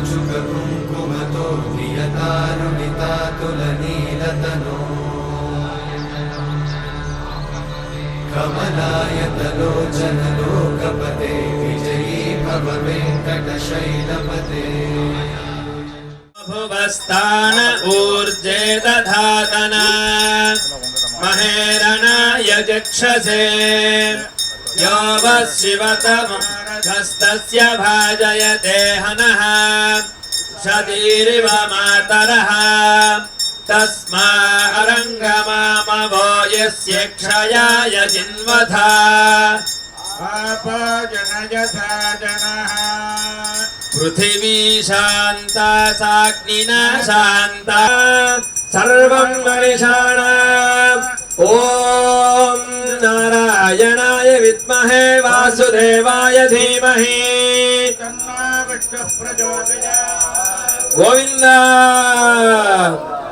कीचुक कुङ्कुमतो नियतारुणितातुलनीलतनो कमलायतलोचनलोकपते विजयी भव वेङ्कटशैलपते भुवस्थान ऊर्जे दधातना महेरणाय जक्षसे यो वः शिवतमस्तस्य भाजयते हनः शदीरिव मातरः तस्मा अरङ्गमामवो यस्य क्षयाय जिन्वथा जनयथा जनः पृथिवी शान्ता साग्निना शान्ता सर्वं मनिषाणाम् ॐ नारायणाय विद्महे वासुदेवाय धीमहि तन्नो विष्णुः प्रचोदयात्। गोविन्द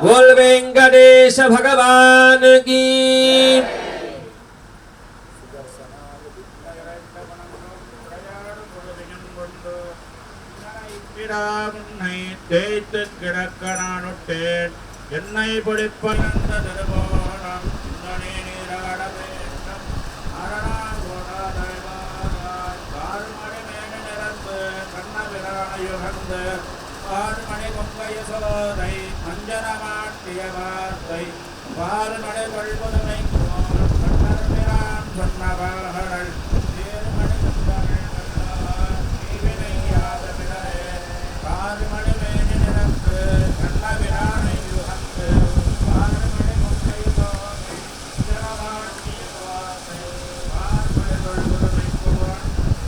बोल वेंकटेश भगवान की। என்னை பிடிப்பந்த திருவோணம் நனி நீராட வேண்டும் அரணாமணி மேல நிறந்து கண்ணபிரான யுகந்து பால்மணி கொங்கைய சோதை மஞ்சன மாட்டிய வார்த்தை பால்மணி கொள்வதுமை கண்ணபிரான் சொன்னவர்கள் தேர்மணி நீவினையாத பிறரே பால்மணி மேல நிறந்து கண்ணபிரான யுகந்து பால்மணி கொங்கை சோதை மஞ்சன மாட்டிய வார்த்தை பால்மணி கொள்வதுமை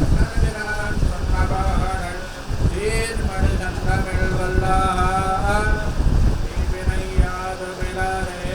கண்ணபிரான் சொன்னவர்கள் தேர்மணி தந்தமிழ் வல்லார் நீவினையாத பிறரே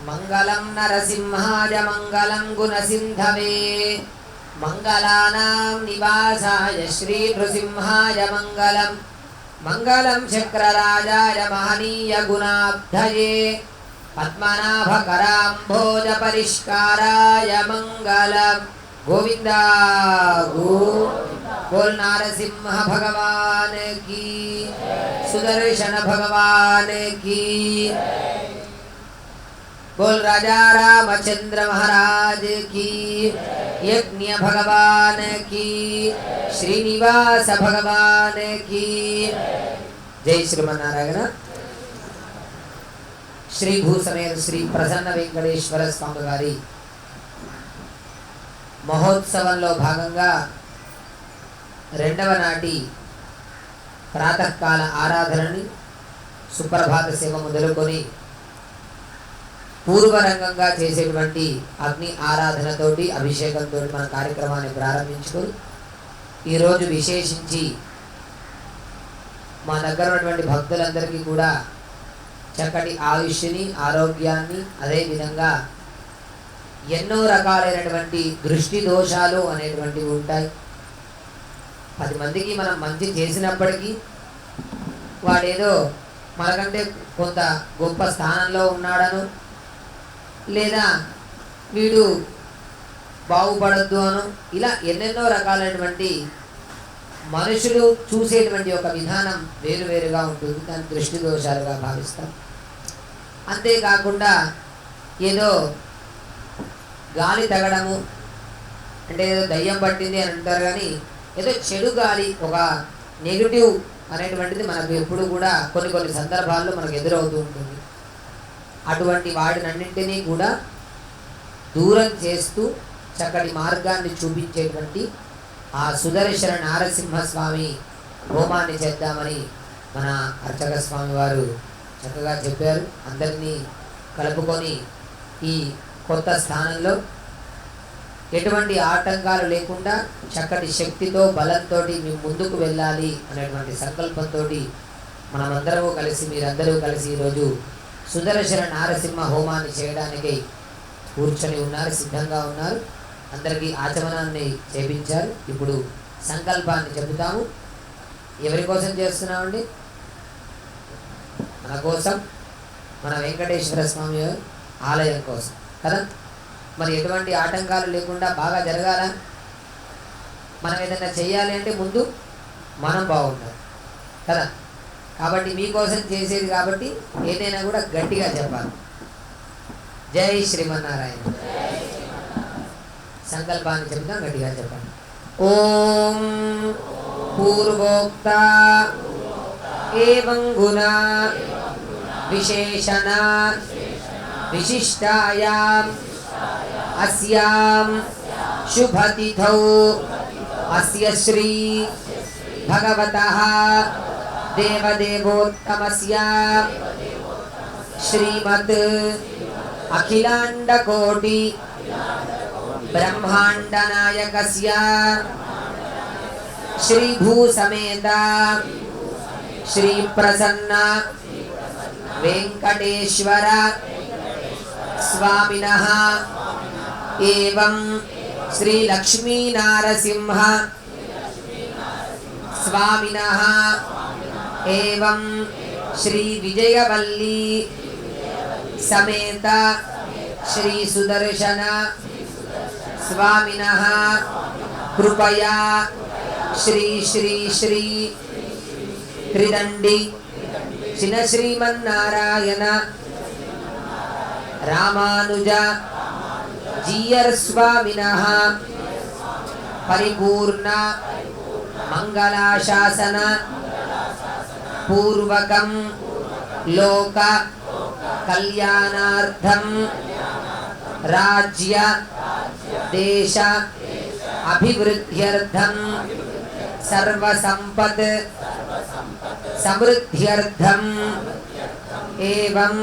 మంగళం నరసింహాయ మంగళం గుణసింధవే మంగళానాం నివాసాయ శ్రీ నృసింహాయ మంగళం మంగళం చక్రరాజాయ మహనీయ గుణాబ్ధయే పద్మనాభకరాంభోజ పరిష్కారాయ మంగళం గోవింద बोल नारसिंह भगवान की सुदर्शन भगवान की बोल राजा रामचंद्र महाराज की यज्ञ भगवान की श्रीनिवास भगवान की जय श्रीमन्नारायण श्री भूसमेत श्री प्रसन्न वेंकटेश्वर स्वामी वारी మహోత్సవంలో భాగంగా రెండవ నాటి ప్రాతకాల ఆరాధనని సుప్రభాత సేవ మొదలుకొని పూర్వరంగంగా చేసేటువంటి అగ్ని ఆరాధనతోటి అభిషేకంతో మన కార్యక్రమాన్ని ప్రారంభించుకొని ఈరోజు విశేషించి మా దగ్గర ఉన్నటువంటి భక్తులందరికీ కూడా చక్కటి ఆయుష్ని ఆరోగ్యాన్ని అదేవిధంగా ఎన్నో రకాలైనటువంటి దృష్టి దోషాలు అనేటువంటివి ఉంటాయి. 10 మందికి మనం మంచి చేసినప్పటికీ వాడేదో మనకంటే కొంత గొప్ప స్థానంలో ఉన్నాడను లేదా వీడు బాగుపడద్దు అను ఇలా ఎన్నెన్నో రకాలైనటువంటి మనుషులు చూసేటువంటి ఒక విధానం వేరువేరుగా ఉంటుంది. దాన్ని దృష్టి దోషాలుగా భావిస్తాం. అంతేకాకుండా ఏదో గాలి తగడము అంటే ఏదో దయ్యం పట్టింది అని అంటారు, కానీ ఏదో చెడు గాలి ఒక నెగిటివ్ అనేటువంటిది మనకు ఎప్పుడు కూడా కొన్ని సందర్భాల్లో మనకు ఎదురవుతూ ఉంటుంది. అటువంటి వాటినన్నింటినీ కూడా దూరం చేస్తూ చక్కటి మార్గాన్ని చూపించేటువంటి ఆ సుదర్శన నారసింహస్వామి హోమాన్ని చేద్దామని మన అర్చక స్వామి వారు చక్కగా చెప్పారు. అందరినీ కలుపుకొని ఈ కొత్త స్థానంలో ఎటువంటి ఆటంకాలు లేకుండా చక్కటి శక్తితో బలంతో మేము ముందుకు వెళ్ళాలి అనేటువంటి సంకల్పంతో మనమందరము కలిసి మీరందరూ కలిసి ఈరోజు సుదర్శన నారసింహ హోమాన్ని చేయడానికి కూర్చొని ఉన్నారు, సిద్ధంగా ఉన్నారు. అందరికీ ఆచమనాన్ని చేపించారు. ఇప్పుడు సంకల్పాన్ని చెబుతాము. ఎవరి కోసం చేస్తున్నామండి? మన కోసం, మన వెంకటేశ్వర స్వామి ఆలయం కోసం కదా. మరి ఎటువంటి ఆటంకాలు లేకుండా బాగా జరగాల. మనం ఏదైనా చేయాలి అంటే ముందు మనం బాగుండాలి కదా. కాబట్టి మీకోసం చేసేది కాబట్టి ఏదైనా కూడా గట్టిగా చెప్పాలి. జై శ్రీమన్నారాయణ. సంకల్పాన్ని చెప్తాం, గట్టిగా చెప్పండి. ఓం పూర్వోక్త ఏవం గుణ విశేషణ విశిష్టాయాం అస్యాం శుభతిథౌ అస్య శ్రీ భగవతః దేవదేవోత్తమస్య శ్రీమద్ అఖిలాండకోటి బ్రహ్మాండ నాయకస్య శ్రీ భూసమేత శ్రీ ప్రసన్న వెంకటేశ్వర స్వామినః ఏవం శ్రీ లక్ష్మీ నారసింహ స్వామినః ఏవం శ్రీ విజయవల్లి సమేత శ్రీ సుదర్శన స్వామినః కృపయా శ్రీ శ్రీ శ్రీ త్రిదండి చిన శ్రీమన్నారాయణ రామానుజ జీయర్ స్వామినః పరిపూర్ణ మంగళాశాసన పూర్వకం లోక కళ్యాణార్థం రాజ్య దేశ అభివృద్ధ్యర్థం సర్వసంపత్ సమృద్ధ్యర్థం ఏవం.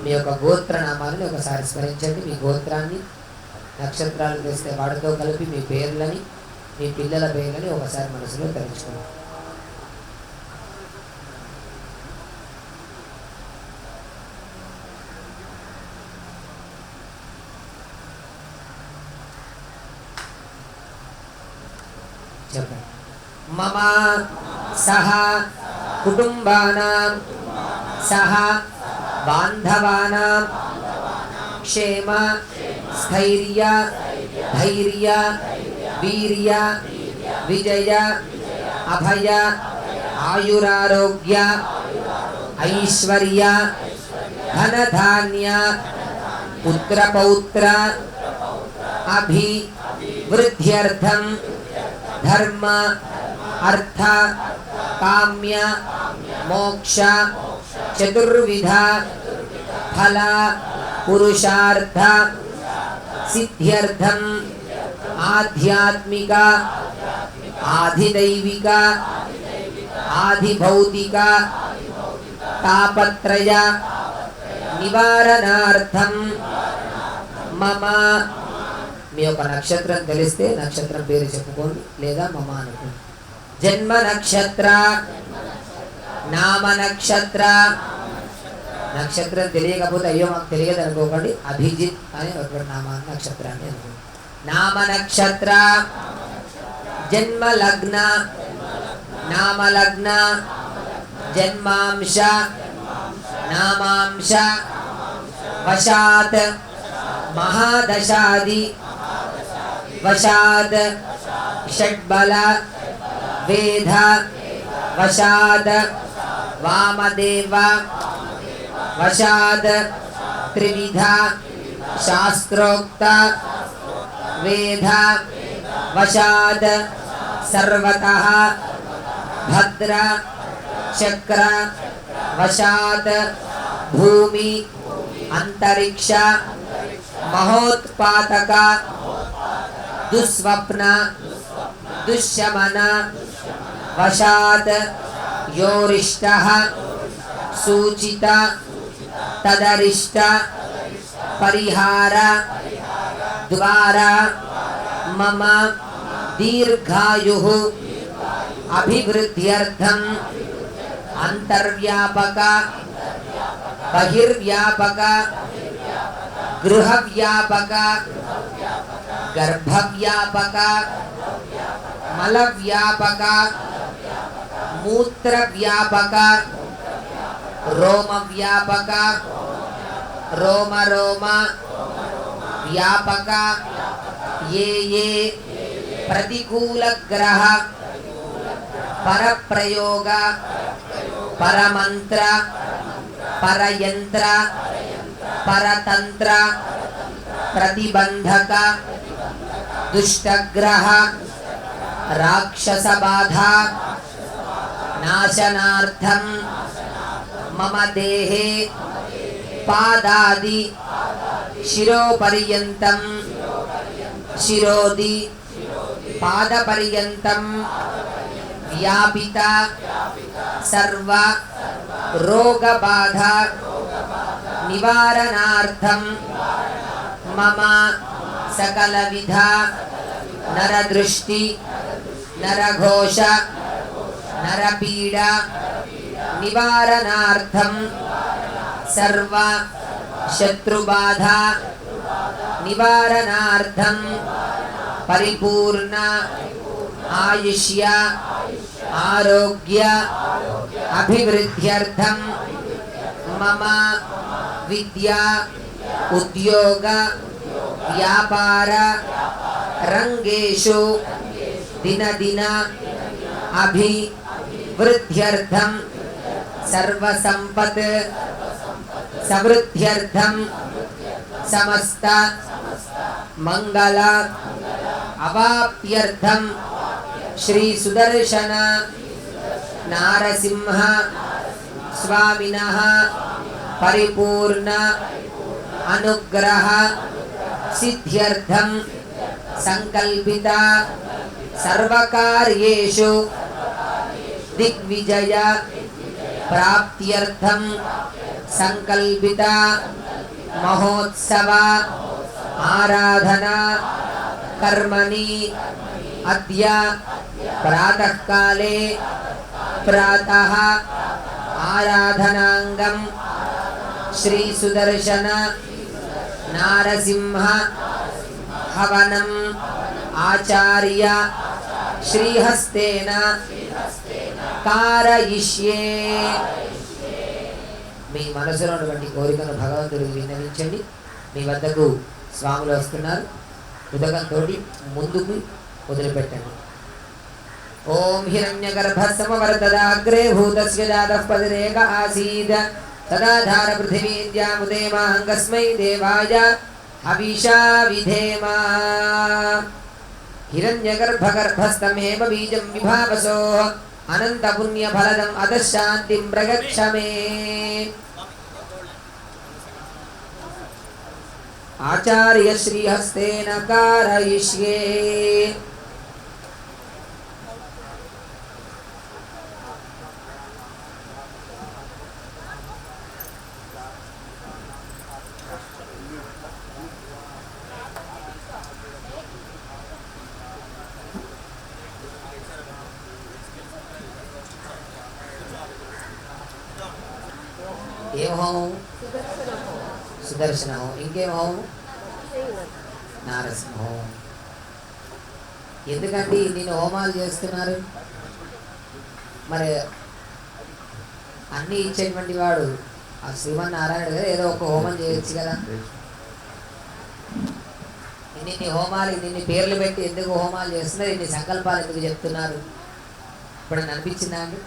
మీ యొక్క గోత్రనామాలను ఒకసారి స్మరించండి. మీ గోత్రాన్ని నక్షత్రాలు వేస్తే వాటితో కలిపి మీ పేర్లని మీ పిల్లల పేర్లని ఒకసారి మనసులో తలుచుకోండి. చెప్పండి. మమ సహ కుటుంబానాం సహ బాంధవానాం క్షేమ స్థైర్య ధైర్య వీర్య విజయ అభయ ఆయురారోగ్య ఐశ్వర్య ధనధాన్య పుత్రపౌత్ర అభివృద్ధ్యర్థం ధర్మ అర్థ కామ్య మోక్ష చతుర్విధ ఫల పురుషార్థ సిద్ధ్యర్థం ఆధ్యాత్మిక ఆధిదైవిక ఆధిభౌతిక తాపత్రయ నివారణార్థం మమ. మీ యొక్క నక్షత్రం తెలిస్తే నక్షత్రం పేరు చెప్పుకోండి లేదా మమ అనుకోండి. జన్మ నక్షత్ర నామ నక్షత్ర. నక్షత్రం తెలియకపోతే అయ్యో మాకు తెలియదు అనుకోకండి. అభిజిత్ అని ఒక నామ నక్షత్రాన్ని అనుకోండి. నామ నక్షత్ర జన్మ లగ్న నామ లగ్న జన్మాంశ నామాంశ వశాత్ మహాదశాది వశాద్ షడ్బల వేద వశాద్ వామదేవ వశాద్ త్రివిధ శాస్త్రోక్త వేద వశాద్ సర్వతః భద్ర చక్ర వశాద్ భూమి అంతరిక్ష మహోత్పాతక దుస్వప్న దుశ్శమన వశాద్ యోరిష్టః సూచిత తదరిష్ట పరిహార ద్వారా మమ దీర్ఘాయుః అభివృద్ధ్యర్థం అంతర్వ్యాపక బహిర్వ్యాపక గృహవ్యాపక గర్భవ్యాపక మలవ్యాపక మూత్రవ్యాపక రోమవ్యాపక రోమ వ్యాపక ఏ ఏ ప్రతికూల గ్రహ పరప్రయోగ పరమంత్ర పరయంత్ర పరతంత్ర ప్రతిబంధక దుష్టగ్రహ రాక్షస బాధ నాశనార్థం మమ దేహే పాదాది శిరోపర్యంతం శిరోది పాదపర్యంతం వ్యాపిత సర్వ రోగ బాధ నివారణార్థం మమ సకల విధ నరదృష్టి నరఘోష నరపీడ నివారణార్థం సర్వ శత్రుబాధా నివారణార్థం పరిపూర్ణ ఆయుష్య ఆరోగ్య అభివృద్ధ్యర్థం మమ విద్యా ఉద్యోగ వ్యాపార రంగేషు దినదిన అభివృద్ధ్యర్థం సర్వసంపత్ సమృద్ధ్యర్థం సమస్త మంగళ అవాప్యర్థం శ్రీ సుదర్శన నారసింహ స్వామినః పరిపూర్ణ అనుగ్రహ సిద్ధ్యర్థం సంకల్పిత సర్వకార్యేషు దిగ్విజయ ప్రాప్త్యర్థం సంకల్పిత మహోత్సవ ఆరాధన కర్మణి అద్య ప్రాతఃకాలే ప్రాతః ఆరాధనాంగం శ్రీ సుదర్శన నారసింహ హవనం ఆచార్య శ్రీహస్తేన కారయిష్యే. మీ మనసులో ఉన్నటువంటి కోరికను భగవంతుడికి విన్నవించండి. మీ వద్దకు స్వాములు వస్తున్నారు. ఉదకంతో ముందుకు వదిలిపెట్టండి. ఓం హిరణ్యగర్భ సమవర్తదాగ్రే భూతస్య జాతః పదిరేక ఆసీద్ తదాధార పృథివీద్యాముదేమాంగస్మై దేవాయ హవిషా విధేమా. హిరణ్యగర్భగర్భస్థమేవ బీజం విభావసో అనంత పుణ్య ఫలదం అధశాంతిం ప్రగచ్చమే. ఆచార్య శ్రీహస్తేన కారయిష్యే. ఏం హోమం? సుదర్శన హోమం. ఇంకేం హోమం? నారసింహ హోమం. ఎందుకంటే నేను హోమాలు చేస్తున్నారు? మరి అన్నీ ఇచ్చేటువంటి వాడు ఆ శ్రీమన్నారాయణుడు కదా, ఏదో ఒక హోమం చేయొచ్చు కదా. ఇన్ని హోమాలు ఇన్ని పేర్లు పెట్టి ఎందుకు హోమాలు చేస్తున్నారు? ఇన్ని సంకల్పాలు ఎందుకు చెప్తున్నారు? ఇప్పుడు అనిపించిందా అండి?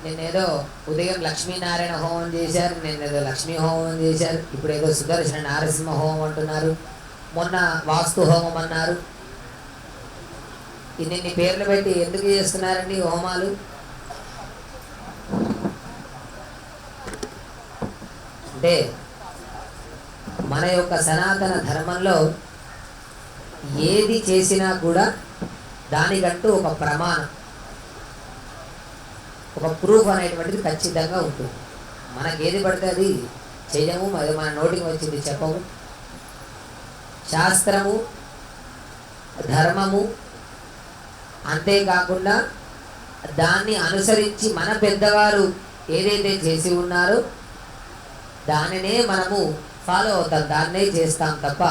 నేనేదో ఉదయం లక్ష్మీనారాయణ హోమం చేశారు, నేనేదో లక్ష్మీ హోమం చేశారు, ఇప్పుడు ఏదో సుదర్శన నారసింహ హోమం అంటున్నారు, మొన్న వాస్తు హోమం అన్నారు. ఇన్ని పేర్లు పెట్టి ఎందుకు చేస్తున్నారండి హోమాలు? అంటే మన యొక్క సనాతన ధర్మంలో ఏది చేసినా కూడా దానికంటూ ఒక ప్రమాణం, ఒక ప్రూఫ్ అనేటువంటిది ఖచ్చితంగా ఉంటుంది. మనకి ఏది పడితే అది చేయము, అది మన నోటికి వచ్చింది చెప్పము. శాస్త్రము, ధర్మము, అంతేకాకుండా దాన్ని అనుసరించి మన పెద్దవారు ఏదైతే చేసి ఉన్నారో దానినే మనము ఫాలో అవుతాం, దాన్నే చేస్తాం తప్ప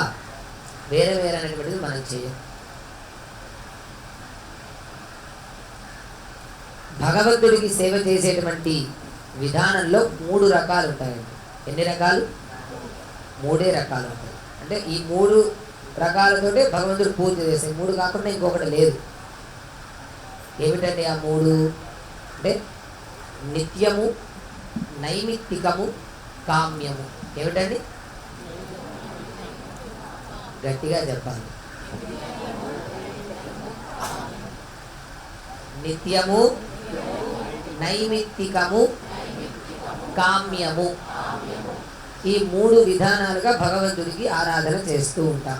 వేరే వేరే అనేటువంటిది మనం చేయం. భగవంతుడికి సేవ చేసేటువంటి విధానంలో 3 రకాలు ఉంటాయండి. ఎన్ని రకాలు? 3 రకాలు ఉంటాయి. అంటే ఈ 3 రకాలతోటే భగవంతుడు పూజ చేసే. 3 కాకుండా ఇంకొకటి లేదు. ఏమిటండి ఆ 3? అంటే నిత్యము, నైమిత్తికము, కామ్యము. ఏమిటండి? గట్టిగా చెప్పాలి. నిత్యము, నైమిత్తికము, కామ్యము. ఈ 3 విధానాలుగా భగవంతుడికి ఆరాధన చేస్తూ ఉంటాం.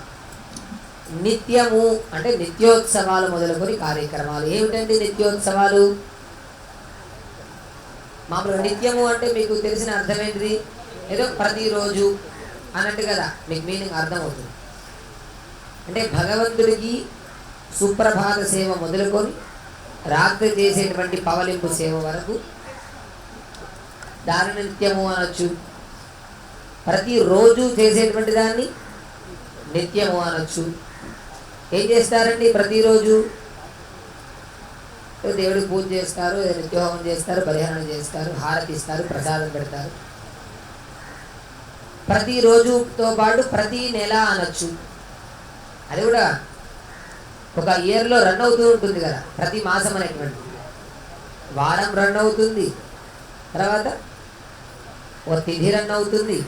నిత్యము అంటే నిత్యోత్సవాలు మొదలుకొని కార్యక్రమాలు. ఏమిటండి నిత్యోత్సవాలు? మామూలుగా నిత్యము అంటే మీకు తెలిసిన అర్థం ఏంటిది? ఏదో ప్రతిరోజు అన్నట్టు కదా, మీకు మీనింగ్ అర్థమవుతుంది. అంటే భగవంతుడికి సుప్రభాత సేవ మొదలుకొని రాత్రి చేసేటువంటి పవలింపు సేవ వరకు దానిని నిత్యము అనొచ్చు. ప్రతిరోజు చేసేటువంటి దాన్ని నిత్యము అనొచ్చు. ఏం చేస్తారండి ప్రతిరోజు? దేవుడికి పూజ చేస్తారు, నిత్యహోమం చేస్తారు, పరిహారం చేస్తారు, హారతి ఇస్తారు, ప్రసాదం పెడతారు. ప్రతిరోజుతో పాటు ప్రతి నెల అనొచ్చు. అది కూడా ఒక ఇయర్లో రన్ అవుతూ ఉంటుంది కదా, ప్రతి మాసం అనేటువంటి వారం రన్ అవుతుంది, తర్వాత ఒక తిథి రన్ అవుతుంది,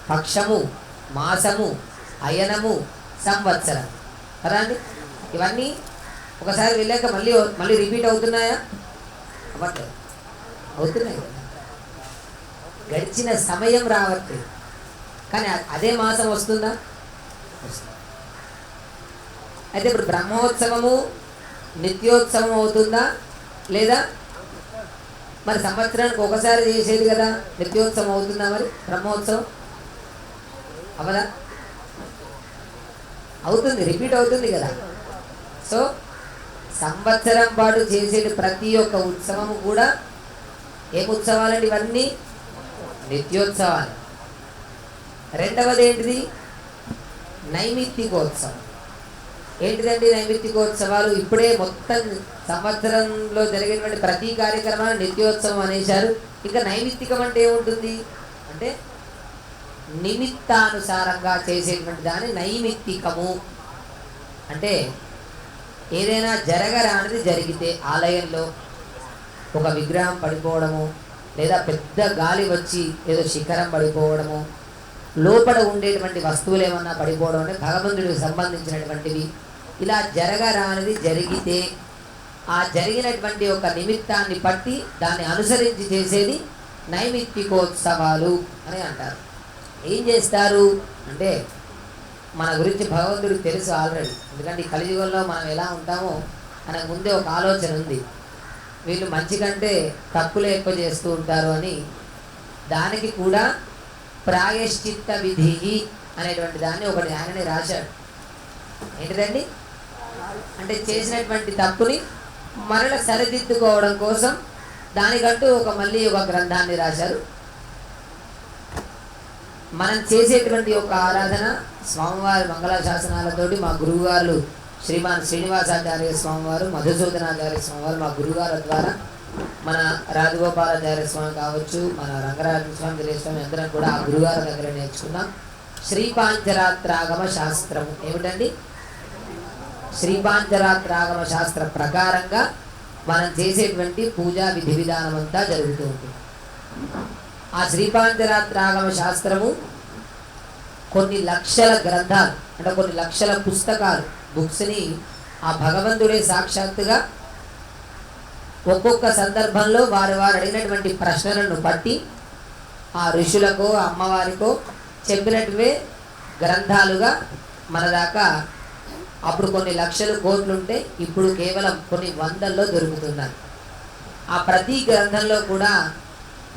పక్షము, మాసము, అయనము, సంవత్సరం కదా అండి. ఇవన్నీ ఒకసారి వెళ్ళాక మళ్ళీ మళ్ళీ రిపీట్ అవుతున్నాయా? అవ్వట్లేదు, అవుతున్నాయి. గడిచిన సమయం రావట్లేదు, కానీ అదే మాసం వస్తుందా? అయితే ఇప్పుడు బ్రహ్మోత్సవము నిత్యోత్సవం అవుతుందా లేదా? మరి సంవత్సరానికి ఒకసారి చేసేది కదా, నిత్యోత్సవం అవుతుందా? మరి బ్రహ్మోత్సవం అవదా? అవుతుంది, రిపీట్ అవుతుంది కదా. సో సంవత్సరం పాటు చేసే ప్రతి ఒక్క ఉత్సవము కూడా ఏం ఉత్సవాలండి? ఇవన్నీ నిత్యోత్సవాలు. రెండవది ఏంటిది? నైమిత్తికోత్సవం. ఏంటిదండి నైమిత్తికోత్సవాలు? ఇప్పుడే మొత్తం సంవత్సరంలో జరిగినటువంటి ప్రతి కార్యక్రమాన్ని నిత్యోత్సవం అనేశారు. ఇంకా నైమిత్తికం అంటే ఏముంటుంది అంటే నిమిత్తానుసారంగా చేసేటువంటి దాన్ని నైమిత్తికము అంటే ఏదైనా జరగరానిది జరిగితే, ఆలయంలో ఒక విగ్రహం పడిపోవడము, లేదా పెద్ద గాలి వచ్చి ఏదో శిఖరం పడిపోవడము, లోపల ఉండేటువంటి వస్తువులు ఏమన్నా పడిపోవడం అంటే భగవంతుడికి సంబంధించినటువంటివి, ఇలా జరగరానిది జరిగితే ఆ జరిగినటువంటి ఒక నిమిత్తాన్ని పట్టి దాన్ని అనుసరించి చేసేది నైమిత్తికోత్సవాలు అని అంటారు. ఏం చేస్తారు అంటే మన గురించి భగవంతుడికి తెలుసు ఆల్రెడీ. ఎందుకంటే ఈ కలియుగంలో మనం ఎలా ఉంటామో మనకు ముందే ఒక ఆలోచన ఉంది. వీళ్ళు మంచి కంటే తప్పులే ఎక్కువ చేస్తూ ఉంటారు అని. దానికి కూడా ప్రాయశ్చిత్త విధి అనేటువంటి దాన్ని ఒకటి ఆయననే రాశాడు. ఏంటిదండి అంటే చేసినటువంటి తప్పుని మరల సరిదిద్దుకోవడం కోసం దానికంటూ మళ్ళీ ఒక గ్రంథాన్ని రాశారు. మనం చేసేటువంటి ఒక ఆరాధన స్వామివారి మంగళాశాసనాలతోటి మా గురువుగారు శ్రీమాన్ శ్రీనివాసాచార్య స్వామివారు, మధుసూదనాచార్య స్వామివారు మా గురువుగారి ద్వారా, మన రాజగోపాలాచార్య స్వామి కావచ్చు, మన రంగరాజ స్వామి స్వామి అందరం కూడా ఆ గురుగారి దగ్గర నేర్చుకున్నాం. శ్రీపాంచరాత్రాగమ శాస్త్రము ఏమిటండి? శ్రీపాంచరాత్రాగమ శాస్త్ర ప్రకారంగా మనం చేసేటువంటి పూజా విధి విధానం అంతా జరుగుతూ ఉంటుంది. ఆ శ్రీపాంచరాత్రాగమ శాస్త్రము కొన్ని లక్షల గ్రంథాలు అంటే కొన్ని లక్షల పుస్తకాలు, బుక్స్ని ఆ భగవంతుడే సాక్షాత్తుగా ఒక్కొక్క సందర్భంలో వారు అడిగినటువంటి ప్రశ్నలను బట్టి ఆ ఋషులకో అమ్మవారికో చెప్పినట్టువే గ్రంథాలుగా మన దాకా అప్పుడు కొన్ని లక్షలు కోట్లు ఉంటే ఇప్పుడు కేవలం కొన్ని వందల్లో దొరుకుతున్నాయి. ఆ ప్రతి గ్రంథంలో కూడా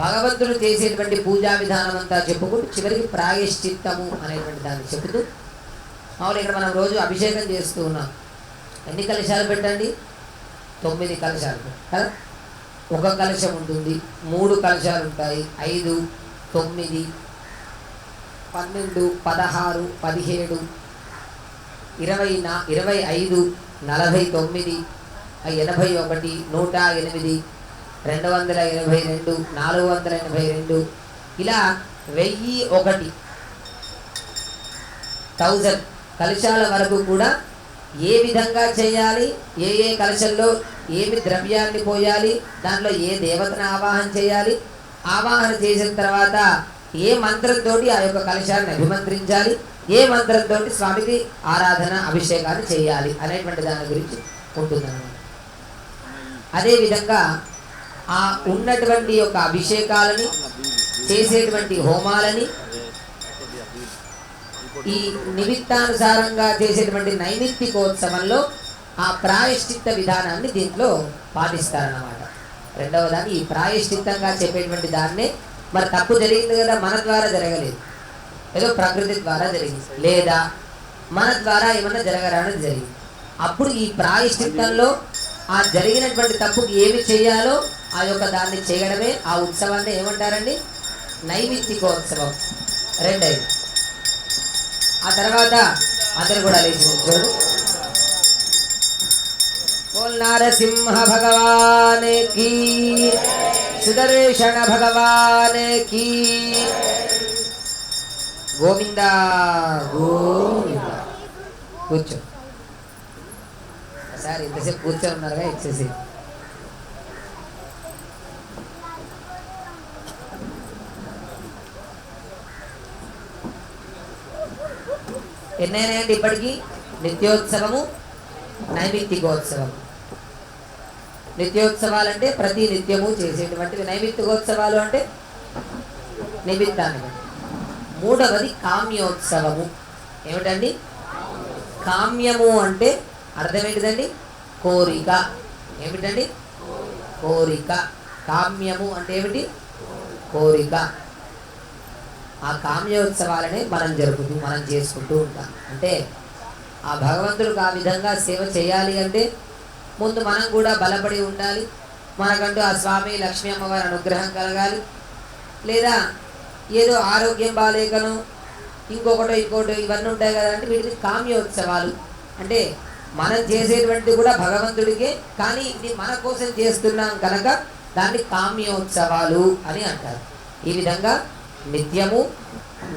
భగవంతుడు చేసేటువంటి పూజా విధానం అంతా చెప్పుకుంటూ చివరికి ప్రాయశ్చిత్తము అనేటువంటి దాన్ని చెబుతూ మామూలు ఇక్కడ మనం రోజు అభిషేకం చేస్తూ ఉన్నాం. ఎన్ని కలశాలు పెట్టండి? 9 కలశాలు కదా. ఒక కలశం ఉంటుంది, 3 కలశాలు ఉంటాయి, 5, 9, 12, 16, 17, 25, 49, 81, 108, 282, 482 ఇలా 1001 కలశాల వరకు కూడా ఏ విధంగా చేయాలి, ఏ కలశంలో ఏమి ద్రవ్యాన్ని పోయాలి, దాంట్లో ఏ దేవతను ఆవాహన చేయాలి, ఆవాహన చేసిన తర్వాత ఏ మంత్రంతో ఆ యొక్క కలశాన్ని అభిమంత్రించాలి, ఏ మంత్రంతో స్వామికి ఆరాధన అభిషేకాన్ని చేయాలి అనేటువంటి దాని గురించి ఉంటుందన్నమాట. అదేవిధంగా ఆ ఉన్నటువంటి యొక్క అభిషేకాలని చేసేటువంటి హోమాలని ఈ నిమిత్తానుసారంగా చేసేటువంటి నైమిత్తికోత్సవంలో ఆ ప్రాయశ్చిత్త విధానాన్ని దీంట్లో పాటిస్తారన్నమాట. రెండవ దాన్ని ఈ ప్రాయశ్చిత్తంగా చెప్పేటువంటి దాన్నే మరి తప్పు జరిగింది కదా, మన ద్వారా జరగలేదు, ఏదో ప్రకృతి ద్వారా జరిగింది, లేదా మన ద్వారా ఏమన్నా జరగరానిది జరిగింది. అప్పుడు ఈ ప్రాయశ్చిత్తంలో ఆ జరిగినటువంటి తప్పుకి ఏమి చేయాలో ఆ యొక్క దాన్ని చేయడమే ఆ ఉత్సవాన్ని ఏమంటారండి? నైమిత్తికోత్సవం. రెండైదు. ఆ తర్వాత అందరు కూడా లేచి నిల్చోడు. बोल नारसिंह भगवान की, सुदर्शन भगवान की, गोविंदा गोविंदा. కూర్చో సార్, ఇంతసేపు కూర్చొని ఉన్నారుగా ఎక్సర్సైజ్. ఎన్నైనాయండి ఇప్పటికీ? నిత్యోత్సవము, నైమిత్తికోత్సవం. నిత్యోత్సవాలు అంటే ప్రతి నిత్యము చేసేటువంటివి. నైమిత్తికోత్సవాలు అంటే నిమిత్తాన్ని. మూడవది కామ్యోత్సవము. ఏమిటండి? కామ్యము అంటే అర్థం ఏంటిదండి? కోరిక. ఏమిటండి? కోరిక. కామ్యము అంటే ఏమిటి? కోరిక. ఆ కామ్యోత్సవాలనే మనం చేసుకుంటూ ఉంటాం. అంటే ఆ భగవంతుడికి ఆ విధంగా సేవ చేయాలి అంటే ముందు మనం కూడా బలపడి ఉండాలి. మనకంటూ ఆ స్వామి లక్ష్మీ అమ్మవారి అనుగ్రహం కలగాలి. లేదా ఏదో ఆరోగ్యం బాగాలేకను ఇంకొకటో ఇవన్నీ ఉంటాయి కదండి. వీటిని కామ్యోత్సవాలు అంటే మనం చేసేటువంటిది కూడా భగవంతుడికే, కానీ ఇది మన కోసం చేస్తున్నాం కనుక దాన్ని కామ్యోత్సవాలు అని అంటారు. ఈ విధంగా నిత్యము,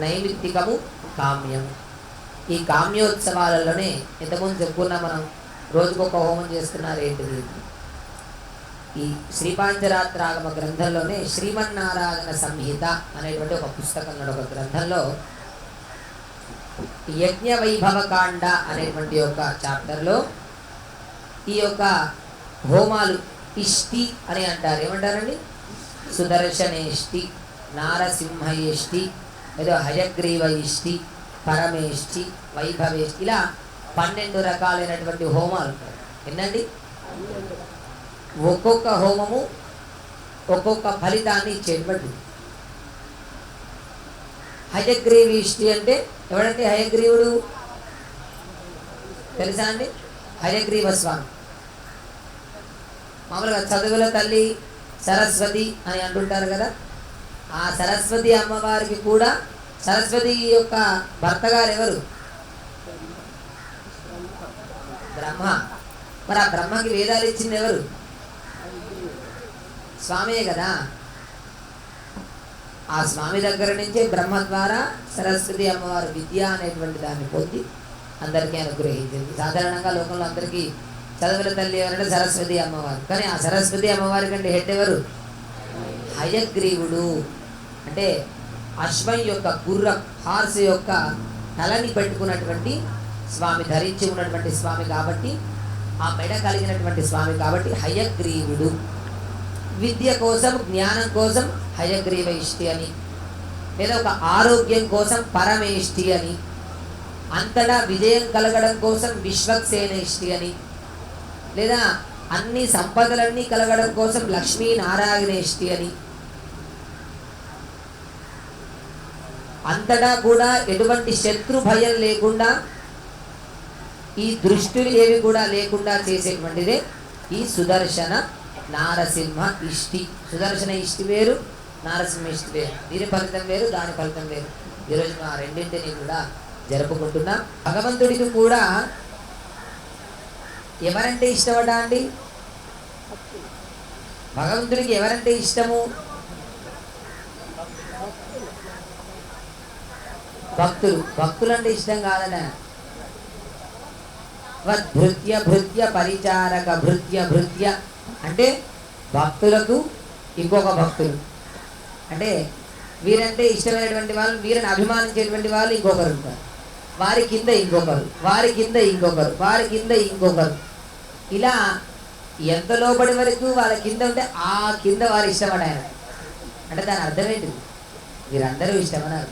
నైమిత్తికము, కామ్యము. ఈ కామ్యోత్సవాలలోనే ఇంతకుముందు చెప్పుకున్నా మనం, రోజుకొక హోమం చేస్తున్నారు. ఏంటిది? ఈ శ్రీపాంచరాత్రాగమ గ్రంథంలోనే శ్రీమన్నారాయణ సంహిత అనేటువంటి ఒక పుస్తకంలో, ఒక గ్రంథంలో యజ్ఞ వైభవకాండ అనేటువంటి ఒక చాప్టర్లో ఈ యొక్క హోమాలు ఇష్టి అని అంటారు. ఏమంటారండి? సుదర్శనేష్టి, నారసింహయేష్టి, ఏదో హయగ్రీవ ఇష్టి, పరమేష్టి, వైభవేష్టి, ఇలా 12 రకాలైనటువంటి హోమాలు ఉంటాయి. ఏంటండి? ఒక్కొక్క హోమము ఒక్కొక్క ఫలితాన్ని ఇచ్చేటువంటి. హయగ్రీవిష్టి అంటే ఎవడంటే హయగ్రీవుడు తెలుసా అండి? హయగ్రీవ స్వామి. మామూలుగా చదువుల తల్లి సరస్వతి అని అంటుంటారు కదా. ఆ సరస్వతి అమ్మవారికి కూడా సరస్వతి యొక్క భర్త గారు ఎవరు? బ్రహ్మ. మరి ఆ బ్రహ్మకి వేదాలు ఇచ్చింది ఎవరు? స్వామే కదా. ఆ స్వామి దగ్గర నుంచే బ్రహ్మ ద్వారా సరస్వతి అమ్మవారు విద్య అనేటువంటి దాన్ని పొంది అందరికీ అనుగ్రహించింది. సాధారణంగా లోకంలో అందరికీ చదువుల తల్లి ఎవరంటే సరస్వతి అమ్మవారు. కానీ ఆ సరస్వతి అమ్మవారి కంటే హెడ్ ఎవరు? హయగ్రీవుడు. అంటే అశ్వం యొక్క గుర్రం, హార్స్ యొక్క తలని పెట్టుకున్నటువంటి స్వామి, ధరించి ఉన్నటువంటి స్వామి కాబట్టి, ఆ మెడ కలిగినటువంటి స్వామి కాబట్టి హయగ్రీవుడు. విద్య కోసం, జ్ఞానం కోసం హయగ్రీవ ఇష్టి అని, లేదా ఒక ఆరోగ్యం కోసం పరమేష్టి అని, అంతటా విజయం కలగడం కోసం విశ్వక్సేన ఇష్టి అని, లేదా అన్ని సంపదలన్నీ కలగడం కోసం లక్ష్మీనారాయణ ఇష్టి అని, అంతటా కూడా ఎటువంటి శత్రు భయం లేకుండా, ఈ దృష్టిలు ఏవి కూడా లేకుండా చేసేటువంటిదే ఈ సుదర్శన నారసింహ ఇష్టి. సుదర్శన ఇష్టి వేరు, నారసింహ ఇష్టి వేరు. దీని ఫలితం వేరు, దాని ఫలితం వేరు. ఈరోజు ఆ రెండింటిని కూడా జరుపుకుంటున్నాం. భగవంతుడికి కూడా ఎవరంటే ఇష్టమట అండి? భగవంతుడికి ఎవరంటే ఇష్టము? భక్తులు. భక్తులంటే ఇష్టం కాదట. భృత్య భృత్య పరిచారక భృత్య భృత్య అంటే భక్తులకు ఇంకొక భక్తులు. అంటే వీరంటే ఇష్టమైనటువంటి వాళ్ళు, వీరిని అభిమానించేటువంటి వాళ్ళు ఇంకొకరు ఉంటారు. వారి కింద ఇంకొకరు, వారి కింద ఇంకొకరు, వారి కింద ఇంకొకరు. ఇలా ఎంత లోపడి వరకు వాళ్ళ కింద ఉంటే ఆ కింద వారు ఇష్టపడారు. అంటే దాని అర్థం ఏంటి? వీరందరూ ఇష్టమన్నారు.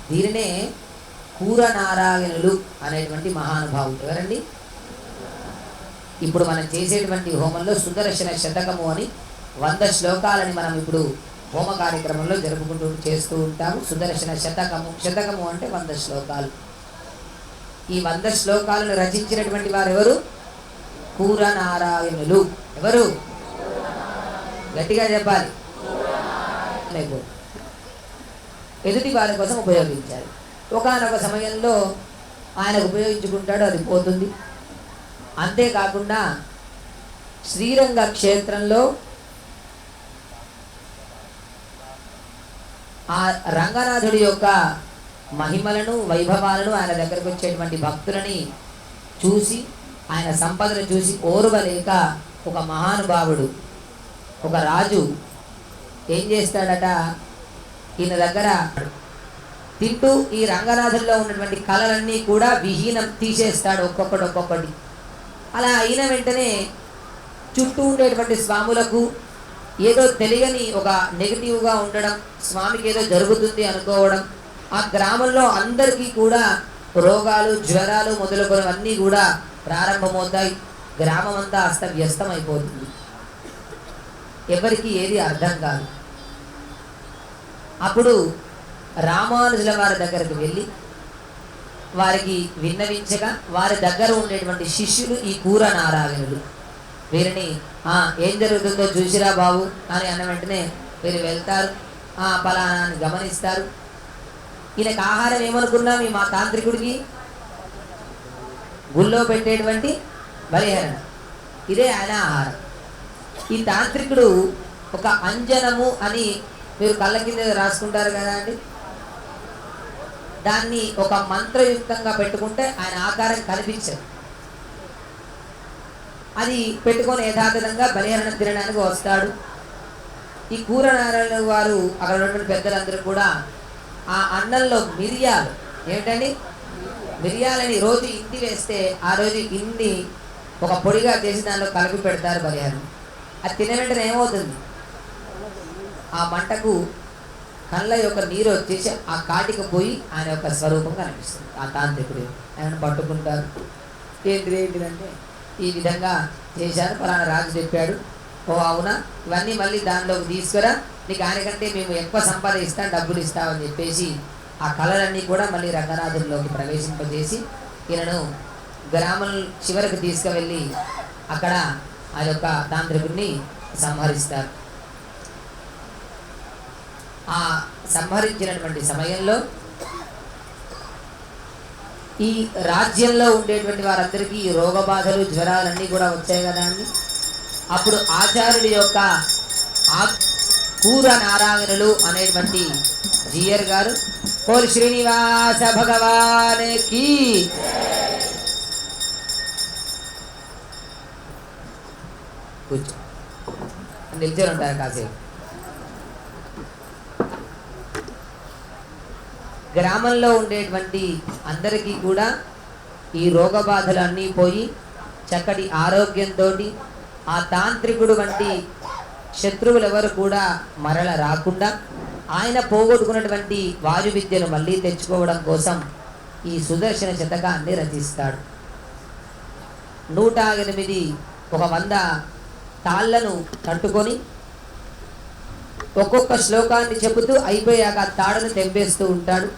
దీనినే కూరనారాయణులు అనేటువంటి మహానుభావులు. ఎవరండి? ఇప్పుడు మనం చేసేటువంటి హోమంలో సుదర్శన శతకము అని 100 శ్లోకాలని మనం ఇప్పుడు హోమ కార్యక్రమంలో చేస్తూ ఉంటాము. సుదర్శన శతకము. శతకము అంటే 100 శ్లోకాలు. ఈ 100 శ్లోకాలను రచించినటువంటి వారు ఎవరు? కూర నారాయణులు. ఎవరు? గట్టిగా చెప్పాలి. ఎదుటి వారి కోసం ఉపయోగించాలి. ఒకానొక సమయంలో ఆయన ఉపయోగించుకుంటాడు, అది పోతుంది. అంతేకాకుండా శ్రీరంగ క్షేత్రంలో ఆ రంగనాథుడి యొక్క మహిమలను వైభవాలను ఆయన దగ్గరకు వచ్చేటువంటి భక్తులని చూసి, ఆయన సంపదను చూసి ఓర్వలేక ఒక మహానుభావుడు, ఒక రాజు ఏం చేస్తాడట, ఈయన దగ్గర తింటూ ఈ రంగనాథుల్లో ఉన్నటువంటి కళలన్నీ కూడా విహీనం తీసేస్తాడు, ఒక్కొక్కటి. అలా అయిన వెంటనే చుట్టూ ఉండేటువంటి స్వాములకు ఏదో తెలియని ఒక నెగిటివ్గా ఉండడం, స్వామికి ఏదో జరుగుతుంది అనుకోవడం, ఆ గ్రామంలో అందరికీ కూడా రోగాలు, జ్వరాలు మొదలుకొనవన్నీ కూడా ప్రారంభమవుతాయి. గ్రామం అంతా అస్తవ్యస్తమైపోతుంది. ఎవరికి ఏది అర్థం కాదు. అప్పుడు రామానుజుల వారి దగ్గరకు వెళ్ళి వారికి విన్నవించగా, వారి దగ్గర ఉండేటువంటి శిష్యులు ఈ కూర నారాయణులు. వీరిని ఏం జరుగుతుందో చూసిరా బాబు అని అన్న వెంటనే వీరు వెళ్తారు. పలానా అని గమనిస్తారు. ఈయనకు ఆహారం ఏమనుకున్నాం, ఈ మా తాంత్రికుడికి గుళ్ళో పెట్టేటువంటి బలిహరణ, ఇదే ఆయన ఆహారం. ఈ తాంత్రికుడు ఒక అంజనము అని మీరు కళ్ళ కింద రాసుకుంటారు కదా అండి, దాన్ని ఒక మంత్రయుక్తంగా పెట్టుకుంటే ఆయన ఆకారం కనిపించదు. అది పెట్టుకొని యథాతథంగా బలిహరణం తినడానికి వస్తాడు. ఈ కూర నారాయణ వారు అక్కడ ఉన్నటువంటి పెద్దలందరూ కూడా ఆ అన్నంలో మిరియాలు, ఏమిటండి మిరియాలని రోజు ఇంటి వేస్తే ఆ రోజు ఇన్ని ఒక పొడిగా చేసి దానిలో కలిపి పెడతారు బలిహరణం. అది తినే వెంటనే ఏమవుతుంది, ఆ మంటకు కళ్ళ యొక్క నీరు వచ్చేసి ఆ కాటికి పోయి ఆయన యొక్క స్వరూపం కనిపిస్తుంది. ఆ తాంత్రికుడు ఆయన పట్టుకుంటారు. ఏంటిదంటే ఈ విధంగా చేశారు, పలానా రాజు చెప్పాడు. ఓ అవునా, ఇవన్నీ మళ్ళీ దానిలోకి తీసుకురా, నీకు ఆయనకంటే మేము ఎక్కువ సంపాదిస్తాం, డబ్బులు ఇస్తామని చెప్పేసి ఆ కళలన్నీ కూడా మళ్ళీ రంగనాథుల్లోకి ప్రవేశింపజేసి ఈయనను గ్రామం చివరికి తీసుకువెళ్ళి అక్కడ ఆ యొక్క తాంత్రికుడిని సంహరిస్తారు. ఆ సంహరించినటువంటి సమయంలో ఈ రాజ్యంలో ఉండేటువంటి వారందరికీ ఈ రోగ బాధలు, జ్వరాలన్నీ కూడా వచ్చాయి కదా అండి. అప్పుడు ఆచార్యుడి యొక్క కూర నారాయణులు అనేటువంటి జియర్ గారు కోరి శ్రీనివాస భగవానికి కూర్చో, నిల్చొని ఉంటారు కాసేపు. గ్రామంలో ఉండేటువంటి అందరికీ కూడా ఈ రోగ బాధలు అన్నీ పోయి చక్కటి ఆరోగ్యంతో ఆ తాంత్రికుడు వంటి శత్రువులు ఎవరు కూడా మరల రాకుండా ఆయన పోగొట్టుకున్నటువంటి వాయు విద్యను మళ్ళీ తెచ్చుకోవడం కోసం ఈ సుదర్శన శతకాన్ని రచిస్తాడు. 108 100 తాళ్లను తట్టుకొని ఒక్కొక్క శ్లోకాన్ని చెబుతూ అయిపోయాక ఆ తాడును తెంపేస్తూ ఉంటాడు.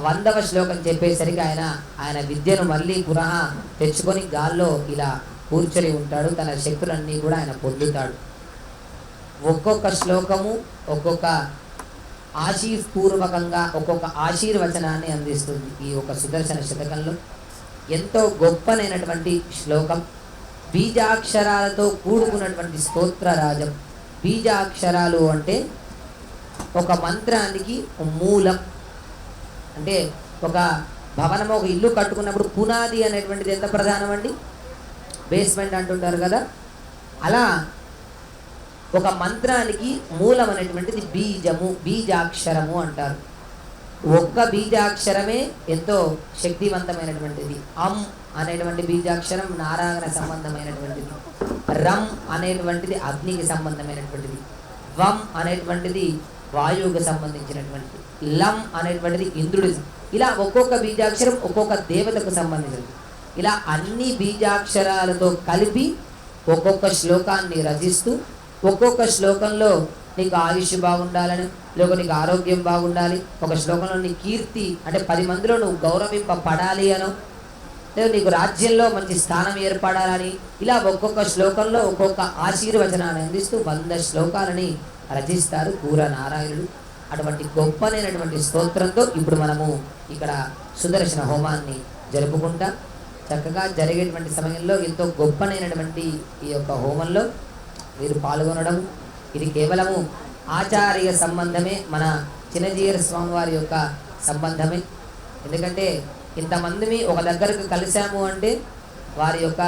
100వ శ్లోకం చెప్పేసరికి ఆయన విద్యను మళ్ళీ పునః తెచ్చుకొని గాల్లో ఇలా కూర్చొని ఉంటాడు. తన శక్తులన్నీ కూడా ఆయన పొందుతాడు. ఒక్కొక్క శ్లోకము ఒక్కొక్క ఆశీర్పూర్వకంగా ఒక్కొక్క ఆశీర్వచనాన్ని అందిస్తుంది. ఈ ఒక సుదర్శన శతకంలో ఎంతో గొప్పనైనటువంటి శ్లోకం, బీజాక్షరాలతో కూడుకున్నటువంటి స్తోత్రరాజం. బీజాక్షరాలు అంటే ఒక మంత్రానికి మూలం. అంటే ఒక భవనము, ఒక ఇల్లు కట్టుకున్నప్పుడు పునాది అనేటువంటిది ఎంత ప్రధానం అండి, బేస్మెంట్ అంటుంటారు కదా. అలా ఒక మంత్రానికి మూలం అనేటువంటిది బీజము, బీజాక్షరము అంటారు. ఒక్క బీజాక్షరమే ఎంతో శక్తివంతమైనటువంటిది. అనేటువంటి బీజాక్షరం నారాయణ సంబంధమైనటువంటిది. రం అనేటువంటిది అగ్నికి సంబంధమైనటువంటిది. వం అనేటువంటిది వాయువుకు సంబంధించినటువంటిది. లం అనేటువంటిది ఇంద్రుడి. ఇలా ఒక్కొక్క బీజాక్షరం ఒక్కొక్క దేవతకు సంబంధించినది. ఇలా అన్ని బీజాక్షరాలతో కలిపి ఒక్కొక్క శ్లోకాన్ని రచిస్తూ ఒక్కొక్క శ్లోకంలో నీకు ఆయుష్ బాగుండాలని, లేక నీకు ఆరోగ్యం బాగుండాలి, ఒక శ్లోకంలో నీ కీర్తి అంటే 10 మందిలో నువ్వు గౌరవింపబడాలి అనో, లేదా నీకు రాజ్యంలో మంచి స్థానం ఏర్పడాలని, ఇలా ఒక్కొక్క శ్లోకంలో ఒక్కొక్క ఆశీర్వచనాన్ని అందిస్తూ 100 శ్లోకాలని రచిస్తారు కూర నారాయణుడు. అటువంటి గొప్పనైనటువంటి స్తోత్రంతో ఇప్పుడు మనము ఇక్కడ సుదర్శన హోమాన్ని జరుపుకుంటాం. చక్కగా జరిగేటువంటి సమయంలో ఎంతో గొప్పనైనటువంటి ఈ యొక్క హోమంలో మీరు పాల్గొనడం ఇది కేవలము ఆచార్య సంబంధమే, మన చిన్నజీయర స్వామి వారి యొక్క సంబంధమే. ఎందుకంటే ఇంతమందిని ఒక దగ్గరకు కలిసాము అంటే వారి యొక్క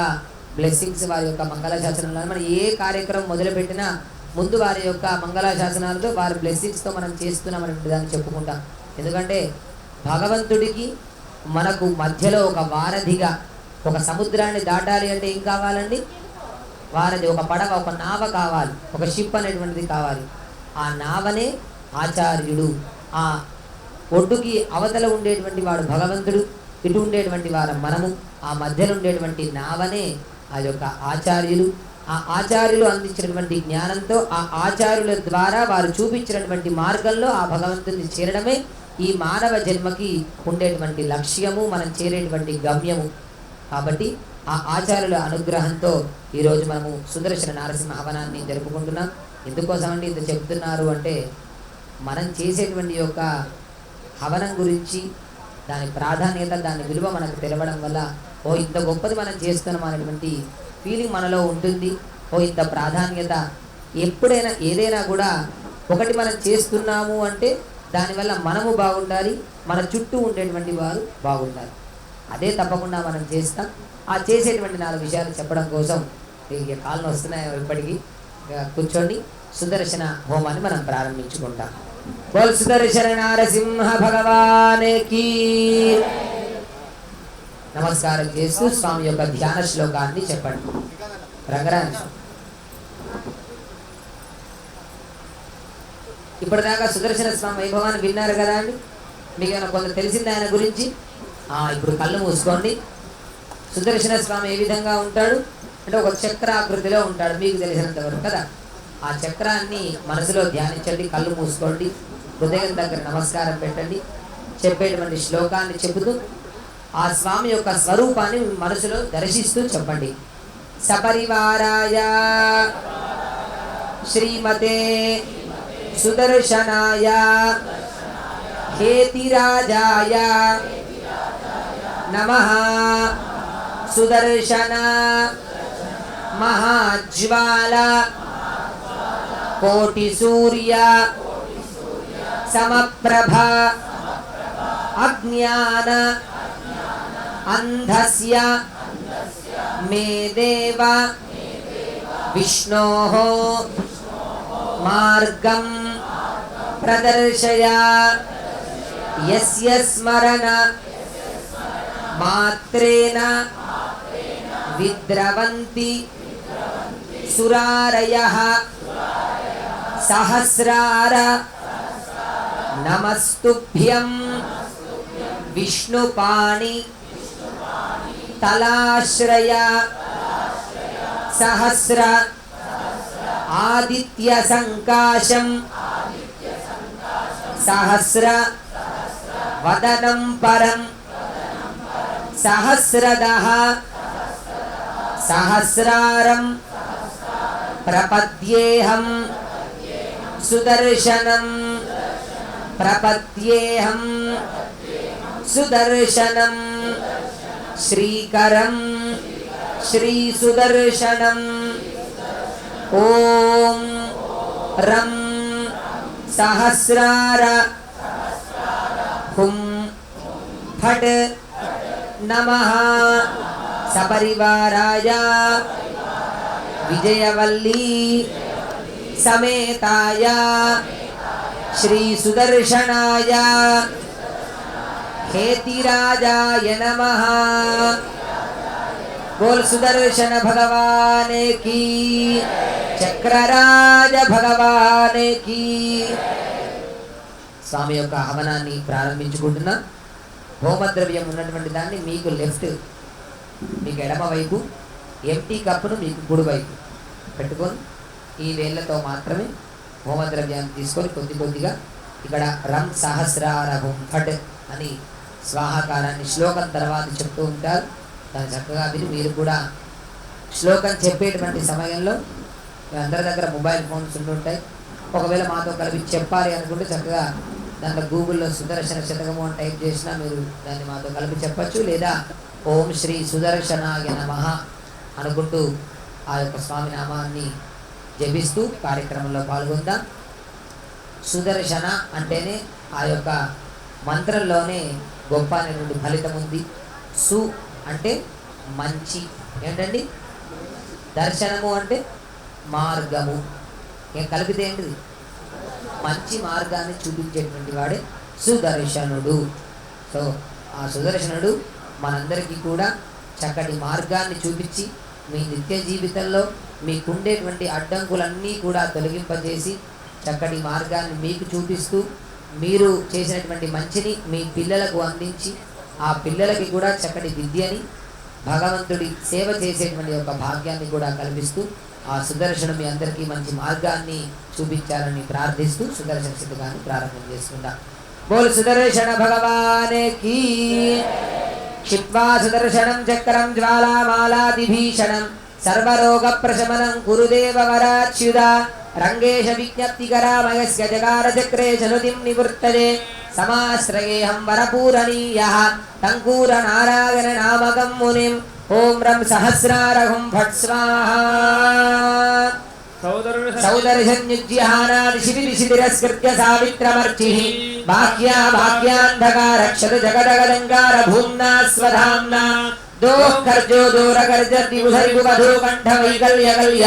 బ్లెస్సింగ్స్, వారి యొక్క మంగళాశాసనాలు, మనం ఏ కార్యక్రమం మొదలుపెట్టినా ముందు వారి యొక్క మంగళాశాసనాలతో వారి బ్లెస్సింగ్స్తో మనం చేస్తున్నామనే దాన్ని చెప్పుకుంటాం. ఎందుకంటే భగవంతుడికి మనకు మధ్యలో ఒక వారధిగా, ఒక సముద్రాన్ని దాటాలి అంటే ఏం కావాలండి? వారధి, ఒక పడవ, ఒక నావ కావాలి, ఒక షిప్ అనేటువంటిది కావాలి. ఆ నావనే ఆచార్యుడు. ఆ ఒడ్డుకి అవతల ఉండేటువంటి వాడు భగవంతుడు, ఇటు ఉండేటువంటి వారు మనము, ఆ మధ్యలో ఉండేటువంటి నావనే ఆ యొక్క ఆచార్యులు. ఆ ఆచార్యులు అందించినటువంటి జ్ఞానంతో, ఆ ఆచార్యుల ద్వారా వారు చూపించినటువంటి మార్గంలో ఆ భగవంతుని చేరడమే ఈ మానవ జన్మకి ఉండేటువంటి లక్ష్యము, మనం చేరేటువంటి గమ్యము. కాబట్టి ఆ ఆచార్యుల అనుగ్రహంతో ఈరోజు మనము సుదర్శన నారసింహ హవనాన్ని జరుపుకుంటున్నాం. ఎందుకోసమండి ఇంత చెప్తున్నారు అంటే, మనం చేసేటువంటి యొక్క హవనం గురించి, దాని ప్రాధాన్యత, దాని విలువ మనకు తెలవడం వల్ల ఓ ఇంత గొప్పది మనం చేస్తున్నాం అనేటువంటి ఫీలింగ్ మనలో ఉంటుంది. ఓ ఇంత ప్రాధాన్యత. ఎప్పుడైనా ఏదైనా కూడా ఒకటి మనం చేస్తున్నాము అంటే దానివల్ల మనము బాగుండాలి, మన చుట్టూ ఉండేటువంటి వారు బాగుండాలి. అదే తప్పకుండా మనం చేస్తాం. ఆ చేసేటువంటి 4 విషయాలు చెప్పడం కోసం ఇక కాళ్ళు వస్తున్నాయి ఇప్పటికీ. కూర్చోండి, సుదర్శన హోమాన్ని మనం ప్రారంభించుకుంటాం. బోల్ సుదర్శన నారసింహ భగవానికి నమస్కారం చేస్తూ స్వామి యొక్క ధ్యాన శ్లోకాన్ని చెప్పండి. రంగరాజు, ఇప్పటిదాకా సుదర్శన స్వామి వైభవాన్ని విన్నారు కదా అండి? మీకు ఏమైనా కొంత తెలిసింది ఆయన గురించి? ఇప్పుడు కళ్ళు మూసుకోండి. సుదర్శన స్వామి ఏ విధంగా ఉంటాడు అంటే ఒక చక్రాకృతిలో ఉంటాడు, మీకు తెలిసినంత వరకు కదా. ఆ చక్రాన్ని మనసులో ధ్యానించండి, కళ్ళు మూసుకోండి, హృదయం దగ్గర నమస్కారం పెట్టండి. చెప్పేటువంటి శ్లోకాన్ని చెబుతూ ఆ స్వామి యొక్క స్వరూపాన్ని మనసులో దర్శిస్తూ చెప్పండి. సపరివారాయ శ్రీమతే సుదర్శనాయ హేతిరాజాయ నమః. సుదర్శన మహాజ్వాల కోటి సూర్య సమప్రభ అజ్ఞాన అంధస్య మే దేవ విష్ణోః మార్గం ప్రదర్శయ. యస్య స్మరణ మాత్రేణ విద్రవంతి సురారయః సహస్రార నమస్తుభ్యం విష్ణుపాణి తలాశ్రయ సహస్ర ఆదిత్య సంకాశం సహస్ర వదనం పరం సహస్రదః సహస్రారం ప్రపద్యేహం సుదర్శనం ప్రపద్యేహం సుదర్శనం శ్రీకరం శ్రీ సుదర్శనం. ఓం రం సహస్రార హుం ఫట్ నమః. సపరివారాయ విజయవల్లీ సమేతాయ శ్రీ సుదర్శనాయ హేతిరాజాయ నమః. బోల్ సుదర్శన భగవానికి, చక్రరాజ భగవానికి. స్వామి యొక్క హవనాన్ని ప్రారంభించుకుంటున్నా. హోమద్రవ్యం ఉన్నటువంటి దాన్ని మీకు లెఫ్ట్, మీకు ఎడమ వైపు, ఎంటీ కప్పును మీకు కుడి వైపు పెట్టుకొని ఈ వేళ్ళతో మాత్రమే హోమద్రవ్యాన్ని తీసుకొని కొద్ది కొద్దిగా ఇక్కడ రం సహస్రార హుం ఫట్ అని స్వాహాకారాన్ని శ్లోకం తర్వాత చెప్తూ ఉంటారు. దాన్ని చక్కగా విని మీరు కూడా శ్లోకం చెప్పేటువంటి సమయంలో అందరి దగ్గర మొబైల్ ఫోన్స్ ఉంటుంటాయి. ఒకవేళ మాతో కలిపి చెప్పాలి అనుకుంటే చక్కగా దాంట్లో గూగుల్లో సుదర్శన శతకము అని టైప్ చేసినా మీరు దాన్ని మాతో కలిపి చెప్పచ్చు. లేదా ఓం శ్రీ సుదర్శనాయ నమః అనుకుంటూ ఆ యొక్క స్వామి నామాన్ని జపిస్తూ కార్యక్రమంలో పాల్గొందాం. సుదర్శన అంటేనే ఆ యొక్క మంత్రంలోనే గొప్ప అనేటువంటి ఫలితం ఉంది. సు అంటే మంచి, ఏంటండి? దర్శనము అంటే మార్గము, ఏం కలిపితే ఏంటిది? మంచి మార్గాన్ని చూపించేటువంటి వాడే సుదర్శనుడు. సో ఆ సుదర్శనుడు మనందరికీ కూడా చక్కటి మార్గాన్ని చూపించి మీ నిత్య జీవితంలో మీకుండేటువంటి అడ్డంకులన్నీ కూడా తొలగింపజేసి చక్కటి మార్గాన్ని మీకు చూపిస్తూ మీరు చేసినటువంటి మంచిని మీ పిల్లలకు అందించి ఆ పిల్లలకి కూడా చక్కటి విద్యని భగవంతుడి సేవ చేసేటువంటి ఒక భాగ్యాన్ని కూడా కల్పిస్తూ ఆ సుదర్శనం మీ అందరికీ మంచి మార్గాన్ని చూపించాలని ప్రార్థిస్తూ సుదర్శన శతకాన్ని ప్రారంభం చేసుకుందాం. బోల్ సుదర్శన భగవానికి. క్షిప్వా సుదర్శనం చక్రం జ్వాలామాలాదిభీషణం సర్వరోగ ప్రశమనం కురుదేవ వరాచ్యుత రంగేశ విజ్ఞప్తికరామయస్య జగార చక్రే చనుతిం నివృత్తదే సమాశ్రయేహం వరపూరణీయః తంకూర నారాయణ నామకం మునిం ఓం రం సహస్రారహం భట్ స్వాహా. సౌదర్శన్యుజ్యహానాదిశిబిరిశిబిరస్కృత్య సావిత్రమర్చిః బాహ్యా బాహ్యాంధకారక్షత జగదగదంగార భూమ్నా స్వధామ్నా దోఃఖర్జో దూరకర్జద్విభుధరిభువధూ కంఠవైకల్యకల్య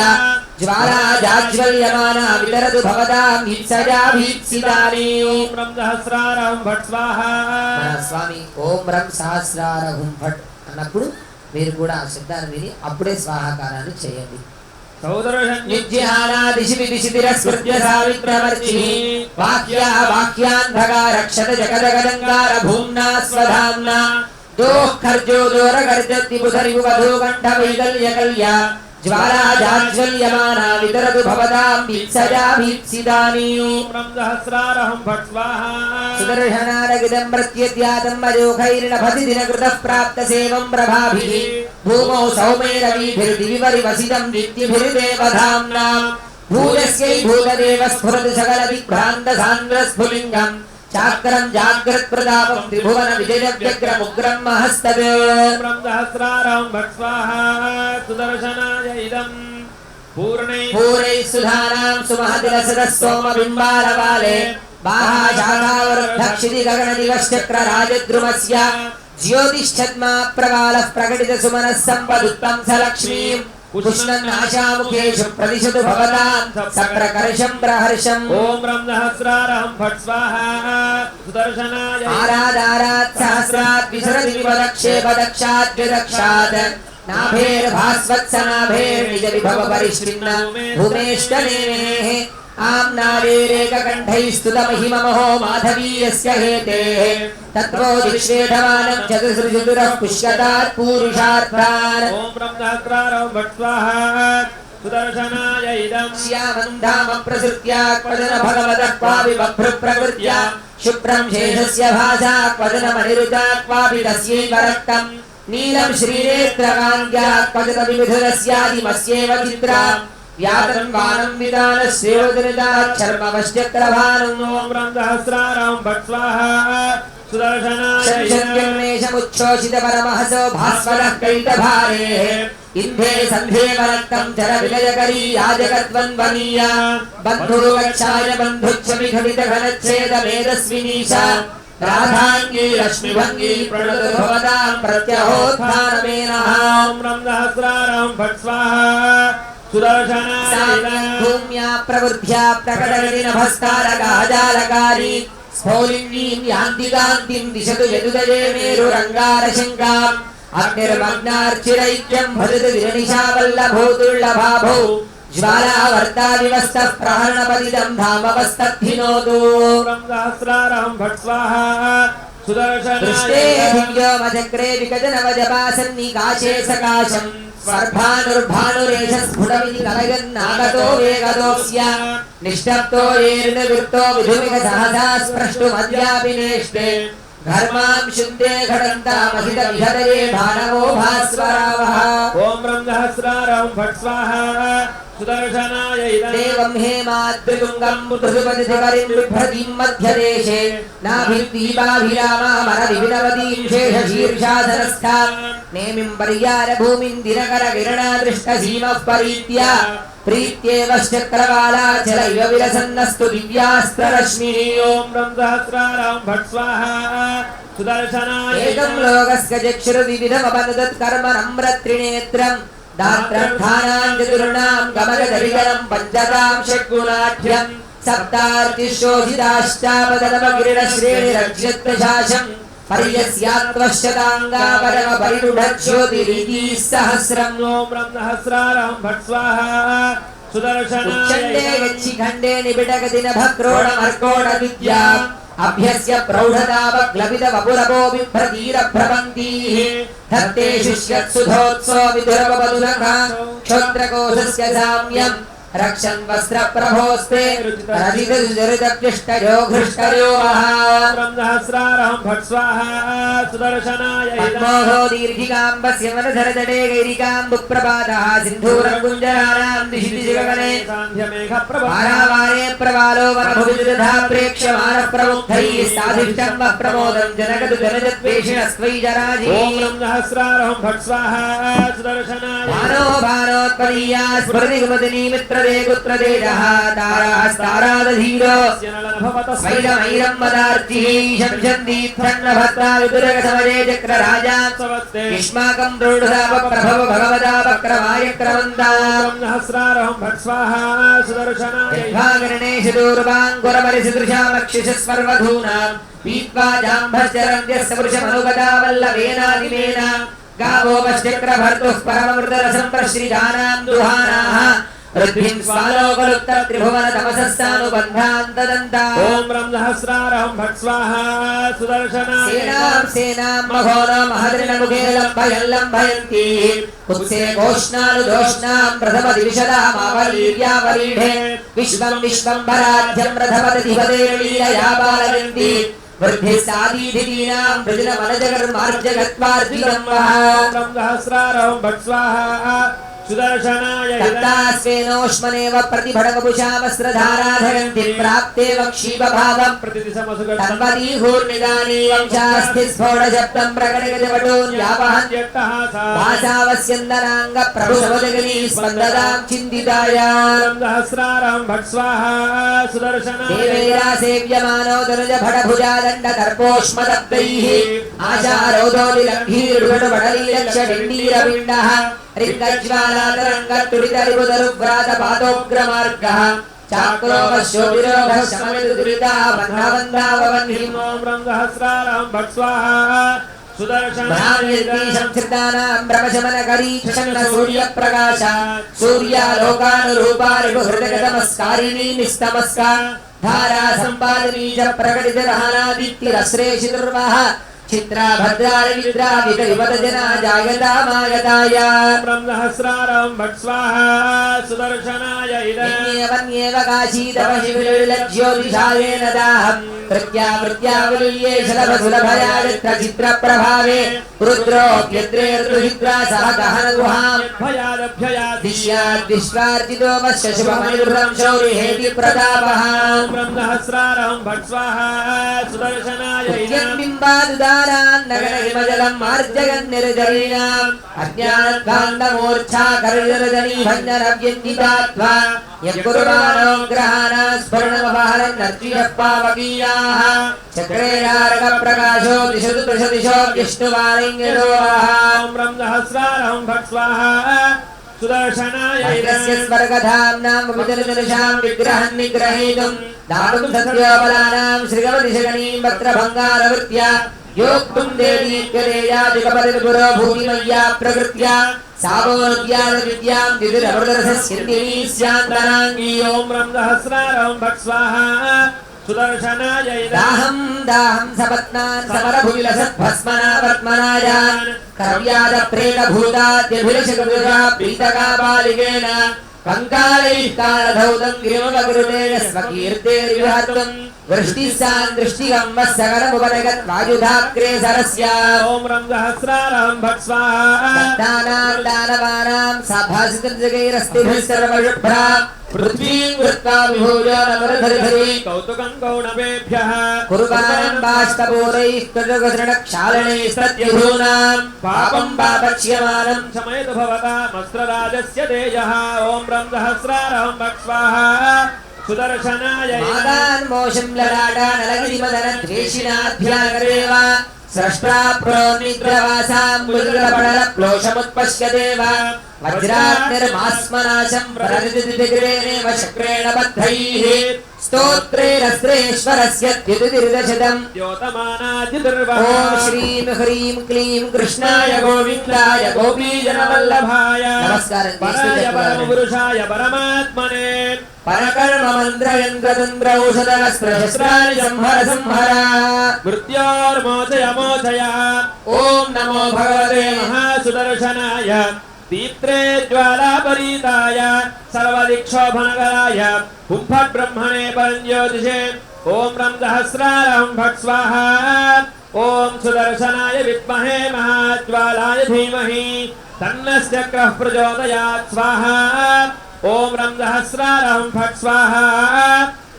జ్వాలా జాజ్వల్యమానా వితరదు భవతాం హింసజా భీప్సితాని. ఓం రం సహస్రారహం భట్ స్వాహా. మన స్వామి ఓం రం సహస్రారహం భట్ అన్నప్పుడు మీరు కూడా ఆ శబ్దాన్ని విని అప్పుడే స్వాహాకారాన్ని చేయండి. నిజ్జిహానాదిశిబిరిశిబిరస్కృత్య సావిత్రమర్చిః బాహ్యా బాహ్యాంధకారక్షత జగదగదంగార భూమ్నా స్వధామ్నా దోఃఖర్జో దూరకర్జద్విభుధరిభువధూ కంఠవైకల్యకల్య జ్వాలా జాజ్వల్యమానా వితరదు భవతాం హింసజా భీప్సితాని. ఓం రం సహస్రారహం భట్ స్వాహా. సుదర్శనారగిదం ప్రత్యధ్యాతం అజోఖైర్నభసి దినకృతః ప్రాప్త సేవం ప్రభాభిః భూమౌ సౌమేరవీభిర్దివివరి వసితం నిత్యభిర్దేవధామ్నా భూయస్యై భూతదేవ స్ఫురతు సకల విభ్రాంత సాంద్ర స్ఫులింగం చాక్రం జాగ్రత్ ప్రతాపం త్రిభువన విజయ వ్యగ్రముగ్రం మహస్తద్. ఓం రం సహస్రారహం భట్ స్వాహా. సుదర్శనాయ ఇదం పూరై సుధానాం సుమహతిలసదః సోమబింబాలవాలే బాహాశాఖావరుద్ధక్షితి గగన దివశ్చక్ర రాజద్రుమస్య జ్యోతిష్ఛద్మా ప్రకాలః ప్రకటిత సుమనః సంపదుత్తం సలక్ష్మీం పుష్ణన్నాశాముఖేషు ప్రదిశతు భవతాం సప్రకర్షం ప్రహర్షం. ఓం రం సహస్రారహం భట్ స్వాహా. సుదర్శనాయ ఆరాదారాత్ సహస్రాత్ విసరతి విపదక్షేపదక్షాత్ విదక్షాత్ నాభేర్భాస్వత్సనాభేర్ నిజ విభవ పరిష్ఠిన్న భూమేష్టనేః ఆమ్నాదేరేకకంఠైస్తుతమహిమమహో మాధవీయస్య హేతేః తత్రోదిశ్వేధమానం చతుర్సృజుదురః పుష్యతాత్ పూరుషార్థాన్. ఓం రం సహస్రారహం భట్ స్వాహా. సుదర్శనాయ ఇదం శ్యామంధామ ప్రసృత్యా క్వదన భగవతః క్వాపి బభ్రు ప్రకృత్యా శుభ్రం శేషస్య భాసా క్వదన మణిరుతా క్వాపి తస్యైవ రక్తం నీలం శ్రీనేత్రకాంత్యా క్వదన వివిధరస్యాదిమస్యేవ చిత్రా వ్యాతం వానం విదానస్యేవదనిదాచర్మవశ్చక్రభానం. ఓం రం సహస్రారహం భట్ స్వాహా. సుదర్శనాయ శంశోషిత పరమహసో భాస్వరః కైతభారేః ఇంధే సంధేవ రక్తం చర విలయకరీ యాజకత్వన్వనీయ బంధురుగచ్ఛాయ బంధుచ్చమి ఘటిత ఘనచ్ఛేద మేధస్వినీశ రాధాంగీ రశ్మిభంగీ ప్రణతు భవతాం ప్రత్యహోత్థానమేనః. ఓం రం సహస్రారహం భట్ స్వాహా. సుదర్శనాయ భూమ్యా ప్రవృద్ధ్యా ప్రకటగతి నభస్కారకాజాలకారీ స్ఫోలింగీం యాంతికాంతిం దిశతు యదుదయే మేరురంగారశంకాం అగ్నిర్మగ్నార్చిరైక్యం భజతు విరనిశావల్లభోతుర్లభాభౌ జ్వాలావర్తావివస్తః ప్రహరణపతితం ధామవస్తద్ధినోతు. ఓం రం సహస్రారహం భట్ స్వాహా. సుదర్శనాయ దృష్టే దివ్యోమచక్రే వికజనవజపాసన్నికాశే సకాశం స్వర్భానుర్భానురేష స్ఫుటమితి కలయన్నాగతో వేగదోస్య నిష్టప్తో ఏర్నవిర్తో విధుమిక సహసా స్పృష్టుమద్యాపి నేష్టే घर्मां शुद्धे घटन्ता महित विहदये भानवो भास्वरावः ओम ब्रह्म सहस्रारं फट् स्वाहा सुदर्शनाय इदं देवं हेमाद्रितुङ्गं पृथुपतिकरिं बिभ्रतीं मध्यदेशे नाभिर्दीपाभिरामामरविविधवतीं शेषशीर्षाधनस्थां नेमिं पर्यारभूमिं दिनकरकिरणादृष्टसीमः परीत्या प्रीत्येव चक्रवालाचलैव विलसन्नस्तु दिव्यास्त्ररश्मिः ओम ब्रह्म सहस्रारं फट् स्वाहा सुदर्शनाय एकं लोकस्य चक्षुर्विविधमपनुदत्कर्म नम्रत्रिनेत्रम् दात्रर्थानां चतुर्णां गमगदरिगणं पञ्चतां षड्गुणाढ्यं सप्तार्तिशोधिताश्चापदनमगिरिरश्रेणिरक्षत्रशासं पर्यस्यात्वश्यताङ्गापरमपरिरुढज्योतिरिति सहस्रम् ओम ब्रह्म सहस्रारं फट् स्वाहा सुदर्शनाय उच्चण्डे गच्छिखण्डे निबिडगदिनभक्रोडमर्कोडविद्या अभ्यस्य प्रौढतावग्लपित वपुरपो बिभ्रतीरभ्रमन्तीः धत्ते शुष्यत्सुधोत्सो विधुरवपदुनखा क्षोत्रकोशस्य साम्यम् रक्षन् वस्त्रप्रभोस्ते रजितजुरितकृष्टयो घृष्टयो ब्रह्म सहस्रारं फट् स्वाहा सुदर्शनाय पद्मोहो दीर्घिकाम्बस्य मनधरतटे गैरिकाम्बुप्रपातः सिन्धूरकुञ्जराणां दिशि दिशिगगने पारावारे प्रवालो वनभुविदधा प्रेक्ष्यमानः प्रमुग्धैः साधिष्ठं वः प्रमोदं जनगतु जनजद्वेषिणस्त्वै जराजी ओम ब्रह्म सहस्रारं फट् स्वाहा सुदर्शनाय भानो भानोत्पदीया स्मृतिगुमदिनी मित्रदे कुत्रदेजः तारास्तारादधीरो स्वैरमैरं वदार्चिः शंसन्दीप्तन्नभद्रा विदुरगसमजे चक्रराजा युष्माकं प्रोढुधापप्रभव भगवदापक्रमायक्रमन्ता ब्रह्म सहस्रारं फट् स्वाहा सुदर्शनाय भागरणेषु दूर्वाङ्कुरमरिसदृशामक्षिषस्वर्वधूनां पीत्वा जाम्भश्चरन्त्यस्य पुरुषमनुगता वल्लभेनादिमेन गावोपश्चक्रभर्तुः परममृतरसं प्रश्रितानां दुहानाः ऋद्भिं स्वालोकलुप्तत्रिभुवनतमसस्सानुबन्धान्तदन्ता ओम ब्रह्म सहस्रारं फट् स्वाहा सुदर्शनाय सेनां सेनां मघोनो महदृणमुखे लम्भयन्ती कुत्से घोष्णानुदोष्णां प्रथमदिविशदामावलीर्यावलीढे विश्वं विश्वम्भराध्यं रथपतिधिपते लीलया बालयन्ति वृद्धिस्तादीधिदीनां वृजनमनजगर्मार्जगत्वार्जितं वः ब्रह्म सहस्रारं फट् स्वाहा सुदर्शनाय तत्तास्वेनोष्मनेव प्रतिभटकपुषामस्त्रधाराधयन्ति प्राप्ते वक्षीपभावं तन्वदीहूर्निदानी वंशास्थिस्फोटशब्दं प्रकटगजपटोन्यापहन् भाषावस्यन्दनाङ्गप्रभुसवजगनी स्पन्ददां चिन्तिताया ब्रह्म सहस्रारं फट् स्वाहा सुदर्शनाय देवेरा सेव्यमानो दनुजभटभुजादण्डदर्पोष्मदब्दैः आशारोधोलिलङ्घीर्बडलीलक्षडिण्डीरपिण्डः रिङ्गज्वालातरङ्गत्तुरितरिबुदरुव्रातपातोग्रमार्गः चाक्रोपशोभिरोगः शमनिदुरितावन्धावन्धाववह्निम् ओम ब्रह्म सहस्रारं फट् स्वाहा सुदर्शनाय संस्कृतानां ब्रह्मशमनकरी सूर्यप्रकाश सूर्यालोकानुरूपा रिपुहृदगतमस्कारिणी निस्तमस्का धारा सम्पादनी च प्रकटितरहनादित्यरश्रेषितुर्वः चित्रा भद्रारिद्रा विकविपदजना जायता मायताय ब्रह्म सहस्रारं फट् स्वाहा सुदर्शनाय वन्येव काशीतपशिविलज्योतिषायेन दाहम् प्रत्यावृत्यावलीये शलभसुलभयादित्र चित्रप्रभावे रुद्रोऽप्यद्रे ऋतुचित्रा सह गहनगुहाम् दिश्याद्विश्वार्जितो वश्य शुभमनिवृतं शौरिहेति प्रतापः ब्रह्म सहस्रारं फट् स्वाहा सुदर्शनाय बिम्बादुदारान् नगरहिमजलं मार्जगन्निर्जरीणाम् अज्ञानद्वान्दमूर्च्छा करुणरजनी भञ्जनव्यञ्जितात्वा यत्कुर्वाणो ग्रहाणां स्फुरणमपहरन्नर्चिषः पावकीयाः चक्रेरार्कप्रकाशो दिशो दिशो विष्णुवाणिङ्गिरोः ब्रह्म सहस्रारं फट् स्वाहा सुदर्शनाय स्वर्गधाम्नां विदलदर्शां विग्रहं निग्रहीतुं दातुं सत्योबलानां श्रीगवदिशगणीं वक्त्रभङ्गारवृत्या योक्तुं देवीकरेयादिकपतिर्पुरो भूमिमय्या प्रकृत्या सावोद्यानविद्यां दिदिरमृतरसस्यन्दिनी स्यान्तराङ्गी ओम ब्रह्म सहस्रारं फट् स्वाहा सुदर्शनाय दाहं दाहं सपत्नान् समरभुविलसद्भस्मनावर्त्मनायान् कर्व्यादप्रेतभूताद्यभिलशकृता प्रीतका बालिकेन కంకాలైః కాళధౌతం గిరిమవగృతేన స్వకీర్తేర్విహత్వం వృష్టిస్సాన్ దృష్టిగమ్మ సగరముపనగత్ వాయుధాగ్రే సరస్య ఓం రం సహస్రారం భట్ స్వాహా దానాం దానవానాం సభాసితం జగైరస్తిభిः సర్వశుభ్రా పృథ్వీం వృత్వా విభూయ నమరధరిధరి కౌతుకం కౌణవేభ్యః కుర్వాణం బాష్పూరైః క్షాళనైः సత్యభూనాం పాపం పాపక్ష్యమానం సమయతు భవతామస్త్రరాజస్య తేజః ఓం రం సహస్రారం భట్ స్వాహా సుదర్శనాయ మాదాన్మోషం లలాటా నలగిరిమదన ద్వేషినాభ్యాగరేవ స్రష్టా ప్రోనిగ్రవాసాం ముద్రపడల ప్లోషముత్పశ్యదేవ వజ్రాగ్నిర్మాస్మనాశం ప్రతిదిగ్రేణేవ శక్రేణ బద్ధైః స్తోత్రైరస్త్రేశ్వరస్య ద్యుతిర్దశతం ద్యోతమానాద్యుతిర్వః ఓం శ్రీం హ్రీం క్లీం కృష్ణాయ గోవిందాయ గోపీజనవల్లభాయ నమస్కారం చేస్తూ పరాయ చెప్పాలి. పరమపురుషాయ పరమాత్మనే పరకర్మమంత్రయంత్రతంత్రౌషధవస్త్రశస్త్రాణి సంహర సంహర మృత్యోర్మోచయ మోచయ ఓం నమో భగవతే మహాసుదర్శనాయ దీప్త్రే జ్వాలాపరీతాయ సర్వదిక్షోభనగరాయ హుంఫట్ బ్రహ్మణే పరంజ్యోతిషే ఓం రం సహస్రారం భట్ స్వాహా ఓం సుదర్శనాయ విద్మహే మహాజ్వాలాయ ధీమహి తన్నశ్చక్రః ప్రచోదయాత్ స్వాహా ఓం రం సహస్రారం భట్ స్వాహా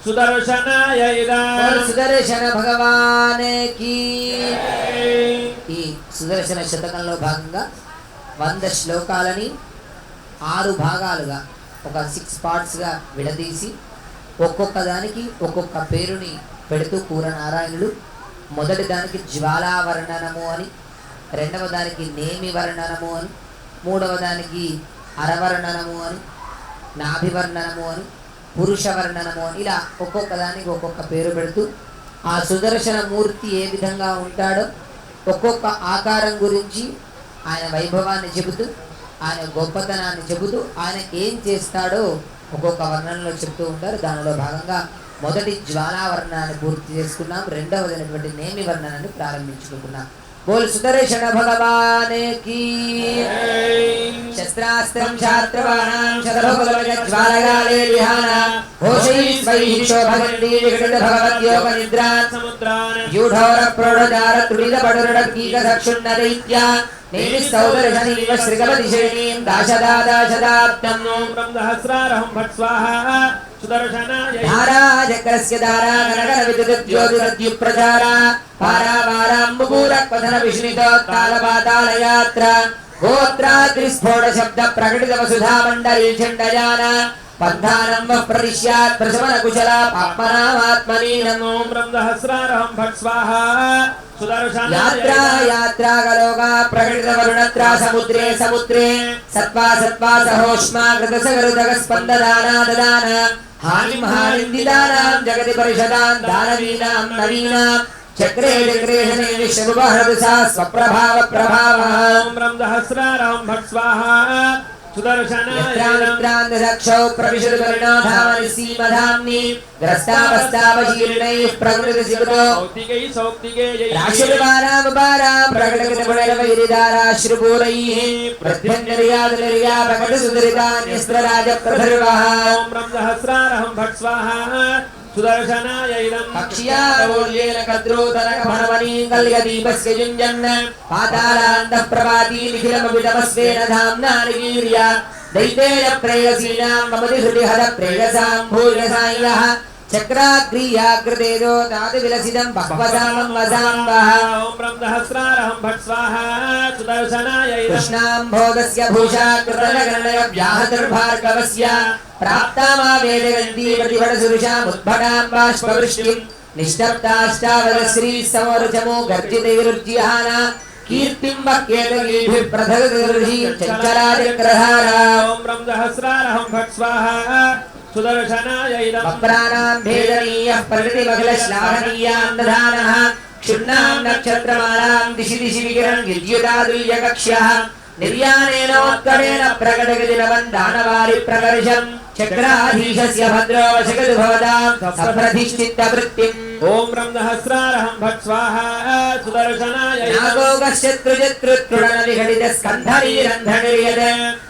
సుదర్శనాయ ఇదం సుదర్శన భగవానికి ఈ సుదర్శన శతకంలో భాగంగా 100 శ్లోకాలని 6 భాగాలుగా ఒక 6 పార్ట్స్గా విడదీసి ఒక్కొక్క దానికి ఒక్కొక్క పేరుని పెడుతూ పూరనారాయణుడు మొదటి దానికి జ్వాలావర్ణనము అని, రెండవ దానికి నేమి వర్ణనము అని, మూడవ దానికి అరవర్ణనము అని, నాభివర్ణనము అని, పురుష వర్ణనము అని, ఇలా ఒక్కొక్క దానికి ఒక్కొక్క పేరు పెడుతూ ఆ సుదర్శన మూర్తి ఏ విధంగా ఉంటాడో ఒక్కొక్క ఆకారం గురించి ఆయన వైభవాన్ని చెబుతూ ఆయన గొప్పతనాన్ని చెబుతూ ఆయన ఏం చేస్తాడో ఒక్కొక్క వర్ణనలో చెప్తూ ఉంటారు. దానిలో భాగంగా మొదటి జ్వాలావర్ణాన్ని పూర్తి చేసుకున్నాం, రెండవదైనటువంటి నేమి వర్ణనాన్ని ప్రారంభించుకుంటున్నాం. బోల్ సుదర్శన భగవానికి శస్త్రాస్త్రం శాస్త్రవాణాం శతభువన జ్వాలగాలే విహాన హోషై స్వైః శోభగండి విఘటిత భగవద్యోగ నిద్రా సముద్రాన్ యూఢోర ప్రోఢజార త్రివిధ పడురుడ కీక దక్షుణ దైత్య నేమి సౌదర్శనీవ శ్రీగవతి శ్రేణీం దాశదాదాశదాబ్దం ఓం రం సహస్రారం భట్ స్వాహా సుదర్శనాయ ధారా చక్రస్య ధారా కనకన విద్యుత్ జ్యోతిరద్యు ప్రచార పారావారాంబుకూల క్వథన విష్ణుతోత్తాల పాతాళ యాత్ర గోత్రాద్రిస్ఫోట శబ్ద ప్రకటిత వసుధా మండలీ చండయాన పంధానం ప్రతిష్యాత్ ప్రశమన కుశల పాప్మనామాత్మనీ నమో ఓం రం సహస్రారం భట్ స్వాహా సుదర్శనాయ యాత్రా యాత్రాగలోగా ప్రకటిత వరుణత్రా సముద్రే సముద్రే సత్వా సత్వా సహోష్మా కృత సగరుదగ స్పందదానా దదాన హానిం హానిందిదానాం జగతి పరిషదాం దానవీనాం నవీనాం చక్రే చక్రే శనే విశ్వభరదుసా స్వప్రభావ ప్రభావ ఓం రం సహస్రారం భట్ స్వాహా సుదర్శనాయ క్షౌ ప్రవిశదు పరిణాధామని సీమధామ్ని గ్రస్తావస్తావశీర్ణైః ప్రకృతి సిగుతో సౌక్తికై సౌక్తికే రాశిర్వారామపారాం ప్రకటకృత పునరవైరిదారాశ్రుపూరైః ప్రత్యంజర్యాదులర్యా ప్రకట సుదరితాన్యస్త్రరాజ ప్రధర్వః ఓం రం సహస్రారం భట్ స్వాహా సుదర్శనాయ ఇదం పక్ష్యావోల్యేన కద్రోతనక ఫణమణీం కల్యదీపస్య యుంజన్ పాతాళాంతః ప్రభాతి నిఖిలమభితమస్వేన ధామ్నా నిగీర్య దైతేయ ప్రేయసీనాం మమతి హృది హద ప్రేయసాం భూయసాయిలః చక్రాగ్రీయాగ్రదేదో నాది విలసితం బహ్వసామం వసాంబః ఓం రం సహస్రారం భట్ స్వాహా సుదర్శనాయ ఇదం కృష్ణాంభోగస్య భూషా కృతనగణయ వ్యాహతిర్భార్గవస్య ప్రాప్తామా వేదగంధీ ప్రతిభటసురుషాముద్భటాం బాష్పవృష్టిం నిష్టప్తాష్టావద శ్రీ సమరుచమో గర్జితైరుజ్జిహాన కీర్తిం వక్యేతగీభిః ప్రథగదర్శీ చంచలాచక్రధారా ఓం రం సహస్రారం భట్ స్వాహా సుదర్శనాయ ఇదం వప్రాణాం భేదనీయః ప్రకృతిమఖిలశ్లాఘనీయాం దధానః క్షుణ్ణాం నక్షత్రమాలాం దిశి దిశి వికిరణ్ విద్యుదాదుల్యకక్ష్యః నిర్యాణేనోత్కరేణ ప్రకటగదినవన్ దానవారి ప్రకర్షం చక్రాధీశస్య భద్రో వశగదు భవతాం సప్రతిష్ఠిత వృత్తిం. ఓం రం సహస్రారహం భట్ స్వాహా సుదర్శనాయ నాగోగశత్రుజత్రుతృణన విఘటిత స్కంధరీరంధనిర్యద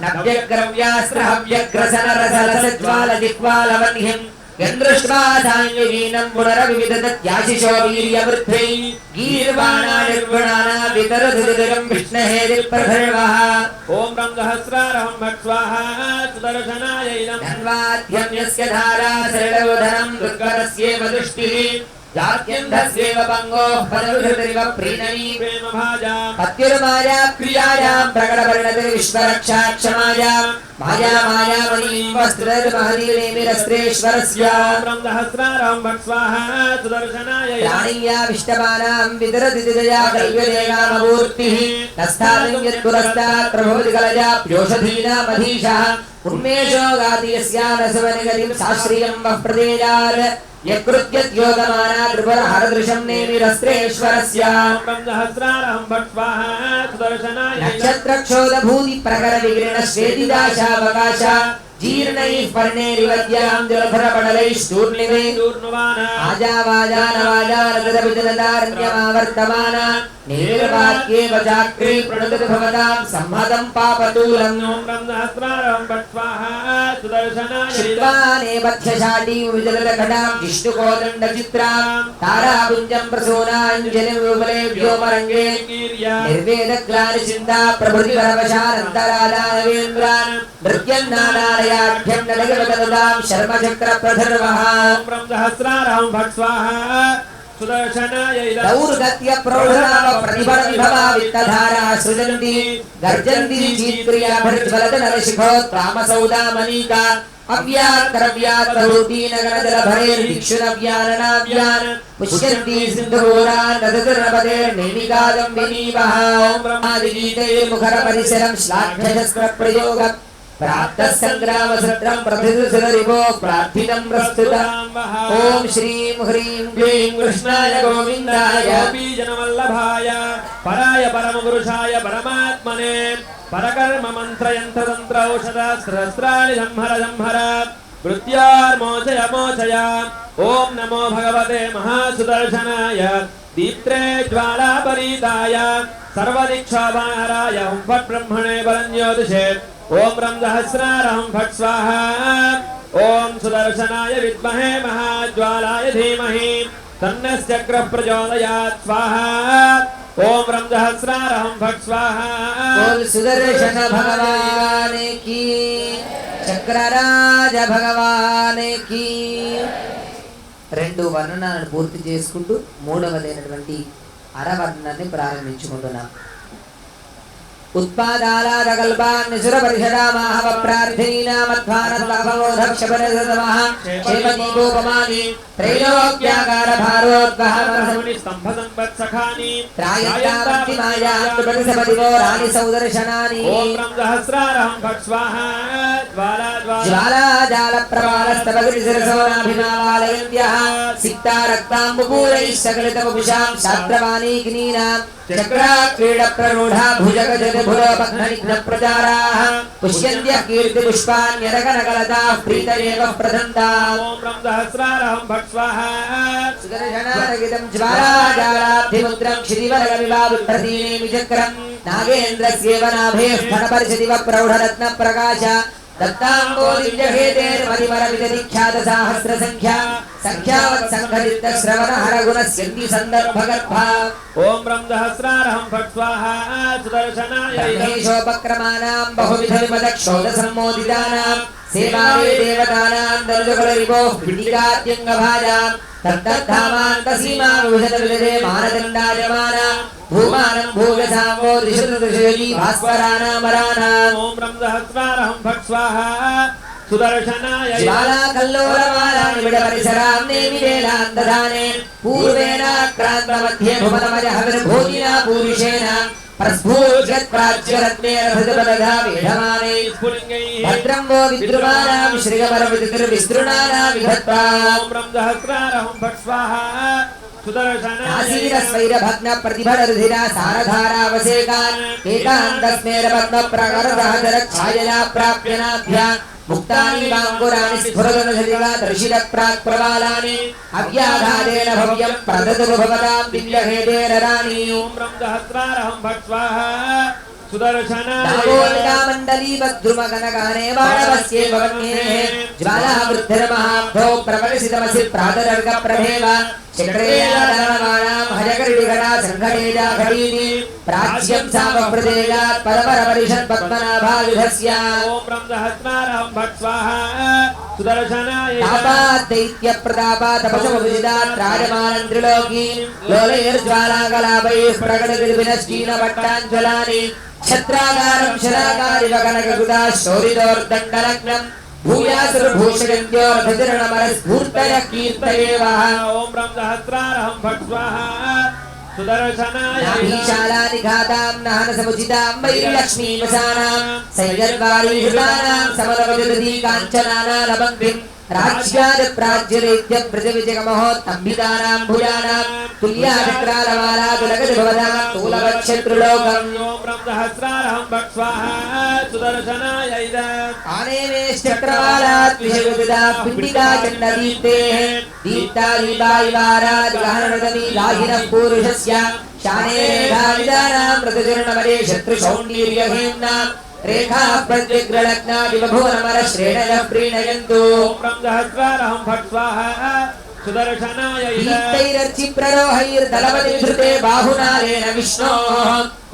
నవ్యగ్రవ్యాస్త్రహవ్యగ్రసనరసలసజ్వాల జిహ్వాలవన్హిం యందృష్ట్వా సాంయుగీనం పునరవివిదత్యాశిషో వీర్యవృద్ధై గీర్వాణా నిర్గుణానా వితరదుదిరం విష్ణుహేదిప్రధర్వః. ఓం రం సహస్రారహం భట్ స్వాహా సుదర్శనాయ ధన్వాద్యమ్యస్య ధారా సరళోధనం దుర్గరస్యేవ దృష్టిః జాత్యంధస్యేవ పంగోః పదవిధృతిరివ ప్రీణనీ ప్రేమ భాజా పత్యుర్మాయా క్రియాయాం ప్రకటపరిణతిర్ విశ్వరక్షా క్షమాయాం మాయా మాయామణీం వస్త్రమహనీరేమిరస్త్రేశ్వరస్య. ఓం రం సహస్రారహం భట్ స్వాహా సుదర్శనాయ ప్రాణీయా విష్టమానాం వితరతి దిదయా కల్వ్యదేవామమూర్తిః తస్థానం యత్పురస్తాత్ ప్రభవతి కలజాప్యోషధీనామధీశः ఉన్మేషో గాతి యస్యానసవనిగతిం శాస్త్రియం వః ప్రదేయాత్ యకృత్యద్యోగమానా త్రిపురహరదృశం నేమిరస్త్రేశ్వరస్య. ఓం రం సహస్రారహం భట్ స్వాహా సుదర్శనాయ నక్షత్రక్షోధభూతి ప్రకర విగ్రహ శ్వేతిదాశావకాశ జీర్ణైః పర్ణైరివద్యాం జలధరపడలైశ్చూర్ణివే దూర్నువాన ఆజావాజానవాజానదవిదదారణ్యమావర్తమాన నిర్వాక్యేవ చాక్రీ ప్రణుదతి భవతాం సంహతం పాపతూలం. ఓం రం సహస్రారహం భట్ స్వాహా సుదర్శనాయ శిల్వానేపథ్యశాటీం విజలఘటాం విష్ణుకోదండచిత్రాం తారాపుంజం ప్రసూనాంజలిం విమలే వ్యోమరంగే నిర్వేదగ్లాని చింతా ప్రభృతి పరవశానంతరాదానవేంద్రాన్ నృత్యం నానాలయాఢ్యం నడగవదదాం శర్మచక్ర ప్రధర్వః. ఓం రం సహస్రారహం భట్ స్వాహా సుదర్శనాయ దౌర్గత్య ప్రౌఢనామ ప్రతిభర విభవా విత్తధారా సృజంతి గర్జంతి చీత్క్రియా భర్జ్వలత నరశిఖోత్తామసౌదామనీకా అవ్యాకరవ్యాతరూపీ నగరజలభరైర్దిక్షునవ్యాననావ్యాన్ పుష్యంతి సింధూరాన్ దదతుర్నపదేర్నేమికాదం వినీవః. ఓం బ్రహ్మాదిగీతైర్ముఖర పరిసరం శ్లాఘ్యశస్త్ర ప్రయోగ ప్రాప్తః సంగ్రామ సత్రం ప్రతిదిశరివో ప్రార్థితం ప్రస్తుతం. ఓం శ్రీం హ్రీం క్లీం కృష్ణాయ గోవిందాయ గోపీజనవల్లభాయ పరాయ పరమపురుషాయ పరమాత్మనే పరకర్మ మంత్రయంత్రతంత్ర ఔషధ సహస్రాణి సంహర సంహర మృత్యార్మోచయ మోచయ. ఓం నమో భగవతే మహాసుదర్శనాయ దీప్త్రే జ్వాలాపరీతాయ సర్వదిక్షాభారాయ హుం ఫట్ బ్రహ్మణే బలం జ్యోతిషే. ఓం రం సహస్రారహం భట్ స్వాహా ఓం సుదర్శనాయ విద్మహే మహాజ్వాలాయ ధీమహి తన్నశ్చక్రః ప్రచోదయాత్ స్వాహా. ఓం రం సహస్రారహం భట్ స్వాహా. బోల్ సుదర్శన భగవాన్ కీ చక్రరాజ భగవాన్ కీ. రెండు వర్ణనాలను పూర్తి చేసుకుంటూ మూడవదైనటువంటి అరవర్ణాన్ని ప్రారంభించుకుంటున్నాం. उत्पादालादकल्पान् निसुरपरिषदामाहव प्रार्थिनीनामध्वानत्वाभवोधक्षपरसतमः क्षेमदीपोपमानि त्रैलोक्याकारभारोद्वहमरसमुनिस्तम्भसम्पत्सखानि त्रायन्तावन्तिमायान्तुपतिसपदिवो राणिसौदर्शनानि. ओम तं सहस्रारहं भट स्वाहा ज्वालाजालप्रवालस्तवगिरिशिरसोनाभिमावालयन्त्यः सिक्तारक्ताम्बुपूरैः सकलितवपुषां शात्रवाणीग्नीनां चक्राक्रीडप्ररूढा भुजगजभुरोपघ्ननिघ्नप्रचाराः पुष्यन्त्यः कीर्तिपुष्पाण्यरकनकलताः प्रीतयेव प्रदन्ताम्. ओम तं सहस्रारहं भट स्वाहा सुदर्शनारगितं ज्वालाजालाब्धिमुद्रं क्षितिवरगविवाविप्रतीनेमि चक्रं नागेन्द्रस्येव नाभे स्थनपरिषदिव प्रौढरत्नप्रकाश दत्ताम्बोदिव्यहेतेर्मतिमरविदधिख्यातसाहस्रसङ्ख्या सङ्ख्यावत्सङ्घटितश्रवणहरगुणस्यन्ति सन्दर्भगर्भा. ओम तं सहस्रारहं भट स्वाहा सुदर्शनाय ब्रह्मेशोपक्रमाणां बहुविधविमदक्षोधसम्मोदितानां सेवावे देवतानां दर्जकुलरिपोः पिटिकात्यङ्गभाजां तत्तद्धामान्तसीमा विभजतविदधे मानदण्डायमाना भूमानं भूयसाम्बो दिशदृशयोगी भास्वराणामराणाम्. ओम तं सहस्रारहं भट स्वाहा सुदर्शनाय ज्वालाकल्लोलमालानि विडपरिसरां नेमि वेलान्दधाने पूर्वेणाक्रान्तमध्ये भुवनमजहविर्भूतिना पूरुषेण प्रस्फूर्जत्प्राच्यरत्नेरभृतपदधा वेढमाने स्फुलिङ्गैः भद्रं वो विद्रुमाणां श्रीगमरविदितिर्विस्तृणानां विधत्ताम्. ओम तं सहस्रारहं भट स्वाहा నాసీరస్వైరభగ్న ప్రతిభరుధిరా సారధారావసేకాన్ ఏకాంతస్మేరభగ్న ప్రకరదహదర ఛాయయా ప్రాప్యనాభ్య ముక్తాని వాంగురాని స్ఫురదనధిగా దర్శిత ప్రాక్ ప్రవాలాని అవ్యాఘాదేన భవ్యం ప్రదదురు భవతాం దివ్యహేదేరరాణి ఓం రం సహస్రారహం భట్ స్వాహా సుదర్శనాయ మండలీ వద్రుమగనగానే బాణవస్యే భవన్యే జ్వాలావృద్ధిర్మహాబ్ధో ప్రవసితమసి ప్రాతరర్గ ప్రభేవ చక్రేయాదానమానాం హయకరిడిఘటా సంఘటేజా ఘటీని ప్రాచ్యం సామహృదేయాత్ పరపరపరిషత్ పద్మనాభాయుధస్య ఓం రం సహస్రారహం భట్ స్వాహా సుదర్శనాయ తాపాదైత్య ప్రతాపాతపశముజిదాత్ రాజమానం త్రిలోకీం లోలైర్జ్వాలాకలాపైః ప్రకటగిరిభినశ్చీన భట్టాంజ్వలాని ఛత్రాగారం శరాగారివ కనకగుదా శోరితోర్దండలగ్నం భూయాసురభూషణ్యోర్ధతిరణమరస్ఫూర్తయ కీర్తయేవః ఓం రం సహస్రారహం భట్ స్వాహా సుదర్శనాయ నాభీశాలాని ఘాతాం నహన సముచితాం వైర్లక్ష్మీ వసానాం సైర్వారీ హృదానాం సమరవజదీ కాంచనానా లభంతిం రాజ్యాద ప్రాజ్యరేత్య ప్రజవిజగమహోత్తంబిదానాం భుజానాం తుల్యాచక్రాలమాలా తులగతి భవదాం తూలవక్షత్రులోకం ఓం రం సహస్రారహం భట్ స్వాహా సుదర్శనాయ ఆనేవేశ్చక్రవాలాత్ విషయవిదా పిండికా చండదీప్తేః దీప్తా దీపాయివారాద్ గహనరదమీ గాహినః పూరుషస్య శానే రేఖావిదానాం రతచరణమరే శత్రుశౌండీర్యహేమ్నాం రేఖా ప్రత్యగ్రలగ్నా విభువనమర శ్రేణయః ప్రీణయంతు ఓం రం సహస్రారహం భట్ స్వాహా సుదర్శనాయ దీప్తైరర్చి ప్రరోహైర్దళపతిధృతే బాహునారేణ విష్ణోః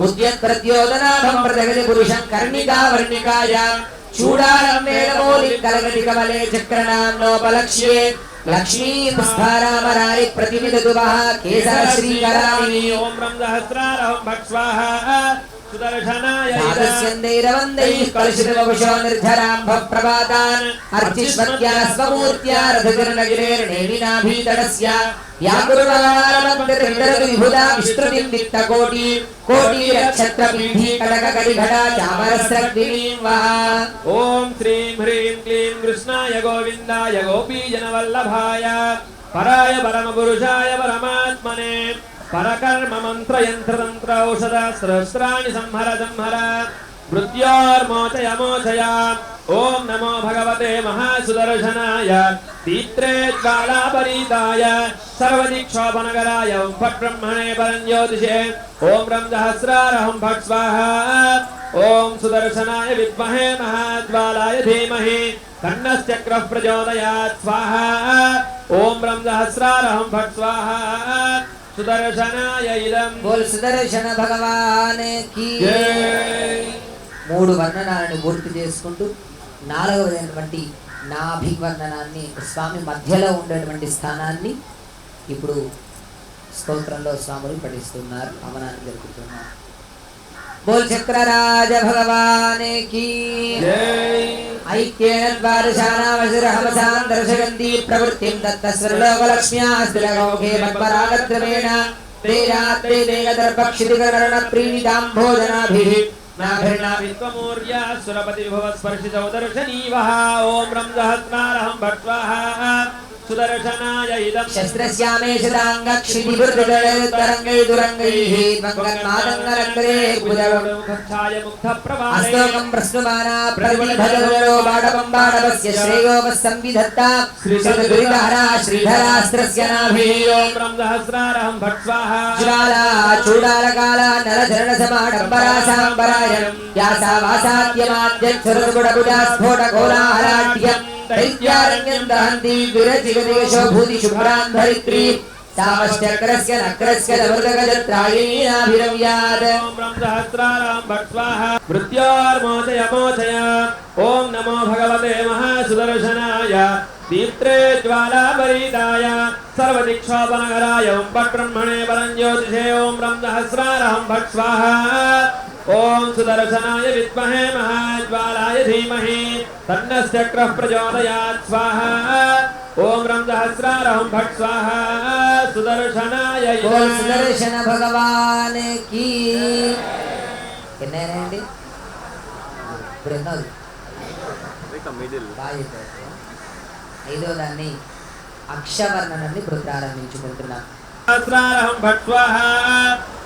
ఉద్యత్ ప్రద్యోతనాభం ప్రజగతి పురుషం కర్ణికా వర్ణికాయాం చూడాలం వేదమౌలిం కలగతి కమలే చక్రనామ్నోపలక్ష్యే లక్ష్మీం స్ఫారామరారి ప్రతిమిదతు వః కేసర శ్రీకరామి ఓం రం సహస్రారహం భట్ స్వాహా సుదర్శనాయ నాదస్యందైరవందైః కలుషితవపుషో నిర్ధరాంభ ప్రభాతాన్ అర్చిష్మత్యా స్వమూర్త్యా రథచరణగిరేర్ణేమినాభీతడస్య యాకురుణారమందిరవిదరతు విభుదా విస్తృతిం విత్తకోటి కోటిరక్షత్రపింఠీ కటకకడిఘటా చామరస్రగ్వినీం వః ఓం శ్రీం హ్రీం క్లీం కృష్ణాయ గోవిందాయ గోపీజనవల్లభాయ పరాయ పరమపురుషాయ పరమాత్మనే పరకర్మ మంత్ర యంత్ర తంత్ర ఔషధ సహస్రాణి సంహర సంహర మృత్యోర్మోచయ మోచయ ఓం నమో భగవతే మహాసుదర్శనాయ దీప్త్రే జ్వాలాపరీతాయ సర్వదిక్షోపనగరాయ ఫట్ బ్రహ్మణే పరంజ్యోతిషే ఓం రం సహస్రారహం భట్ స్వాహా ఓం సుదర్శనాయ విద్మహే మహాజ్వాలాయ ధీమహి తన్నశ్చక్రః ప్రచోదయాత్ స్వాహా ఓం రం సహస్రారహం భట్ స్వాహా సుదర్శనాయ ఇదం బోల్ సుదర్శన భగవాన్ కి మూడు వర్ణనాలను పూర్తి చేసుకుంటూ నాలుగవదైనటువంటి నాభివర్ణనాన్ని స్వామి మధ్యలో ఉండేటువంటి స్థానాన్ని ఇప్పుడు స్తోత్రంలో స్వాములు పఠిస్తున్నారు, అవనాన్ని జరుపుతున్నారు. బోల్ చక్రరాజ భగవాన్ కి ఐక్యేన ద్వాదశానావశిరహమసాం దర్శయంతి ప్రవృత్తిం దత్తస్వరలోకలక్ష్మ్యా స్థిరగౌఘే పద్మరాగద్రవేణ వేదాత్రే దేగదర్భక్షితికరణ ప్రీణితాం భోజనాభిః నాభిర్నాభిత్వమూర్య సురపతి భవ స్పర్శితౌ దర్శనీవః ఓం రం సహస్రారహం భట్ స్వాహా సుదర్శనాయ ఇదం శస్త్రస్యామేషదాంగక్షితిభిర్దళతరంగై దురంగైః త్వంగన్మాదంగరంగరే ముఖఛాయ ముగ్ధప్రభాలే అస్తోకం ప్రస్నుమానా ప్రతిబింబధరో బాడవం బాడవస్య శ్రేయోపస్సంవిధత్తా శ్రీధరా శ్రీధరాస్త్రస్య నాభిః ఓం రం సహస్రారహం భట్ స్వాహా జ్వాలా చూడాలకాల నరచరణ సమాడంబరాసాంబరాయం యాసా వాసాద్యమాద్యం సురగుడబుజా స్ఫోట కోలాహలాఢ్యం దైత్యారణ్యం దహంతి విరచిగదేశో భూతి శుభ్రాం ధరిత్రీ సామశ్చక్రస్య నక్రస్య దమృతగజత్రాయీనాభిరవ్యాద్ ఓం రం సహస్రారహం భట్ స్వాహా మృత్యోర్మోచయ మోచయ ఓం నమో భగవతే మహాసుదర్శనాయ దీప్త్రే జ్వాలాపరీతాయ సర్వదిక్షోపనగరాయ ఫట్ బ్రహ్మణే పరంజ్యోతిషే ఓం రం సహస్రారహం భట్ స్వాహా ఓం సుదర్శనాయ విద్మహే మహాజ్వాలాయ ధీమహి తన్నశ్చక్రః ప్రచోదయాత్ స్వాహా ఓం రం సహస్రారహం భట్ స్వాహా సుదర్శనాయ బోల్ సుదర్శన భగవాన్ కి ఎన్నేనండి ఇప్పుడు ఎన్నోది బాగా చెప్పారు. ఐదో దాన్ని అక్షవర్ణనాన్ని ఇప్పుడు ప్రారంభించుకుంటున్నాం. सहस्रारहं भट् स्वाहा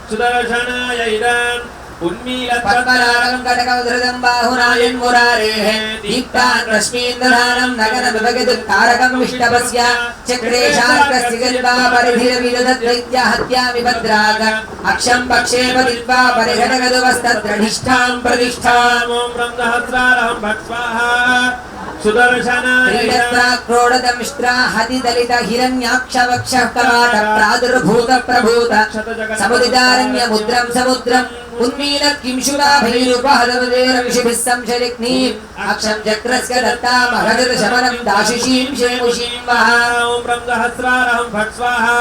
सुदर्शनाय इदम् पद्मनाभं कटकवधृतं बाहुनायन् मुरारेः दीप्तान् रश्मीन्द्रधानं नगनविभगदुत्तारकं विष्टभस्य चक्रे शार्कस्य गल्वा परिधिरविदधद्वैत्या हत्यामि भद्राग अक्षं पक्षे पतित्वा परिघटगदुवस्तत्रढिष्ठां प्रतिष्ठाम् ॐ ब्रह्मसहस्रारहं भट् स्वाहा सुदर्शनाय क्रोडदमिष्ट्रा हतिदलित हिरण्याक्षवक्षः कवाट प्रादुर्भूत प्रभूत समुदितारण्य मुद्रं समुद्रम् उन्मीलत् किंशुराभैरुपहदवदेरविषिभिः संशरिग्नीम् अक्षं चक्रस्य दत्ता महदत शमनं दाशिशीं शेमुषीं वः ॐ ब्रह्मसहस्रारहं भट् स्वाहा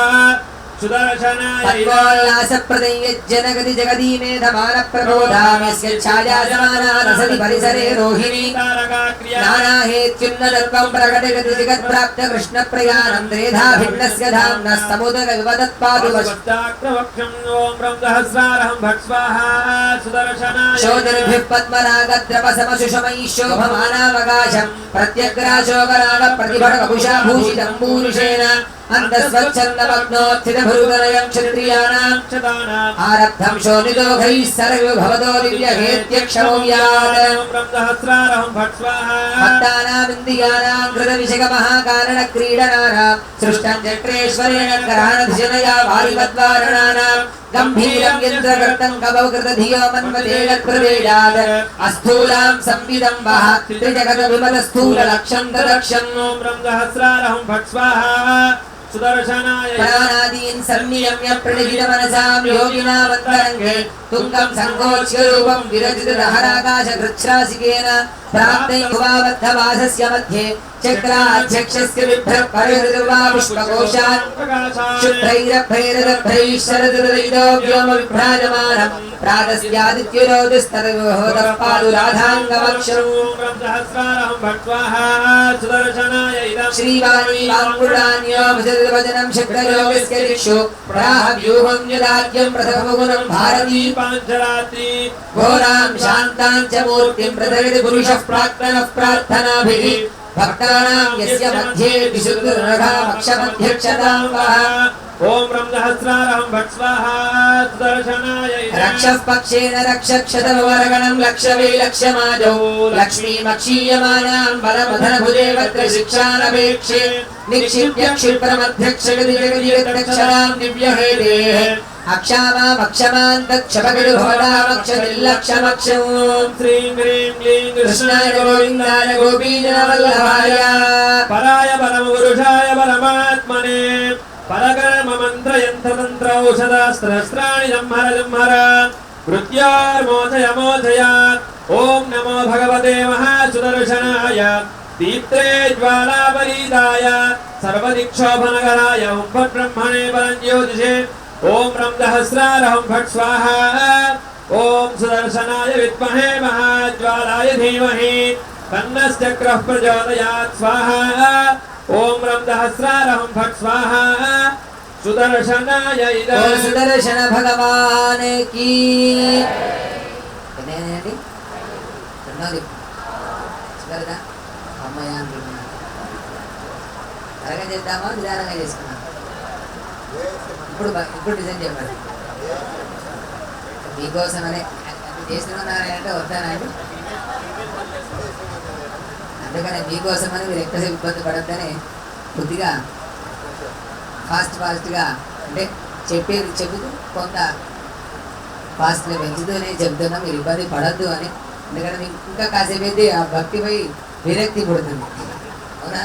सुदर्शनाय पद्मोल्लासप्रदयज्जनगति जगदी मेधमानप्रबोधाम्यस्य छाया समाना रसति परिसरे रोहिणी नानाहेत्युन्नतत्वं प्रकटयति जगत्प्राप्त कृष्णप्रयाणं त्रेधा भिन्नस्य धाम्नः समुदरविवदत्पादु वक्त्रवक्षं ॐ ब्रह्मसहस्रारहं भट् स्वाहा सुदर्शनाय शोदर्भिः पद्मरागद्रवसमशुषमैः शोभमानावकाशं प्रत्यग्राशोकराग प्रतिभटवपुषा भूषितं पूरुषेण अन्तस्वच्छन्दमग्नोत्थितभृगलयं क्षत्रियाणां आरब्धं शोणितोघैः सर्वो भवतो दिव्यहेत्यक्षमोऽव्यात् ब्रह्मसहस्रारहं भट् स्वाहा भक्तानामिन्द्रियाणां कृतविषगमहाकारणक्रीडनानां सृष्टं चक्रेश्वरेण ग्रहाणधिजनया वारिवद्वारणानां गम्भीरं यन्त्रकर्तं कवकृतधियो मन्मतेन अस्थूलां संविदं वः त्रिजगतविमलस्थूललक्षं तदक्षम् ॐ ब्रह्मसहस्रारहं भट् स्वाहा सुदर्शनाय प्राणादीन् संनियम्य प्रणिहितमनसां योगिनामन्तरङ्गे तुङ्गं सङ्कोच्यरूपं विरचितदहराकाशकृच्छ्रासिकेन प्राप्तैकुवाबद्धवासस्य मध्ये चक्राध्यक्षस्य बिभ्रपरिहृतिर्वा पुष्पकोशात् शुभ्रैरभ्रैरदभ्रैः शरदृदयितोऽव्योमविभ्राजमानं प्रातस्यादित्युरोदिस्तदविहोदः पादुराधाङ्गमक्षम् ब्रह्मसहस्रारहं भट् स्वाहा सुदर्शनाय इदम् श्रीवाणी वाङ्गुडान्यो भजनं शक्तयोगस्य दिक्षु प्राहव्यूहं युदाद्यं प्रथमगुणं भारती पाञ्चरात्रि घोरां शान्तां च मूर्तिं प्रथयति पुरुषः प्राक्तनः प्रार्थनाभिः भक्तानां यस्य मध्ये विशुद्धरघामक्षमध्यक्षतां वः ॐ ब्रह्मसहस्रारहं भट् स्वाहा सुदर्शनाय रक्षः पक्षेण रक्षक्षतवरगणं लक्षवे लक्ष्यमाजौ लक्ष्मीमक्षीयमानां बलमधनभुजे वक्त्रशिक्षानपेक्षे निक्षिप्य क्षिप्रमध्यक्षगतिजगदिगतक्षरां दिव्यहेदेः अक्षामामक्षमान्तक्षपगुभवदामक्षदिल्लक्षमक्षं श्रीं ह्रीं क्लीं कृष्णाय गोविन्दाय गोपीजनवल्लभाय पराय परमपुरुषाय परमात्मने परकर्ममन्त्रयन्त्रतन्त्रौषधास्त्रस्त्राणि संहर मृत्योर्मोचय ॐ नमो भगवते महासुदर्शनाय दीप्त्रे ज्वालापरीताय सर्वदिक्षोभनगराय ब्रह्मणे परञ्ज्योतिषे ॐ ब्रह्मसहस्रारहं भट् स्वाहा ॐ सुदर्शनाय विद्महे महाज्वालाय धीमहि तन्नश्चक्रः प्रचोदयात् स्वाहा ॐ ब्रह्मसहस्रारहं भट् स्वाहा सुदर्शनाय इदम् सुदर्शन भगवान की చేద్దామా నిదానంగా చేసుకున్నాం ఇప్పుడు డిజైన్ చెప్పండి మీకోసమనే చేస్తున్నారంటే వద్దానండి అందుకనే మీకోసమని మీరు ఎక్కువసేపు ఇబ్బంది పడద్దని కొద్దిగా ఫాస్ట్గా అంటే చెప్పేది చెబుతూ కొంత ఫాస్ట్గా పెంచుతూ నేను చెబుతున్నా మీరు ఇబ్బంది పడద్దు అని ఎందుకంటే మీకు ఇంకా కాసేపు అయితే ఆ భక్తిపై విరక్తి పుడుతుంది అవునా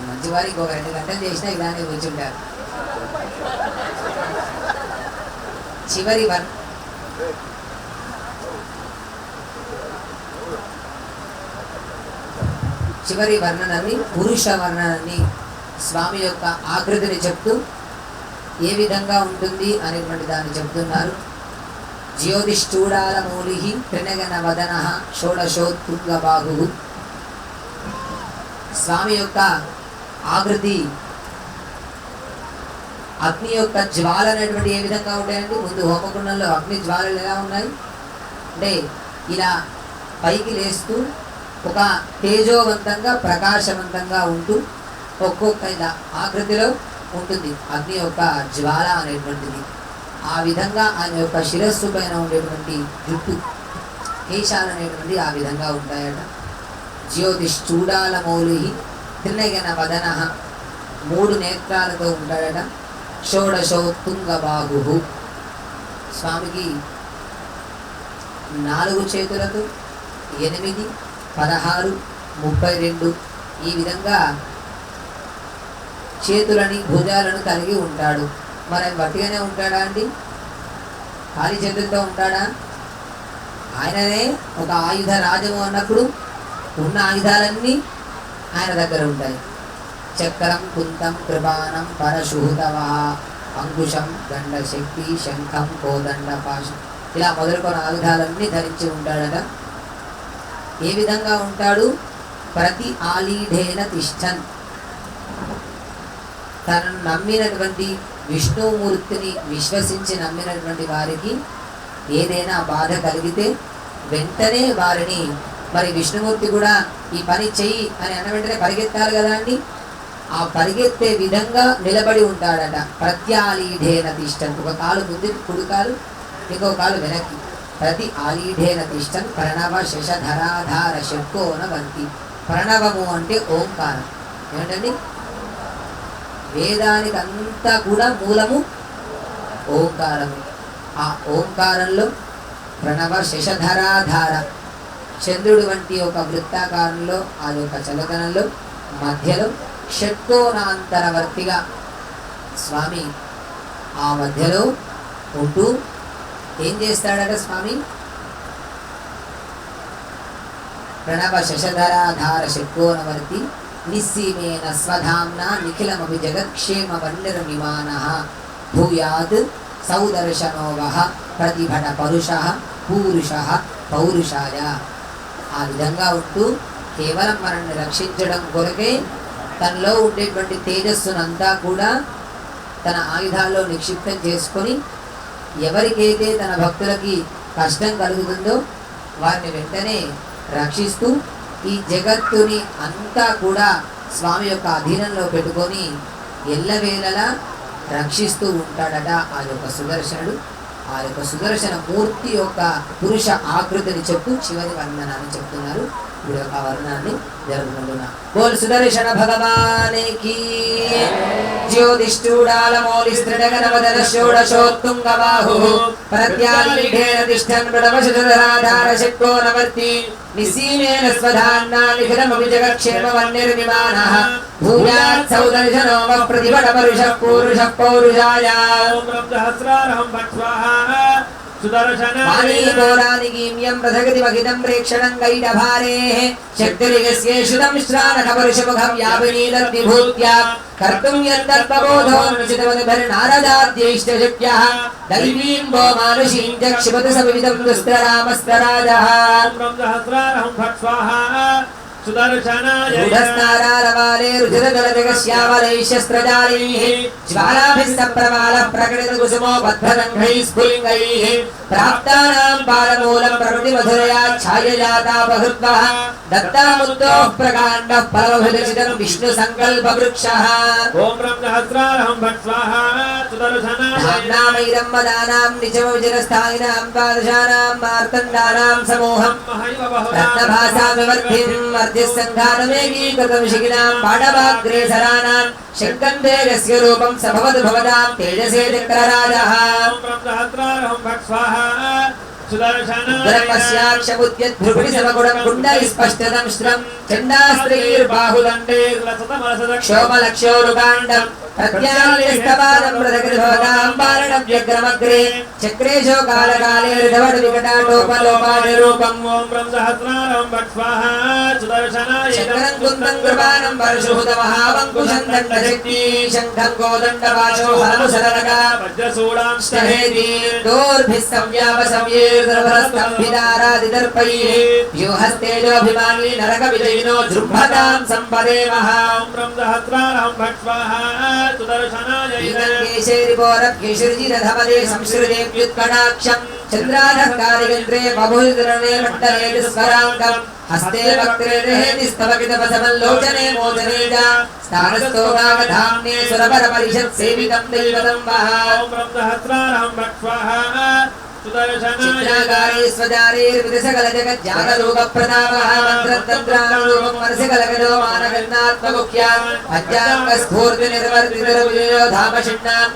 మంచి వారికి ఒక 2 గంటలు చేసినా ఇలానే కూర్చుంటారు చివరి వర్ణనాన్ని పురుష వర్ణనాన్ని స్వామి యొక్క ఆకృతిని చెప్తూ ఏ విధంగా ఉంటుంది అనేటువంటి దాన్ని చెప్తున్నారు. జ్యోతిష్ఠూడాలమూలి త్రినగన వదన షోడశోత్తుంగ బాహు. స్వామి యొక్క ఆకృతి అగ్ని యొక్క జ్వాల అనేటువంటి ఏ విధంగా ఉంటాయంటే ముందు హోమకుండంలో అగ్ని జ్వాలలు ఎలా ఉన్నాయి అంటే ఇలా పైకి లేస్తూ ఒక తేజోవంతంగా ప్రకాశవంతంగా ఉంటూ ఒక్కొక్క ఆకృతిలో ఉంటుంది అగ్ని యొక్క జ్వాల అనేటువంటిది. ఆ విధంగా ఆయన యొక్క శిరస్సు పైన ఉండేటువంటి జుట్టు కేశాలు అనేటువంటి ఆ విధంగా ఉంటాయట. జ్యోతిశ్చూడాలమౌలి త్రినయన వదన 3 నేత్రాలతో ఉంటాడట. షోడశోత్తుంగ బాహు స్వామికి 4 చేతులతో 8, 16, 32 ఈ విధంగా చేతులని భుజాలను కలిగి ఉంటాడు. మరి వట్టిగానే ఉంటాడా అండి? ఖాళీ చేతులతో ఉంటాడా? ఆయననే ఒక ఆయుధ రాజము అన్నప్పుడు ఉన్న ఆయుధాలన్నీ ఆయన దగ్గర ఉంటాయి. చక్రం, కుంతం, కృపాణం, పరశుహుతవ, అంకుశం, దండశక్తి, శంఖం, కోదండ, పాశం ఇలా మొదలుకొని ఆయుధాలన్నీ ధరించి ఉంటాడట. ఏ విధంగా ఉంటాడు? ప్రతి ఆలీఢేన తిష్టన్ తనను నమ్మినటువంటి విష్ణుమూర్తిని విశ్వసించి నమ్మినటువంటి వారికి ఏదైనా బాధ కలిగితే వెంటనే వారిని మరి విష్ణుమూర్తి కూడా ఈ పని చెయ్యి అని అన్న వెంటనే పరిగెత్తాలి కదా అండి. ఆ పరిగెత్తే విధంగా నిలబడి ఉంటాడట. ప్రత్యాలీఢేన తిష్టన్ ఒక కాలు ముందు కుడి కాలు ఇంకో కాలు వెనక్కి. ప్రతి ఆలీఢేన తిష్టన్ ప్రణవ శశధరాధార శక్కోన వంతి. ప్రణవము అంటే ఓంకారం. ఏమిటండి? వేదానికి అంతా కూడా మూలము ఓంకారము. ఆ ఓంకారంలో ప్రణవ శశధరాధార చంద్రుడు వంటి ఒక వృత్తాకారంలో ఆ యొక్క చలకనంలో మధ్యలో షట్కోణాంతరవర్తిగా స్వామి ఆ మధ్యలో ఉంటూ ఏం చేస్తాడట స్వామి? ప్రణవ శశధరాధార షట్కోణవర్తి నిస్సీమేన స్వధామ్నా నిఖిలమపి జగత్క్షేమ వన్నిర్మిమానః భూయాత్ సౌదర్శనోవః ప్రతిభట పరుషః పూరుషః పౌరుషాయ. ఆ విధంగా ఉంటూ కేవలం మనల్ని రక్షించడం కొరకే తనలో ఉండేటువంటి తేజస్సునంతా కూడా తన ఆయుధాల్లో నిక్షిప్తం చేసుకొని ఎవరికైతే తన భక్తులకి కష్టం కలుగుతుందో వారిని వెంటనే రక్షిస్తూ ఈ జగత్తుని అంతా కూడా స్వామి యొక్క అధీనంలో పెట్టుకొని ఎల్లవేళలా రక్షిస్తూ ఉంటాడట ఆ యొక్క సుదర్శనుడు. ఆ యొక్క సుదర్శన మూర్తి యొక్క పురుష ఆకృతిని చెప్తూ చివరి వర్ణనాన్ని చెప్తున్నారు. ఇప్పుడు యొక్క వర్ణాన్ని జరుగుతున్నా బోల్ సుదర్శన భగవానికి. జ్యోతిష్ఠూడాలమౌలిస్త్రిడగనవదన షోడశోత్తుంగ బాహు ప్రత్యాలీఢేన తిష్టన్ ప్రణవశధరాధార షట్కోణవర్తి నిసీమేన స్వధామ్నా నిఖిలమపి జగత్క్షేమ వన్నిర్మిమానః భూయాత్ సౌదర్శనో ప్రతిభట పరుషః పూరుషః పౌరుషాయ. ఓం రం సహస్రారహం భక్స్వాహా వాణీఘోరానిగీమ్యం ప్రథగతి మహితం ప్రేక్షణం గైడభారేః శక్తిర్యస్యేషుతం శ్రానఖపరుషముఖం యాపినీదద్విభూత్యా కర్తుం యత్తద్భవోధోన్విచితమనుభర్నారదాద్యైష్టశక్యः దైవీం వో మానుషీం చ క్షిపతు సవివిధం దుస్తరామస్తరాజः. ఓం రం సహస్రారహం భక్స్వాహా సుదర్శనాయ రుధస్నారాలవాలే రుధిరదలజగశ్యామలైః శస్త్రజాలైః జ్వాలాభిः సంప్రమాలః ప్రకటితకుసుమోపద్భదంఘైः స్ఫులింగైః ప్రాప్తానాం బాలమూలం ప్రకృతిమధురయా ఛాయజాతాపహృత్వః దత్తాముత్తోః ప్రకాండః పరమహృదచితం విష్ణు సంకల్పవృక్షः. ఓం రం సహస్రారహం భక్స్వాహా సుదర్శనాయ ధామ్నామైరం వదానాం నిజమవిజనస్థాయినాం ద్వాదశానాం మార్తండానాం సమూహం మహైవ బహుళా రత్నభాసా వివర్ధిం సంఘానమేకీకృతం శిఖినాం పాడవాగ్రేసరానాం శంకందేజస్య రూపం సభవత్ భవతాం తేజసే చక్రరాజః. ఓం రం సహస్రారహం భక్స్వాహా సుదర్శనాయ బ్రహ్మస్యాక్షముద్యద్భృగుడి సమగుణం కుండలిస్పష్టదం శ్రం చండాస్త్రీర్బాహుదండే క్షోమలక్ష్యోరుకాండం ప్రత్యాలిస్తవాదం ప్రదగతి భవతాం బాలనం వ్యగ్రమగ్రే చక్రేశో కాలకాలే రిధవడ్ వికటాటోపలోపాది రూపం. ఓం రం సహస్రారహం భక్స్వాహా సుదర్శనాయ శంకరం కుందం కృపానం పరశుహుతమహావంకుశం దండశక్తి శంఖం కోదండపాశో హరముసరగా వజ్రశూలాం ష్టహేతి దోర్భిః సంవ్యాపసవ్యేర్దర్భరస్తంభిదారాదిదర్పైః వ్యూహస్తేజోభిమానీ నరక విజయినో జృంభతాం సంపదేమః. ఓం రం సహస్రారహం భక్స్వాహా సుదర్శనాయ కేశరిపోరకేశరిజిరధమదే సంశ్రుదేవ్యుత్కటాక్షం చంద్రాధకారిగంత్రే బహుళే మండలే స్వరాంగం హస్తే వక్రే స్తవకితపసమల్లోచనే మోచనే స్థానస్థో నాగధామ్నే సురవర పరిషత్ సేవితం దైవతం వహ ఓం బ్రహ్మహస్రారహం భక్ష్వాహ చిత్రాగారే స్వజారేర్విదసకల జగజ్జాగరూప ప్రతాపః మంత్రతంత్రానురూపం మనసికలగదో మానగన్నాత్మముఖ్యాన్ పంచాంగ స్ఫూర్తి నిర్వర్తితరవిజయో ధామషిణ్ణాం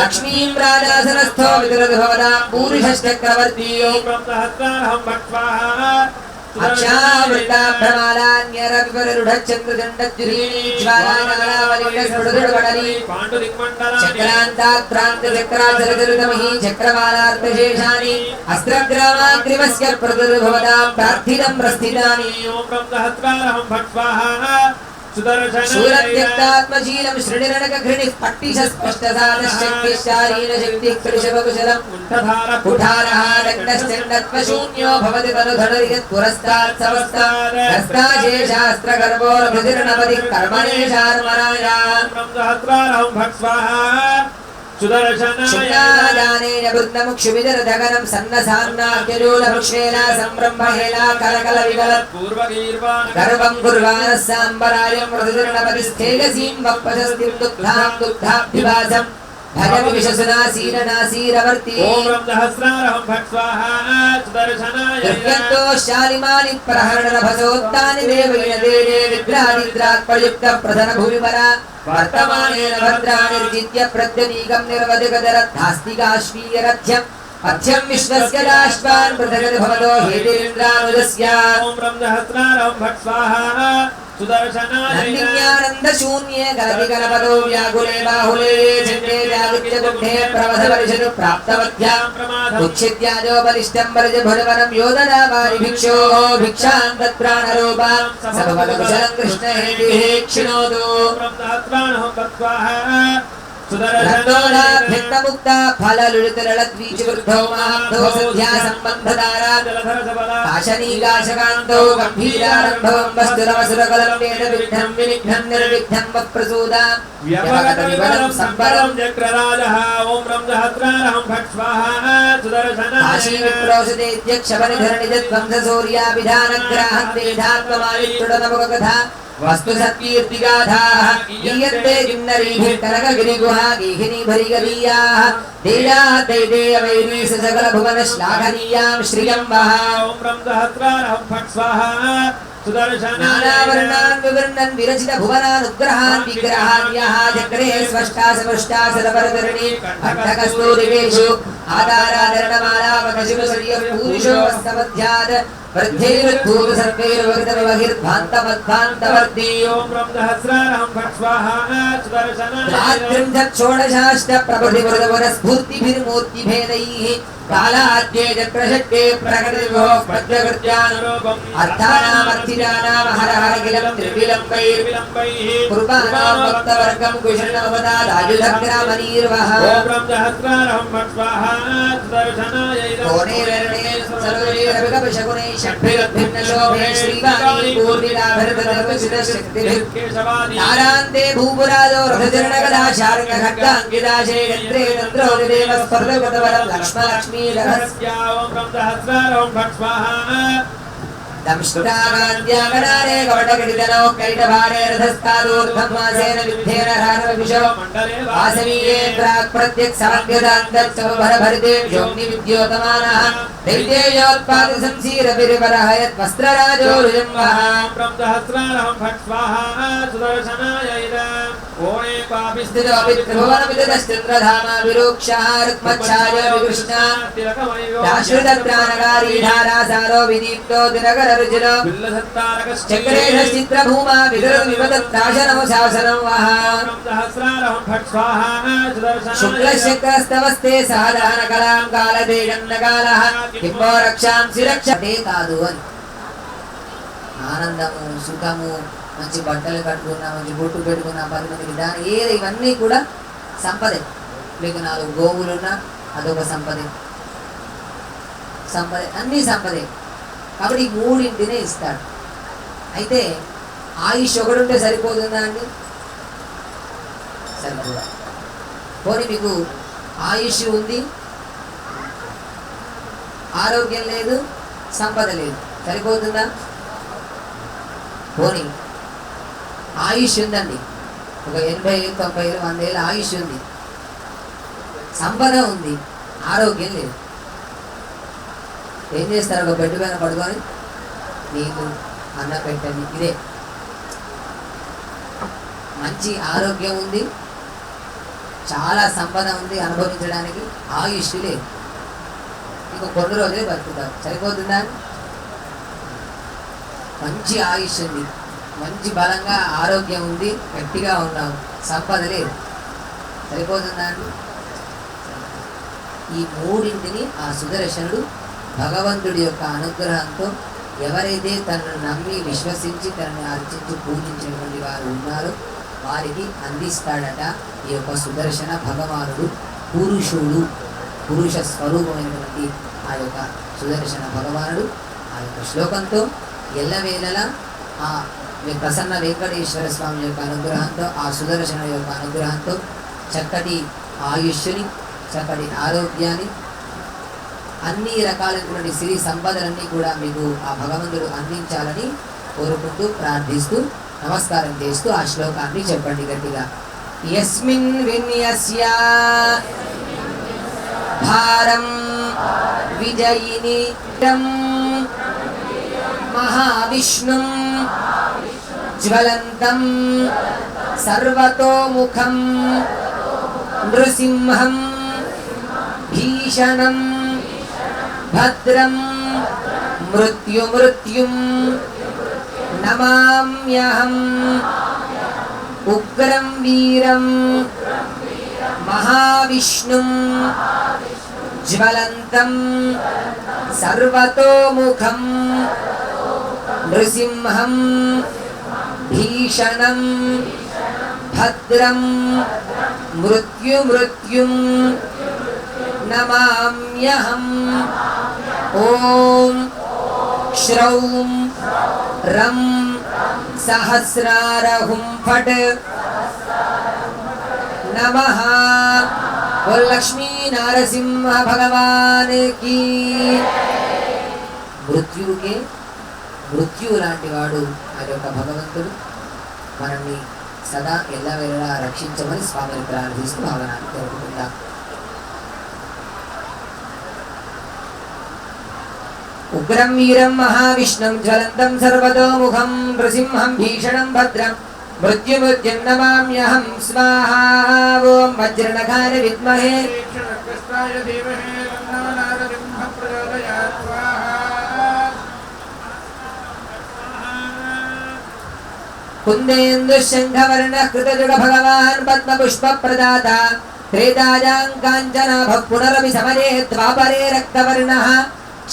లక్ష్మీం రాజాసనస్థో విదురద్భవదాం పూరుషశ్చక్రవర్తి ఓం బ్రహ్మహస్రారహం భక్ష్వాహ చక్రమాలార్ధశేషాని అస్త్రగ్రామాగ్రిమస్య ప్రతిర్భవతాం ప్రార్థితం ప్రస్థితాని ఓం బ్రహ్మహస్రారహం భక్ష్వాహ శూలత్యక్తాత్మశీలం శృణిరణకఘృణి పట్టిశస్పష్టసాదశక్తిశాలీన శక్తి కృషభకుశలం కుఠారః దగ్ధశ్చండత్వశూన్యో భవతి తనుధనరియత్ పురస్తాత్ సమస్తాద్ హస్తాశేషాస్త్రగర్భోరభిర్నవతి కర్మణేశార్మరాయ బ్రహ్మహస్రారహం భక్ష్వాహ శుక్లాదానేన బృందముక్షువిదరధగనం సన్నసాన్నాఖ్యజూలముక్షేణ సంబ్రహ్మహేళా కలకల విగలత్ గర్వం కుర్వాణः సాంబరాయం మృదుర్నపతి స్థేజసీం వప్పశస్తిం దుగ్ధాం దుగ్ధాభివాసం భజమి విశసునాసీరనాసీరవర్తి ఓం బ్రహ్మహస్రారహం భక్ష్వాహ సుదర్శనాయ దుర్గంతో శాలిమాని ప్రహరణభసోత్తాని దేవైన దేవే విగ్రహాదిద్రాత్మయుక్త ప్రధన భూమిపర వర్తమానేన భద్రానిర్జిత్య ప్రత్యనీకం నిర్వధిగదరద్ధాస్తికాశ్వీయరథ్యం అథ్యం విశ్వస్య దాశ్వాన్ పృథగతి భవతో హేతిరింద్రానుజస్య ఓం బ్రహ్మహస్రారహం భక్ష్వాహ సుదర్శనాయ నందిన్యానంద శూన్యే గలతి గణపదో వ్యాకులే బాహులే చండే జాగృత్య గుంఢే ప్రవధ పరిషదు ప్రాప్తవధ్యాం ఉచ్ఛిద్యాజో బలిష్టం బలిజ భుజవనం యోదనా వారి భిక్షో భిక్షాం తత్ప్రాణరూపాం సర్వకుశలం కృష్ణ హేతిః క్షిణోతు బ్రహ్మహస్రారహం భక్ష్వాహ ముక్త ఫలలులితలద్వీచవృద్ధో మహాబ్ధో సధ్యా సంబంధదారా కాశనీకాశకాంతో గంభీరారంభవం వస్తురవసురకలం వేద విఘ్నం వినిఘ్నం నిర్విఘ్నం వప్రసూదా వ్యవగత వివరం సంపరం చక్రరాజః ఓం బ్రహ్మహస్రారహం భక్ష్వాహ సుదర్శనాయ కాశీవిప్రోషితేధ్యక్షపరిధరణిజద్వంసూర్యాభిధానగ్రాహం వేదాత్మమాలిత్రుడనముఖకథా వస్తు సత్కీర్తిగాధాః గీయంతే కిన్నరీభిః కనకగిరిగుహా గీహినీ భరిగదీయాః దేయాదైదేయ వైరీశ సకల భువన శ్లాఘనీయాం శ్రియం వః ఓం బ్రహ్మహస్రారహం భక్ష్వాహ సుదర్శనాయ నానావర్ణాన్ వివర్ణన్ విరచిత భువనానుగ్రహాన్ విగ్రహాన్ యః చక్రే స్పష్టా సమృష్టా సదపరధరణి అర్థకస్తూరివేషు ఆధారాధరణమాలావకశివశర్య పూరుషో వస్తమధ్యాద్ వృద్ధైర్భూత సర్వైర్వగతమహిర్భాంతమద్భాంతవర్తి ఓం బ్రహ్మహస్రారహం భక్ష్వాహ సుదర్శనాయ రాత్రింధక్షోడశాష్ట ప్రభృతివృతవర స్ఫూర్తిభిర్మూర్తిభేదైః కాలాద్యే చక్రషట్కే ప్రకటిభో ప్రజ్ఞకృత్యానురూపం అర్థానామర్థిజానామ హరహరఖిలం త్రివిలంబైర్విలంబైః కుర్బాణాం భక్తవర్గం కుశలనవదాదాయుధగ్రామనీర్వః ఓం బ్రహ్మహస్రారహం భక్ష్వాహ సుదర్శనాయ కోణేరణే సర్వైరవిగపశకునై షడ్భిర్భిన్నశోభే శ్రీవాణీ పూర్ణిలాభరతనర్వసితశక్తిభిః కేశవాది నారాంతే భూపురాజో రథచరణగదా శార్ంగఖడ్గాంకిదాశే యంత్రే తంత్రో విదేవ స్పర్ధగతవరం లక్ష్మలక్ష్మీధరస్య ఓం బ్రహ్మహస్రారహం భక్ష్వాహ దంష్టాగాంత్యాగణారే కవటకటితనో కైటభారే రథస్థాదూర్ధం వాసేన విద్ధేన రారవిషో మండలే వాసవీయే ప్రాక్ ప్రత్యక్ సాంఖ్యదాంతచ్చవభరభరితే వ్యోమ్ని విద్యోతమానః దైత్యేయోత్పాది సంసీరవిరివరహయత్ వస్త్రరాజో రుజంవః బ్రహ్మహస్రారహం భక్ష్వాహ సుదర్శనాయ కోణే పాపి స్థితో విత్రిభువన విదతశ్చంద్రధామా విరూక్షः రుక్మచ్ఛాయ వికృష్ణ రాశ్రుతత్రాణకారీ ధారాసారో విదీప్తో దినకరరుచిలో చక్రేషశ్చిత్రభూమా విదరవివదత్రాశనము శాసనం వః బ్రహ్మహస్రారహం భక్ష్వాహ సుదర్శనాయ శుక్లశక్రస్తవస్తే సాధారణ కళాం కాలదేజన్నకాలః కింబో రక్షాంసి రక్షతే కాదు అని ఆనందము సుఖము మంచి బట్టలు కట్టుకున్నా మంచి బొట్టు పెట్టుకున్నా 10 మందికి దాని ఏది ఇవన్నీ కూడా సంపదే మీకు 4 గోవులున్నా అదొక సంపదే అన్నీ సంపదే కాబట్టి ఈ మూడింటినే ఇస్తాడు అయితే ఆయుష్ ఒకడుంటే సరిపోతుందా అండి సరిపోదు. పోనీ మీకు ఆయుష్ ఉంది, ఆరోగ్యం లేదు, సంపద లేదు, సరిపోతుందా? పోనీ ఆయుష్ ఉందండి, ఒక 80 ఏళ్ళు 90 ఏళ్ళు 100 ఏళ్ళు ఆయుష్ ఉంది, సంపద ఉంది, ఆరోగ్యం లేదు. ఏం చేస్తారు? ఒక బెడ్ పైన పడుకొని నీకు అన్నం పెట్టండి. ఇదే మంచి ఆరోగ్యం ఉంది, చాలా సంపద ఉంది, అనుభవించడానికి ఆయుష్ లేదు, ఇంకో కొన్ని రోజులే బతుకుతారు, సరిపోతుందా? మంచి ఆయుష్ ఉంది, మంచి బలంగా ఆరోగ్యం ఉంది, గట్టిగా ఉన్నావు, సంపద లేదు, సరిపోతుందా అండి? ఈ మూడింటిని ఆ సుదర్శనుడు భగవంతుడి యొక్క అనుగ్రహంతో ఎవరైతే తనను నమ్మి విశ్వసించి తనని అర్చించి పూజించినటువంటి వారు ఉన్నారో వారికి అందిస్తాడట ఈ యొక్క సుదర్శన భగవానుడు. పురుషుడు, పురుష స్వరూపమైనటువంటి ఆ యొక్క సుదర్శన భగవానుడు ఆ యొక్క శ్లోకంతో ఎల్లవేళలా ఆ ప్రసన్న వెంకటేశ్వర స్వామి యొక్క అనుగ్రహంతో, ఆ సుదర్శన యొక్క అనుగ్రహంతో చక్కటి ఆయుష్ని, చక్కటి ఆరోగ్యాన్ని, అన్ని రకాలైనటువంటి సిరి సంపదలన్నీ కూడా మీకు ఆ భగవంతుడు అందించాలని కోరుకుంటూ ప్రార్థిస్తూ నమస్కారం చేస్తూ ఆ శ్లోకాన్ని చెప్పండి గట్టిగా. యస్మిన్ విన్యస్య భారం విజయిని మహావిష్ణుం జ్వలంతం సర్వతోముఖం నృసింహం భీషణం భద్రం మృత్యుం నమామ్యహం ఉగ్రం వీరం మహావిష్ణుం జ్వలంతం సర్వతోముఖం నృసింహం భీషణం భద్రం మృత్యుం నమామ్యహం. ఓం శ్రౌం రం సహస్రారహుం ఫట్ నమః. ఓ లక్ష్మీ నారసింహ భగవాన్ కి. మృత్యువు లాంటి వాడు ఆ యొక్క భగవంతుడు మనల్ని సదా ఎల్లవేళలా రక్షించమని స్వామిని ప్రార్థిస్తూ భావనాన్ని జరుపుకుందాం. ఉగ్రం వీరం మహావిష్ణుం జ్వలంతం సర్వతోముఖం నృసింహం భీషణం భద్రం మృత్యుం నమామ్యహం. స్వాహా. ఓం వజ్రనఖాయ విద్మహే కుందేందు శంఖవర్ణ కృతజుగ భగవాన్ పద్మపుష్ప ప్రదాత త్రేతాయాం కాంచనాభ పునరపి సమరే ద్వాపరే రక్తవర్ణః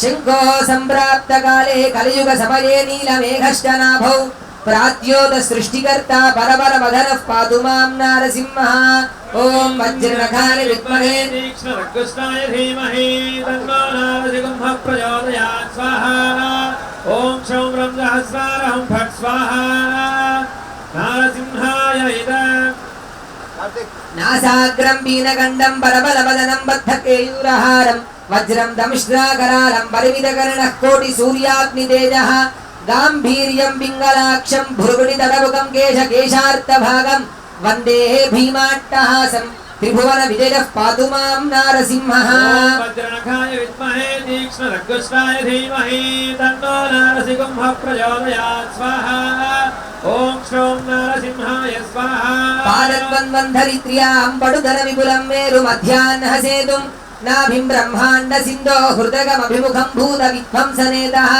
శంఖో సంప్రాప్త కాలే కలియుగ సమయే నీలమేఘశ్చనాభౌ ప్రాద్యోత సృష్టికర్త పరపర మదనః పాతు మాం నారసింహః. ఓం వజ్రనఖాయ విద్మహే తీక్ష్ణరగ్గుష్టాయ ధీమహి తన్నో నారసింహః ప్రచోదయాత్. స్వాహా. ఓం క్షౌం రం సహస్రారహం ఫట్ స్వాహా. నారసింహాయ ఇదం. నాసాగ్రం పీనగండం పరబలవదనం బద్ధకేయూరహారం వజ్రం దంష్ట్రాకరాళం పరిమితకర్ణః కోటి సూర్యాగ్నితేజః గాంభీర్యం పింగళాక్షం భృగుడి తడముఖం కేశార్తభాగం వందే భీమాట్టహాసం త్రిభువన విజయః పాతు మాం నారసింహః. వజ్రనఖాయ విద్మహే తీక్ష్ణరగ్గుష్టాయ ధీమహి తన్నో నారసింహః ప్రచోదయాత్. స్వాహా. ఓం శ్రౌం నారసింహాయ స్వాహా. పాదద్వంద్వధరిత్ర్యాం పడుధర విపులం మేరు మధ్యాహ్న సేతుం నాభిం బ్రహ్మాండ సింధో హృదగమభిముఖం భూత విధ్వంసనేతః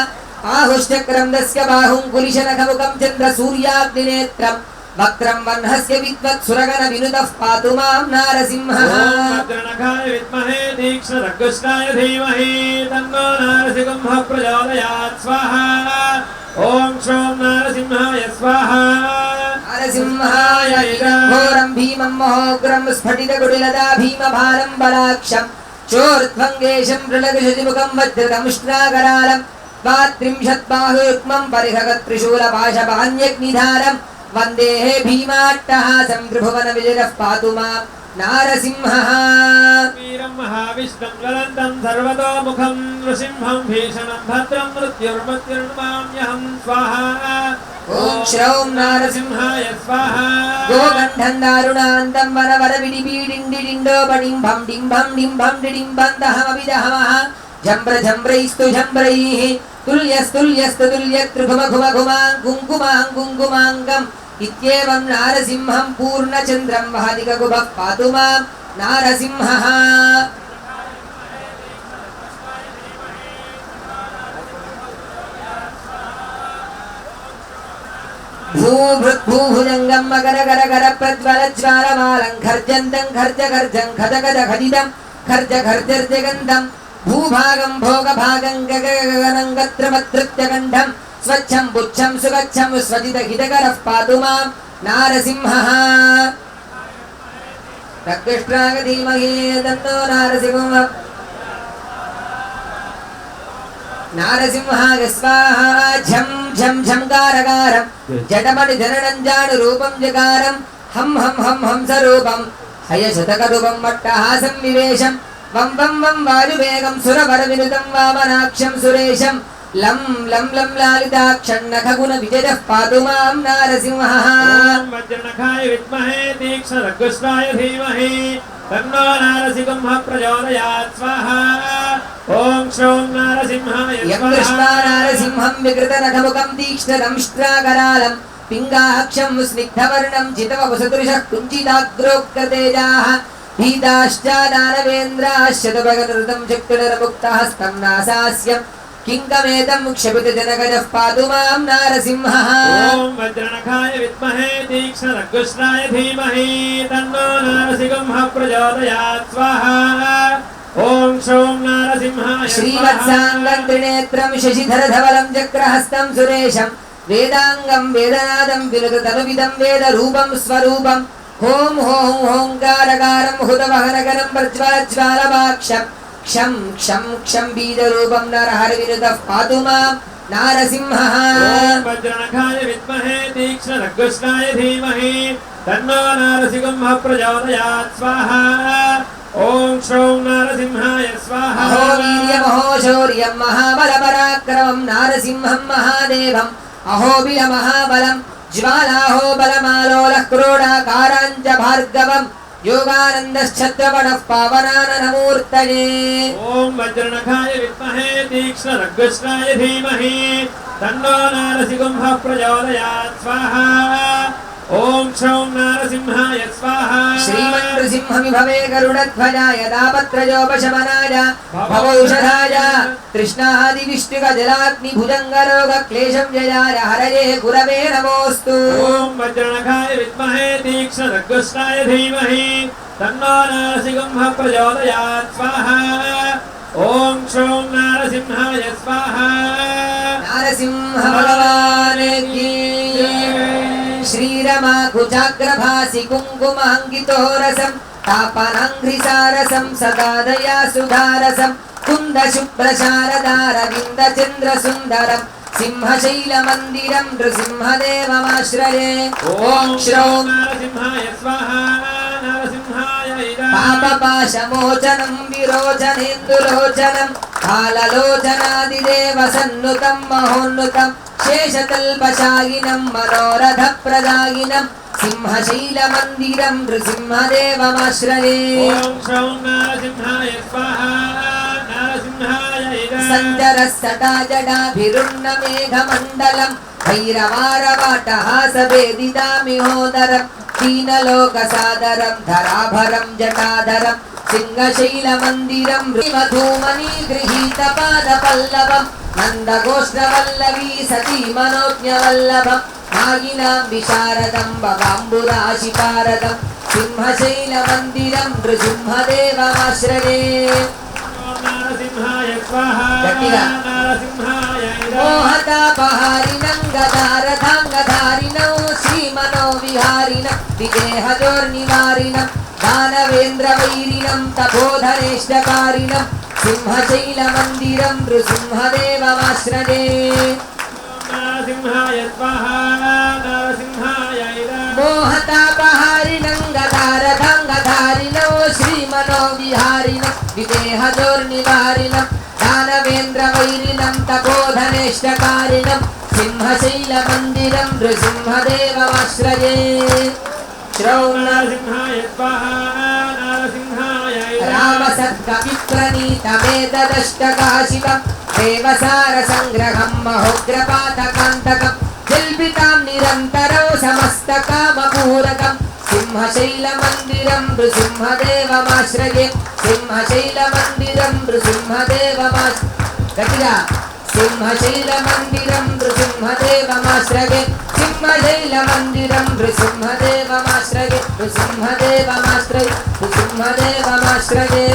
ఆహుశ్చక్రం దస్య బాహుం కులిశనఖముఖం చంద్ర సూర్యాగ్నినేత్రం వక్రం వన్హస్య విద్వత్ సురగణ వినుతః పాతు మాం నారసింహః. వజ్రనఖాయ విద్మహే తీక్ష్ణరగ్గుష్టాయ ధీమహి తన్నో నారసింహః ప్రచోదయాత్. స్వాహా. ఓం శ్రౌం నారసింహాయ స్వాహా. నరసింహాయ ఘోరం భీమం మహోగ్రం స్ఫటితకుటిలదా భీమభారం బలాక్షం చోర్ధ్వంగేశం ప్రళగశతిముఖం వజ్రదంష్ట్రాకరాళం 32 బాహుయుగ్మం పరిహగత్రిశూలపాశపాన్యగ్నిధారం వందే భీమాట్టహాసం త్రిభువన విజయః పాతు మాం నారసింహః వీరం మహావిష్ణుం జ్వలంతం సర్వతోముఖం నృసింహం భీషణం భద్రం మృత్యుర్మృత్యుర్మామ్యహం స్వాహా ఓం శ్రౌం నారసింహాయ సింహాయ స్వాహా గోగంధం దారుణాంతం వరవర విడిబీడిండిడిండో బడింభం డింభం డింభం డిడింభం దహమవిదహమః జంబ్ర జంబ్రైస్తు జంబ్రైః తుల్యస్తుల్యస్తు తుల్యత్రిభుమఘుమఘుమాం కుంకుమాం కుంకుమాంగం ఇత్యేవం నారసింహం పూర్ణచంద్రం వహదిగగుభః పాతు మాం నారసింహః భూభృద్భూభుజంగం మకరకరకర ప్రజ్వలజ్వాలమాలం ఖర్జంతం ఖర్జఖర్జం ఖదగద ఖదిదం ఖర్జ ఖర్జర్జగంధం భూభాగం భోగభాగం గగగగనం గత్రమతృత్యగంధం స్వచ్ఛం పుచ్చం సుగచ్చం స్వజితహితకరః పాతు మాం నారసింహః తగ్గష్ట్రాగ ధీమహి తన్నో నారసింహః నారసింహాయ స్వాహా ఝం ఝం ఝంకారకారం జటమణి జననం జాను రూపం జకారం హం హం హం హంసరూపం హయశతకరుపం మట్టహాసం వివేశం వం వం వం వాయువేగం సురవర వినుతం వామనాక్షం సురేశం లం లం లం లాలితాక్షన్నఖగుణ విజయః పాతు మాం నారసింహః ఓం వజ్రనఖాయ విద్మహే తీక్ష్ణరగ్గుష్టాయ ధీమహి తన్నో నారసింహః ప్రచోదయాత్ స్వాహా ఓం శ్రౌం నారసింహాయ యం దృష్ట్వా నారసింహం వికృతనఖముఖం తీక్ష్ణదంష్ట్రాకరాళం పింగాక్షం స్నిగ్ధవర్ణం జితవపుసదృశः కుంచితాగ్రోక్తతేజాः భీతాశ్చాదానవేంద్రాశ్చతుభగనృతం చక్రురముక్తహస్తం నాసాస్యం కింకమేతం క్షపితజనగజః పాతు మాం నారసింహః ఓం వజ్రనఖాయ విద్మహే తీక్ష్ణరగ్గుష్టాయ ధీమహి తన్నో నారసింహః ప్రచోదయాత్ స్వాహా ఓం శ్రౌం నారసింహాయ శ్రీవత్సాంగం త్రినేత్రం శశిధరధవలం చక్రహస్తం సురేశం వేదాంగం వేదనాదం వినుతనువిదం వేద రూపం స్వరూపం హోం హోం హోంకారకారం హుతవహనగరం ప్రజ్వలజ్వాలవాక్షం క్షం క్షం క్షం బీజరూపం నరహర వినుతః పాతు మాం నారసింహః ఓం వజ్రనఖాయ విద్మహే తీక్ష్ణరగ్గుష్టాయ ధీమహి తన్నో నారసింహః ప్రచోదయాత్ స్వాహా ఓం శ్రౌం నారసింహాయ స్వాహా అహో వీర్యమహో శౌర్యం మహాబలపరాక్రమం నారసింహం మహాదేవం అహోబిల మహాబలం జ్వాలాహో బలమాలోలః క్రోడాకారాంచ భార్గవం యోగానందశ్ఛత్రపణః పావనాననమూర్తయే ఓం వజ్రనఖాయ విద్మహే తీక్ష్ణరగ్గుష్టాయ ధీమహి తన్నో నారసింహః ప్రచోదయాత్ స్వాహా ఓం శ్రౌం నారసింహాయ స్వాహా శ్రీమన్నృసింహవిభవే గరుడధ్వజాయ తాపత్రయోపశమనాయ భవౌషధాయ తృష్ణాదివిష్ణుగజలాగ్నిభుజంగరోగక్లేశం జయాయ హరయే గురవే నమోऽస్తు ఓం వజ్రనఖాయ విద్మహే తీక్ష్ణరగ్గుష్టాయ ధీమహి తన్నో నారసింహః ప్రచోదయాత్ స్వాహా ఓం శ్రౌం నారసింహాయ స్వాహా నారసింహ భగవానే కీ శ్రీరమా కుచాగ్రభాసి కుంకుమాంకితో రసం తాపనాంఘ్రిసారసం సదా దయా సుధారసం కుంద శుభ్ర శారదారవింద చంద్ర సుందరం సింహశైల మందిరం నృసింహదేవమాశ్రయే ఓం శ్రౌం నారసింహాయ స్వాహా నారసింహాయ ఇదం పాపపాశమోచనం విరోచనేందులోచనం కాలలోచనాదిదేవ సన్నుతం మహోన్నతం శేషకల్పశాయినం మనోరథ ప్రదాయినం సింహశైల మందిరం నృసింహదేవమాశ్రయే ఓం శ్రౌం నారసింహాయ స్వాహా నారసింహాయ ఇదం సంచరస్సటా జడాభిరున్న మేఘమండలం భైరవారవాటహాసవేదితామిహోదరం దీనలోకసాదరం ధరాభరం జటాధరం సింహశైలమందిరం మధూమనీ గృహీత పాదపల్లవం నందగోష్ఠవల్లవీ సతీ మనోజ్ఞవల్లభం నాగినాం విశారదం భవాంబురాశిపారదం సింహశైలమందిరం నృసింహదేవమాశ్రయే నారసింహాయ స్వాహా గట్టిగా. నారసింహాయ ఇదం మోహతాపహారిణం గదారథాంగధారిణం శ్రీమనో విహారిణం విదేహజోర్నివారిణం దానవేంద్రవైరిణం తపోధనేష్టకారిణం సింహశైలమందిరం నృసింహదేవమాశ్రయే నారసింహాయ స్వాహా నారసింహాయ మోహతాపహారిణం గదారథాంగధారిణో శ్రీమనో విహారిణం విదేహదోర్నివారిణం దానవేంద్రవైరిణం తపోధనేష్టకారిణం సింహశైలమందిరం నృసింహదేవమాశ్రయే నరసింహాయ స్వాహా నరసింహాయ రామసత్కవిప్రణీతమేతదష్టకాశికం దేవసారసంగ్రహం మహోగ్రపాతకాంతకం జల్పితాం నిరంతరో సమస్తకామపూరకం సింహశైలమందిరం నృసింహదేవమాశ్రయే సింహశైలమందిరం గట్టిగా సింహశైలమందిరం నృసింహదేవమాశ్రయే సింహశైలమందిరం నృసింహదేవమాశ్రయే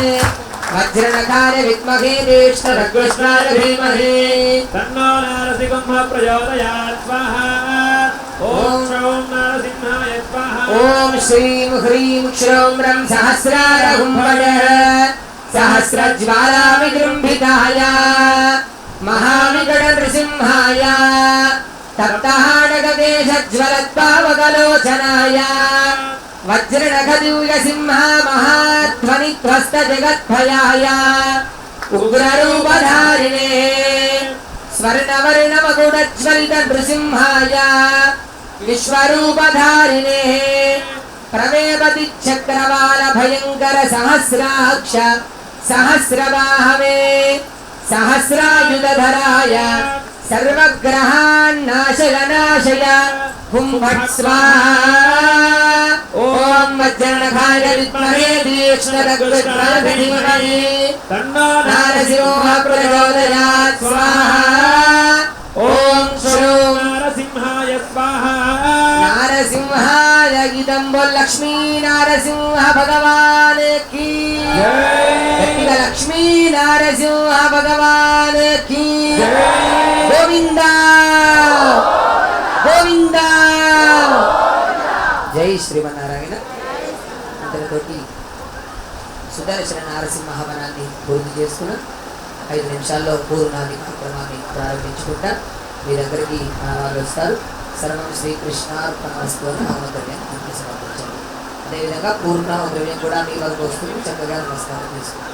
వజ్రనకార విద్మహే జ్యేష్ఠరఘుష్ణాయ ధీమహి తన్నో నరసింహ ప్రచోదయాత్ స్వాహా ఓం శ్రౌం నరసింహాయ స్వాహా ఓం శ్రీం హ్రీం క్షౌం రం సహస్రారహుంభణ సహస్రజ్వాలా విజృంభితాయ మహావికట నృసింహాయ తప్తహాడగదేశజ్వలత్పావకలోచనాయ వజ్రనఖదివ్య సింహ మహాధ్వనిధ్వస్త జగద్భయాయ ఉగ్రరూపధారిణే స్వర్ణవర్ణమకుటజ్వలిత నృసింహాయ విశ్వరూపధారిణే ప్రవేపతి చక్రవాల భయంకర సహస్రాక్ష సహస్రబాహవే సహస్రాయుధధరాయ సర్వగ్రహాన్నాశయ హుం ఫట్ స్వాహా ఓం వజ్రనఖాయ విద్మహే తీక్ష్ణరఘుష్ణాయ ధీమహి తన్నో నరసింహ ప్రచోదయాత్ స్వాహా ఓం శ్రౌం నరసింహాయ స్వాహా నారసింహాయ గీతం బోల్ లక్ష్మీ నారసింహ భగవాన్ కీ గట్టిగా లక్ష్మీ నారసింహ భగవాన్ కీ గోవింద గోవింద జై శ్రీమన్నారాయణ. ఇంతటితోటి సుదర్శన నారసింహ హవనాన్ని పూర్తి చేసుకున్న 5 నిమిషాల్లో పూర్ణాది కార్యక్రమాన్ని ప్రారంభించుకుంటా మీ దగ్గరికి వాళ్ళు వస్తారు. సర్వం శ్రీకృష్ణార్పణమస్తు అని నామద్రవ్యాన్ని సమర్పించండి. అదేవిధంగా పూర్ణ ద్రవ్యం కూడా మీ వరకు వస్తుంది. చక్కగా నమస్కారం చేసుకోండి.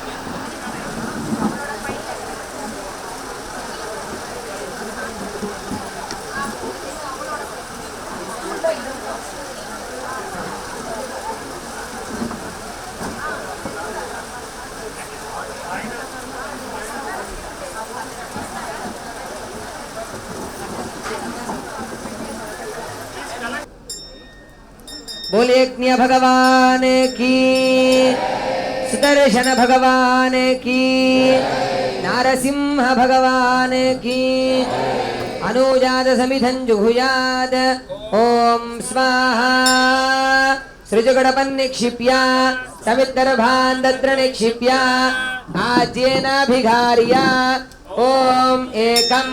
बोले यज्ञ भगवान की, सुदर्शन भगवान की, नारसिंह भगवान की, अनुजात समिधं जुहुयाद ओम स्वाहा सृजगणपन् निक्षिप्य सवितर्भान् तत्र निक्षिप्य आज्येनाभिघार्य ओम एकं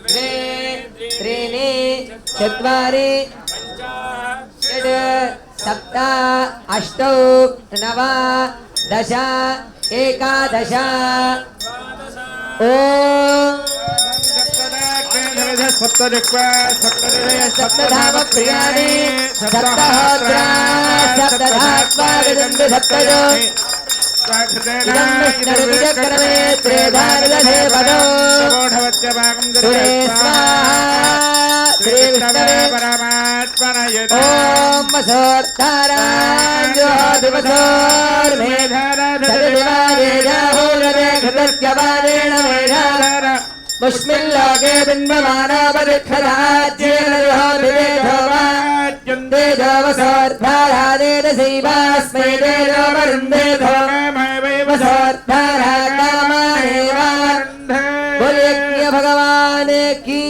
द्वे त्रीणि चत्वारि सप्त अष्टौ नव दश एकादश ओम सप्तधाम प्रियाणि सप्तहोत्रा सप्तधात्वा विदन्ति सप्तयो इदं विष्णुर्विजक्रमे त्रेधार्दधे पदो सुरे स्वाहा ओम वसोत्तरां ज्योतिवसोर्मेधारधर्मादेजाहोरदेघृतस्यवादेन मेधाधर मुष्मिल्लोके बिम्बमानोपदिक्षदाज्येन विहोदिवेधोवाच्युं तेजो वसोर्धारादेन सैवास्मै तेजो वरुन्देधो वसोर्धारा कामानेवा बोले भगवान की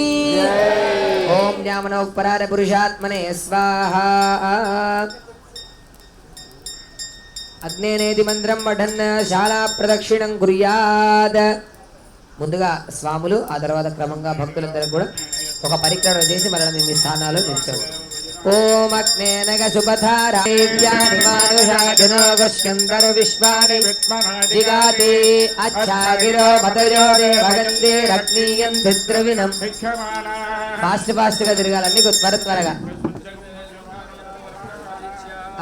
ओम ज्ञामनो परार पुरुषात्मने स्वाहा అగ్నేనేది మంత్రం పఠన్ శాలా ప్రదక్షిణం కుర్యాద్. ముందుగా స్వాములు ఆ తర్వాత క్రమంగా భక్తులందరూ కూడా ఒక పరిక్రమణ చేసి మరల మీ స్థానాల్లో నిలిచారు. ఓం అగ్నేనగ సుపథారావ్యాని మానుషాజనో గశ్యంతరు విశ్వాని జిగాతి అచ్ఛాగిరో మతయో దేవగందే రత్నీయం దిద్రవినం. ఫాస్ట్ గా తిరగాలండి త్వరగా.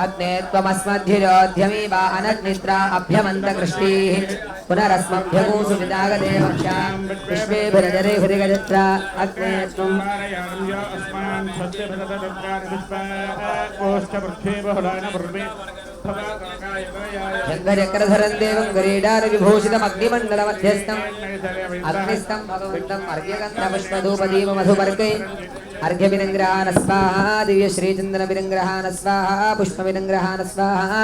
अग्ने त्वमस्मद्भिरोध्यमीवा अनग्नित्रा अभ्यमन्तकृष्टीः पुनरस्मभ्यगुंसु विदागदेवक्ष्यां विश्वेभिरजरे हृदिगजत्रा अग्ने त्वं चक्रधरं देवं गरीडारविभूषितमग्निमण्डलमध्यस्थम् अग्निस्थं भगवन्तम् अर्घ्यगन्धपुष्पधूपदीपमधुपर्के अर्घ्यविरङ्ग्रहाण स्वाहा दिव्यश्रीचन्दनविरङ्ग्रहाण स्वाहा पुष्पविरङ्ग्रहाण स्वाहा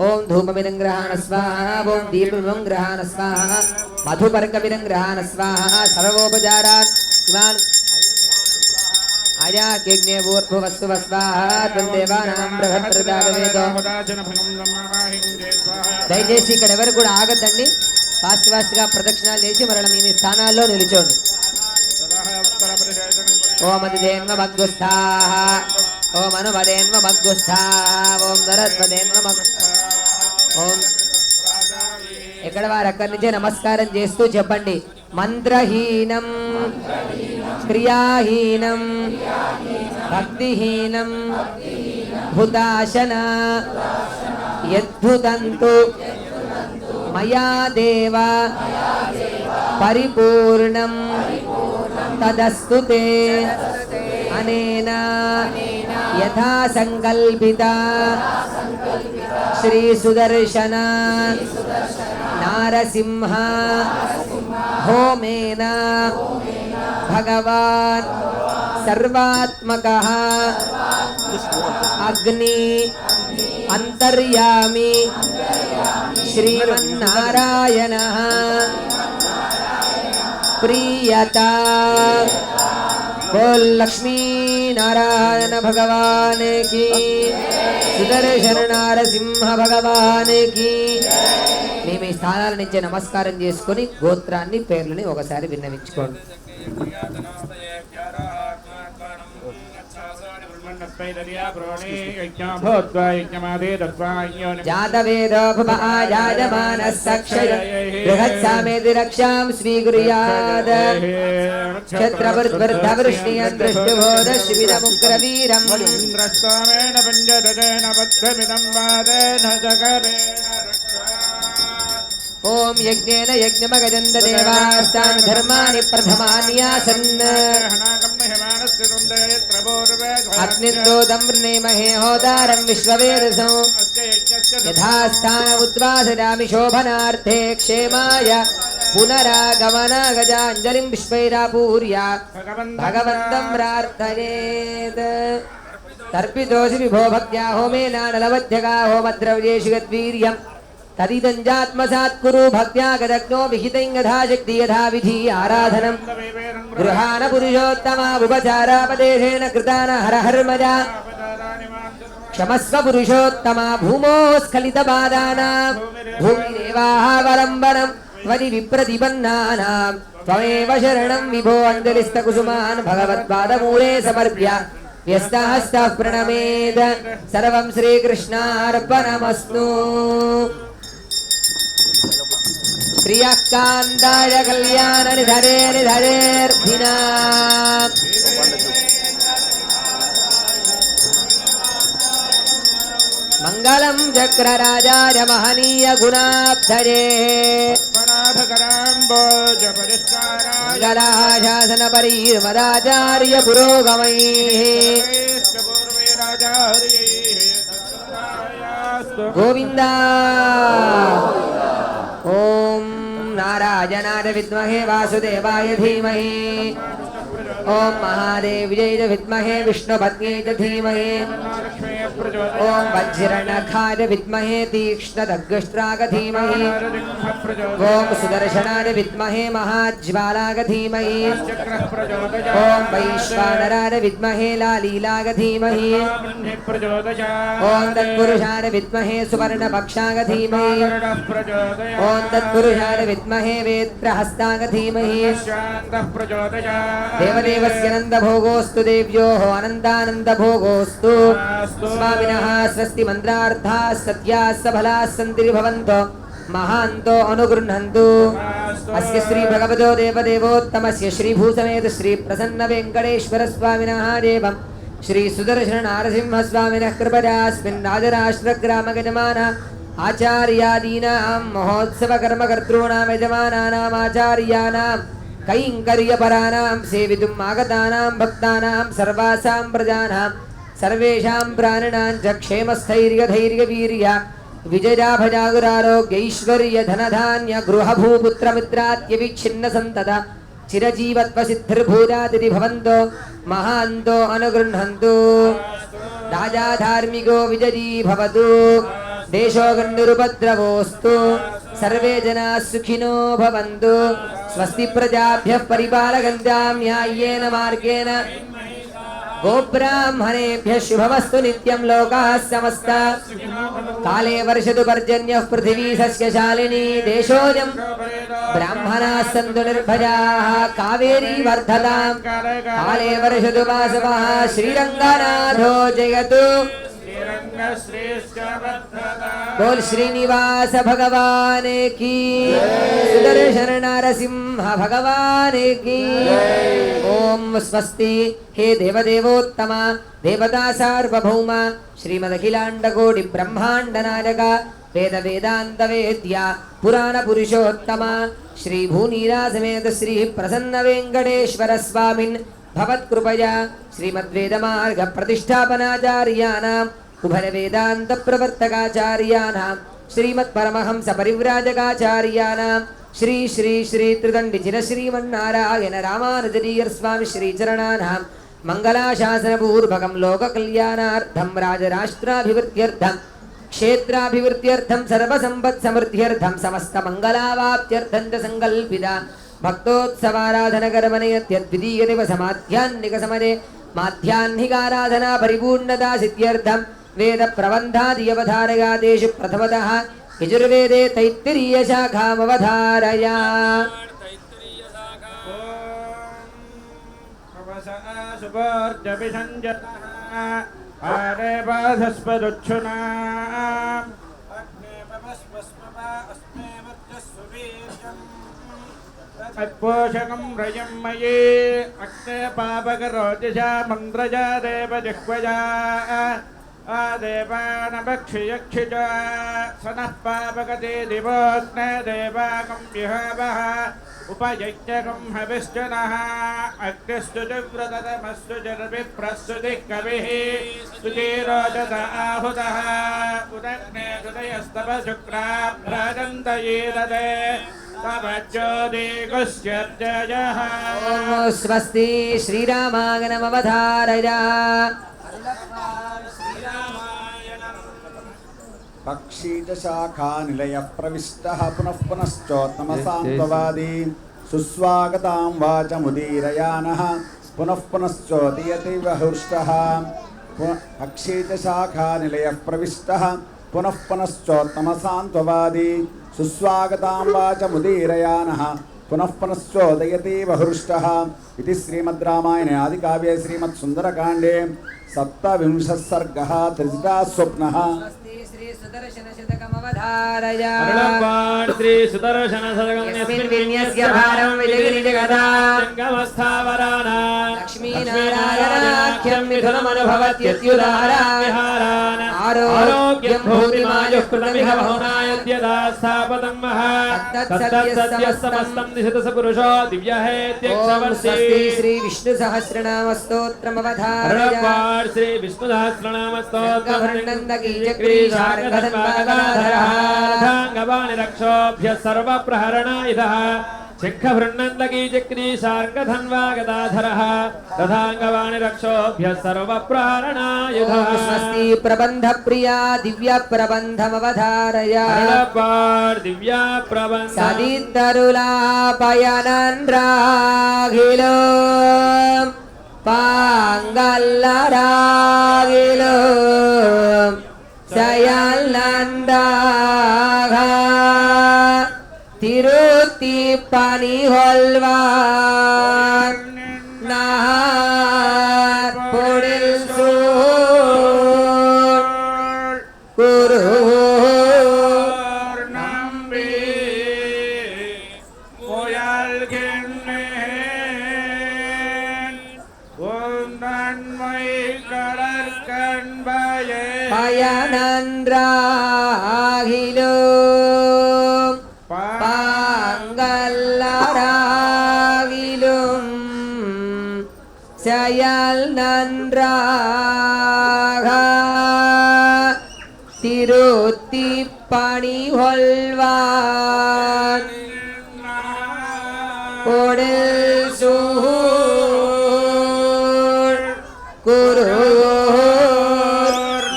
ओं धूपविरङ्ग्रहाण स्वाहा ओं दीपविरङ्ग्रहाण स्वाहा मधुपर्कविरङ्ग्रहाण स्वाहा सर्वोपचारात् शिवान् आयाज्ञेभूर्भुवस्तु स्वाहा त्वन्देवानां बृहत्प्रजातवेदो దయచేసి ఇక్కడ ఎవరు కూడా ఆగద్దండి ఫాస్ట్ గా ప్రదక్షిణాలు చేసి మరల మీ స్థానాల్లో నిలుచోండి ఓం అదిదేన్వ మగ్గుస్థాః ఓం అనువదేన్వ మగ్గుస్థాః ఓం నరద్వదేన్వ ఓం ఎక్కడ వారు అక్కడి నుంచే నమస్కారం చేస్తూ చెప్పండి మంత్రహీనం క్రియాహీనం భక్తిహీనం హుతాశన యద్భుతంతు మయా దేవ పరిపూర్ణం తదస్తుతే అనేన యథా సంకల్పిత శ్రీ సుదర్శన నారసింహ హోమేన భగవాన్ సర్వాత్మకః అగ్ని అంతర్యామి శ్రీమన్నారాయణః ప్రియత बोल लक्ष्मी नारायण भगवान की సుదర్శన నారసింహ భగవాన్ की మేము ఈ స్థానాల నుంచి నమస్కారం చేసుకొని గోత్రాన్ని పేర్లని ఒకసారి విన్నవించుకోండి జాతవేదో భవ ఆయాజమానః సక్షయ బృహత్సామేతి రక్షాం స్వీకుర్యాత్ క్షత్రవృద్ధవృష్ణియం దృష్టిబోధశివిరముగ్రవీరం ఓం యజ్ఞేన యజ్ఞమగజంద దేవాస్తాని ధర్మాని ప్రథమాన్యాసన్ అగ్నిర్దోదం వృణేమహే హోదారం విశ్వవేదసం యథాస్థాన ఉద్వాసయామి శోభనార్థే క్షేమాయ పునరాగమన గజాంజలిం విశ్వైరాపూర్య భగవంతం ప్రార్థయేత్ తర్పితోసి విభో భక్త్యా హోమేనానలవధ్యగా హోమద్రవ్యేషు గద్వీర్యం తదిదంజాత్మసాత్ కురు భక్త్యా గదగ్నో విహితంగధా శక్తి యథా విధి ఆరాధనం గృహాన పురుషోత్తమ ఉపచారాపదేశేన కృతాన హరహర్మజా క్షమస్వ పురుషోత్తమ భూమోస్ఖలితపాదానాం భూమిరేవావలంబనం త్వది విప్రతిపన్నానాం త్వమేవ శరణం విభో అంజలిస్తకుసుమాన్ భగవత్పాదమూలే సమర్ప్య వ్యస్తహస్తః ప్రణమేత్ సర్వం శ్రీకృష్ణార్పణమస్తు ప్రియః కాంతాయ కళ్యాణ నిధరే నిధరేర్ధినా మంగళం చక్రరాజాయ మహనీయ గుణాబ్ధయే మంగళాశాసన పరీర్మదాచార్య పురోగమైః గోవింద ఓం నారాయణాయ విద్మహే వాసుదేవాయ ధీమహి ఓం మహాదేవ్యై విద్మహే విష్ణుపత్న్యై ధీమహి ఓం వజ్రనఖాయ విద్మహే తీక్ష్ణదగ్ష్ట్రాగ ధీమహి ఓం సుదర్శనాయ విద్మహే మహాజ్వాలాగ ధీమహి ఓం వైశ్వానరాయ విద్మహే లాలీలాగ ధీమహి ఓం తత్పురుషాయ విద్మహే సువర్ణపక్షాగ ధీమహి ఓం తత్పురుషాయ విద్మహే వేత్రహస్తాగ ధీమహి దేవదేవస్య నందభోగోస్తు దేవ్యోః అనంతానందభోగోస్తు స్వామినః స్వస్తి మంత్రార్థాः సత్యాः సఫలాः సంతిర్భవంతు మహాంతో అనుగృహంతు అస్య శ్రీ భగవతో దేవదేవోత్తమస్య శ్రీ భూసమేత శ్రీ ప్రసన్న వెంకటేశ్వర స్వామినః దేవం श्री सुदर्शन नारसिंह स्वामिनः कृपयास्मिन् राजराष्ट्रग्राम गजमान आचार्यादीनां महोत्सव कर्मकर्तॄणां यजमानानाम् आचार्याणां कैङ्कर्यपराणां सेवितुम् आगतानां भक्तानां सर्वासां प्रजानां सर्वेषां प्राणिनां च क्षेमस्थैर्यधैर्यवीर्य विजयाभजागुरारोग्यैश्वर्य धनधान्य गृहभूपुत्रमित्राद्यविच्छिन्न सन्तत चिरजीवत्वसिद्धिर्भूजातिथि भवन्तो महान्तो अनुगृह्णन्तु राजा धार्मिको विजयी भवतु देशो गण्डुरुपद्रवोऽस्तु सर्वे जनाः सुखिनो भवन्तु स्वस्ति प्रजाभ्यः परिपालयन्तां न्याय्येन मार्गेण गोब्राह्मणेभ्यः शुभमस्तु नित्यं लोकाः समस्ता काले वर्षतु पर्जन्यः पृथिवी सस्यशालिनी देशोऽयं ब्राह्मणाः सन्तु निर्भयाः कावेरी वर्धतां काले वर्षतु वासवः श्रीरङ्गनाथो जयतु बोल श्रीनिवास भगवान की सुदर्शन नारसिंह भगवान की ओम स्वस्ति हे देवदेवोत्तम देवता सार्वभौम श्रीमदखिलांड कोटि ब्रह्मांड नायक वेद वेदांत वेद्या पुराण पुरुषोत्तम श्री भूनीरा समेत श्री प्रसन्न वेंकटेश्वर स्वामिन् भवत्कृपया श्रीमद्वेदमार्ग प्रतिष्ठापनाचार्याणां उभय वेदांत प्रवर्तकाचार्याणां श्रीमत्परमहंस परिव्राजकाचार्याणां श्री श्री श्री त्रिदण्डि चिर श्रीमन्नारायण रामानुजरीय स्वामी श्रीचरणानां मंगलाशासनपूर्वकं लोककल्याणार्थं राजराष्ट्राभिवृद्ध्यर्थं क्षेत्राभिवृद्ध्यर्थं सर्वसम्पत्समृद्ध्यर्थं समस्तमङ्गलावाप्त्यर्थं च संकल्पिता भक्तोत्सवाराधनकर्मणयत्यद्वितीय दिवसमाध्याह्निकसमये माध्याह्निकाराधना परिपूर्णता सिद्ध्यर्थं वेद प्रबन्धादिवधारयादेषु प्रथमतः यजुर्वेदे तैत्तिरीय शाखामवधारया पोषकं रजं मये अग्ने पापकरोतिषा मन्द्रजा देव जिह्वजा आदेवानभक्षियक्षिजा सनः पापकते दिवोऽग्ने देवाकं विहावः उपयज्ञकं हविश्चनः अग्निस्तु जिव्रततमस्तु जर्विप्रस्तुतिः कविः सुचीरोचत आहुतः उदग्ने हृदयस्तव शुक्राभ्राजन्तयेदते स्वस्ति श्रीरामागणमवधारया पक्षीजशाखानिलय प्रविष्टः पुनः पुनश्चोत्तमसान्त्ववादी सुस्वागतां वाचमुदीरयानः पुनः पुनश्चोदयति वहुष्टः पक्षीजशाखानिलय प्रविष्टः पुनः पुनश्चोत्तमसान्त्ववादी सुस्वागतां वाचमुदीरयानः पुनः पुनश्चोदयति वहुष्टः इति श्रीमद्रामायणे आदिकाव्ये श्रीमत्सुन्दरकाण्डे 27 सर्गः त्रिजटा स्वप्नः श्री सुदर्शन शतकमवधारया श्री सुदर्शन यस्मिन् विन्यस्य भारं विजयनिजगता जङ्गमस्थावराना लक्ष्मीनारायणाख्यं मिथुनमनुभवत्यत्युदारान् आरोग्यं भूतिमायुः कृतमिह बहुनायद्यदा स्थापतं महा तत्सत्यस्तमस्तं दिशतस पुरुषो दिव्यहेत्यक्षवर्षि श्री विष्णु सहस्रनाम स्तोत्रमवधारया श्री विष्णु सहस्रनाम स्तोत्रवर्णन्दकी चक्रीशार्ङ्गधन्वागदाधरः रक्षोभ्यः सर्वप्रहरणायुधः शिखभृन्नन्दकी चक्रीशार्ङ्गधन्वागदाधरः तथाङ्गवाणि रक्षोभ्यः सर्वप्रहरणायुधः स्वस्ति प्रबन्धप्रिया दिव्यप्रबन्धमवधारया दिव्या प्रबन्ध सदितरुलापयनन्द्राघिलो पाङ्गल्लरागिलो जयल्नन्दाघ तिरुत्ति पनिहोल्वार नाहार पुडिल सूर कुरूर नम्बी मोयाल गिन्ने ओंदन्मयिका பாங்கல்லராகிலும் செயல் நன்றாக திருத்தி பணி கொள்வான் கொடில் சூழ் குரு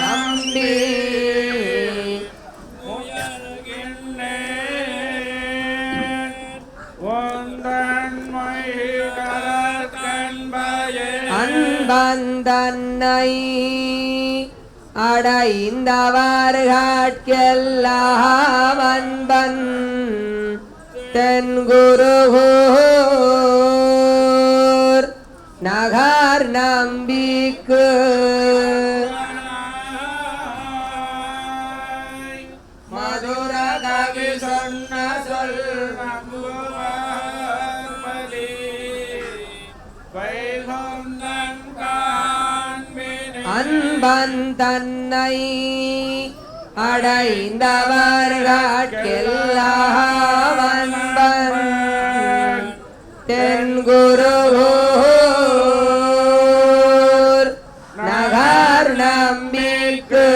நம்பி அன்பந்தன்னை அடைந்தவர்கட்கெல்லாம் அன்பன் தென்குருகூர் நகர் நம்பிக்கு மதுர கவி சொன்ன சொல் அன்பன் தன்னை அடைந்தவர்கட்கெல்லாம் அன்பன் தென்குருகூர் நகர் நம்பிக்கு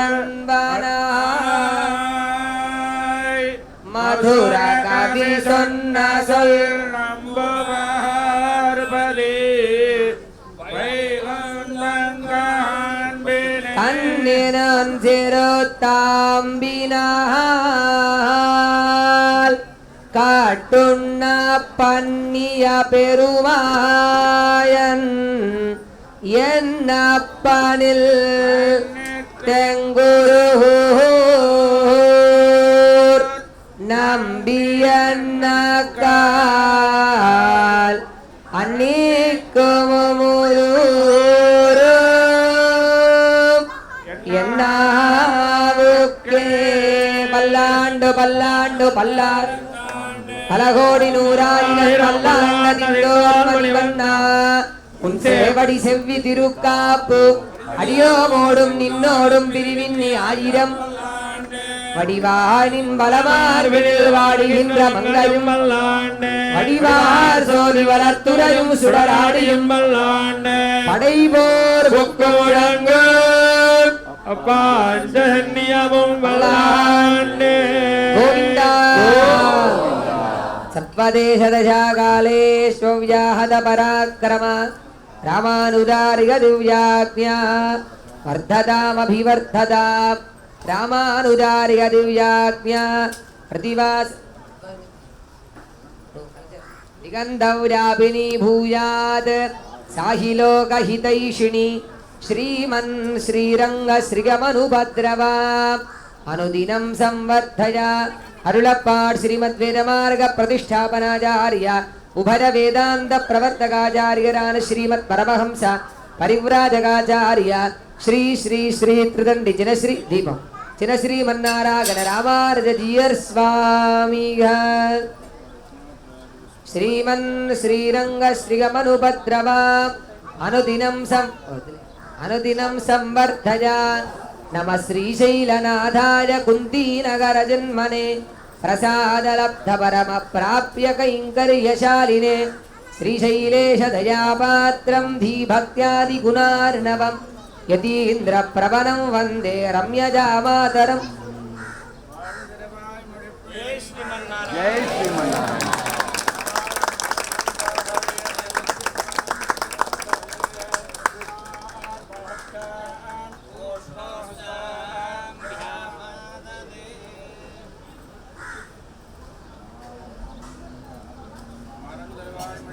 அன்பனாய் மதுர கவி சொன்ன சொல் கண்ணினன் சிறுத்தாம்பினால் காட்டுண்ண பண்ணிய பெருமாயன் என்னப்பனில் தெங்குருகூர் நம்பியன்னக்கால் அன்னிக்குமுதூரும் என்னாவுக்கே பல்லாண்டு பல்லாண்டு பல்லார் பல கோடி நூறாயிரம் பல்லாண்டதில்லோர்வண்ணா உன் சேவடி செவ்வி திருக்காப்பு அடியோமோடும் நின்னோடும் பிரிவின் ஆயிரம் வடிவானின் பலமார்பில் வாடுகின்ற மங்கையும் வடிவார் சோதி வளர்த்துறையும் சுடராடியும் படைபோர் பொக்கோழங்கு அப்பாஞ்சன்யமும் வல்லாண்டே கோவிந்தா சத்வதேசதசாகாலே ஸ்வவ்யாஹத பராக்கிரம ராமானுஜாரிக திவ்யாக்ஞா வர்த்ததாமபிவர்த்ததாம் ராமானுஜாரிக திவ்யாக்ஞா பிரதிவாஸ் நிகந்தவ்யாபினி பூயாத் சாஹி லோகஹிதைஷிணி ஸ்ரீமன் ஸ்ரீரங்க ஸ்ரீகமனுபத்ரவா அனுதினம் சம்வர்த்தய அருளப்பாட் ஸ்ரீமத் வேதமார்க பிரதிஷ்டாபனாச்சாரிய உபர வேதாந்த பிரவர்த்தகாச்சாரியரான ஸ்ரீமத் பரமஹம்ச பரிவ்ராஜகாச்சாரிய ஸ்ரீ ஸ்ரீ ஸ்ரீ திருதண்டி சினஸ்ரீ தீபம் சினஸ்ரீ மன்னாராகண ராமானுஜீயர் சுவாமிகள் ஸ்ரீமன் ஸ்ரீரங்க ஸ்ரீகமனுபத்ரவா அனுதினம் சம்வர்த்தய நம ஸ்ரீசைலநாதாய குந்தீநகர ஜன்மனே பிரசாதலப்த பரம பிராப்ய கைங்கர்யசாலினே ஸ்ரீசைலேஷ தயாபாத்ரம் தீபக்த்யாதி குணார்ணவம் யதீந்திர பிரபலம் வந்தே ரம்யஜாமாதரம்.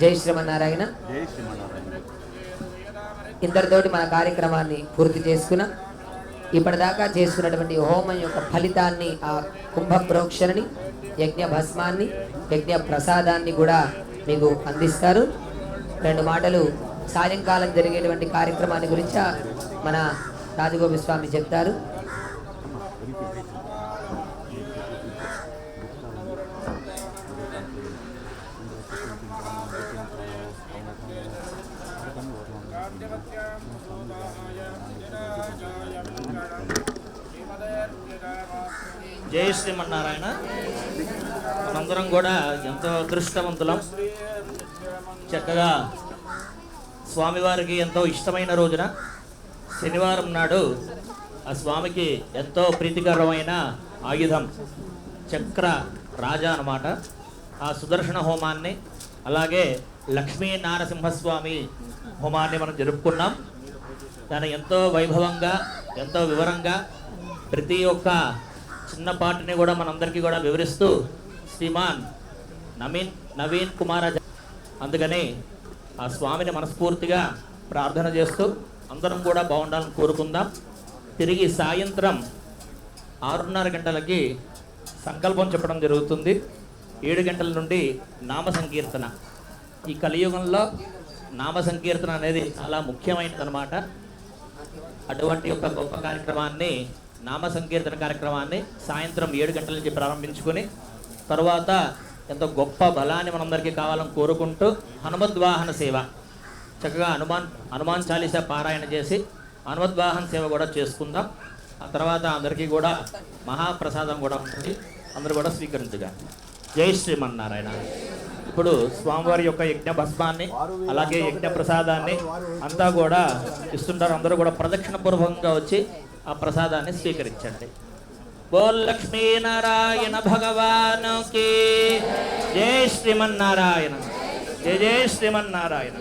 జై శ్రీమన్నారాయణ. జై శ్రీమన్నారాయణ. ఇంతటితోటి మన కార్యక్రమాన్ని పూర్తి చేసుకున్నాం. ఇప్పటిదాకా చేసుకున్నటువంటి హోమం యొక్క ఫలితాన్ని, ఆ కుంభ ప్రోక్షణని, యజ్ఞ భస్మాన్ని, యజ్ఞ ప్రసాదాన్ని కూడా మీకు అందిస్తారు. 2 మాటలు సాయంకాలం జరిగేటువంటి కార్యక్రమాన్ని గురించి మన రాజగోపి స్వామి చెప్తారు. జై శ్రీమన్నారాయణ. మనందరం కూడా ఎంతో అదృష్టవంతులం. చక్కగా స్వామివారికి ఎంతో ఇష్టమైన రోజున శనివారం నాడు ఆ స్వామికి ఎంతో ప్రీతికరమైన ఆయుధం చక్ర రాజా అన్నమాట. ఆ సుదర్శన హోమాన్ని అలాగే లక్ష్మీ నారసింహస్వామి హోమాన్ని మనం జరుపుకున్నాం. దాన్ని ఎంతో వైభవంగా ఎంతో వివరంగా ప్రతి ఒక్క చిన్నపాటిని కూడా మనందరికీ కూడా వివరిస్తూ శ్రీమాన్ నవీన్ కుమార్. అందుకని ఆ స్వామిని మనస్ఫూర్తిగా ప్రార్థన చేస్తూ అందరం కూడా బాగుండాలని కోరుకుందాం. తిరిగి సాయంత్రం 6:30 గంటలకి సంకల్పం చెప్పడం జరుగుతుంది. 7 గంటల నుండి నామ సంకీర్తన. ఈ కలియుగంలో నామ సంకీర్తన అనేది చాలా ముఖ్యమైనదన్నమాట. అటువంటి ఒక గొప్ప కార్యక్రమాన్ని నామ సంకీర్తన కార్యక్రమాన్ని సాయంత్రం 7 గంటల నుంచి ప్రారంభించుకొని తర్వాత ఎంతో గొప్ప బలాన్ని మనందరికీ కావాలని కోరుకుంటూ హనుమద్వాహన సేవ చక్కగా హనుమాన్ చాలీసా పారాయణ చేసి హనుమద్వాహన సేవ కూడా చేసుకుందాం. ఆ తర్వాత అందరికీ కూడా మహాప్రసాదం కూడా ఉంటుంది. అందరూ కూడా స్వీకరించగా. జై శ్రీమన్నారాయణ. ఇప్పుడు స్వామివారి యొక్క యజ్ఞ భస్మాన్ని అలాగే యజ్ఞ ప్రసాదాన్ని అంతా కూడా ఇస్తుంటారు. అందరూ కూడా ప్రదక్షిణ పూర్వకంగా వచ్చి ఆ ప్రసాదాన్ని స్వీకరించండి. బోల్ లక్ష్మీ నారాయణ భగవాన్ కి జై శ్రీమన్నారాయణ. జై జై శ్రీమన్నారాయణ.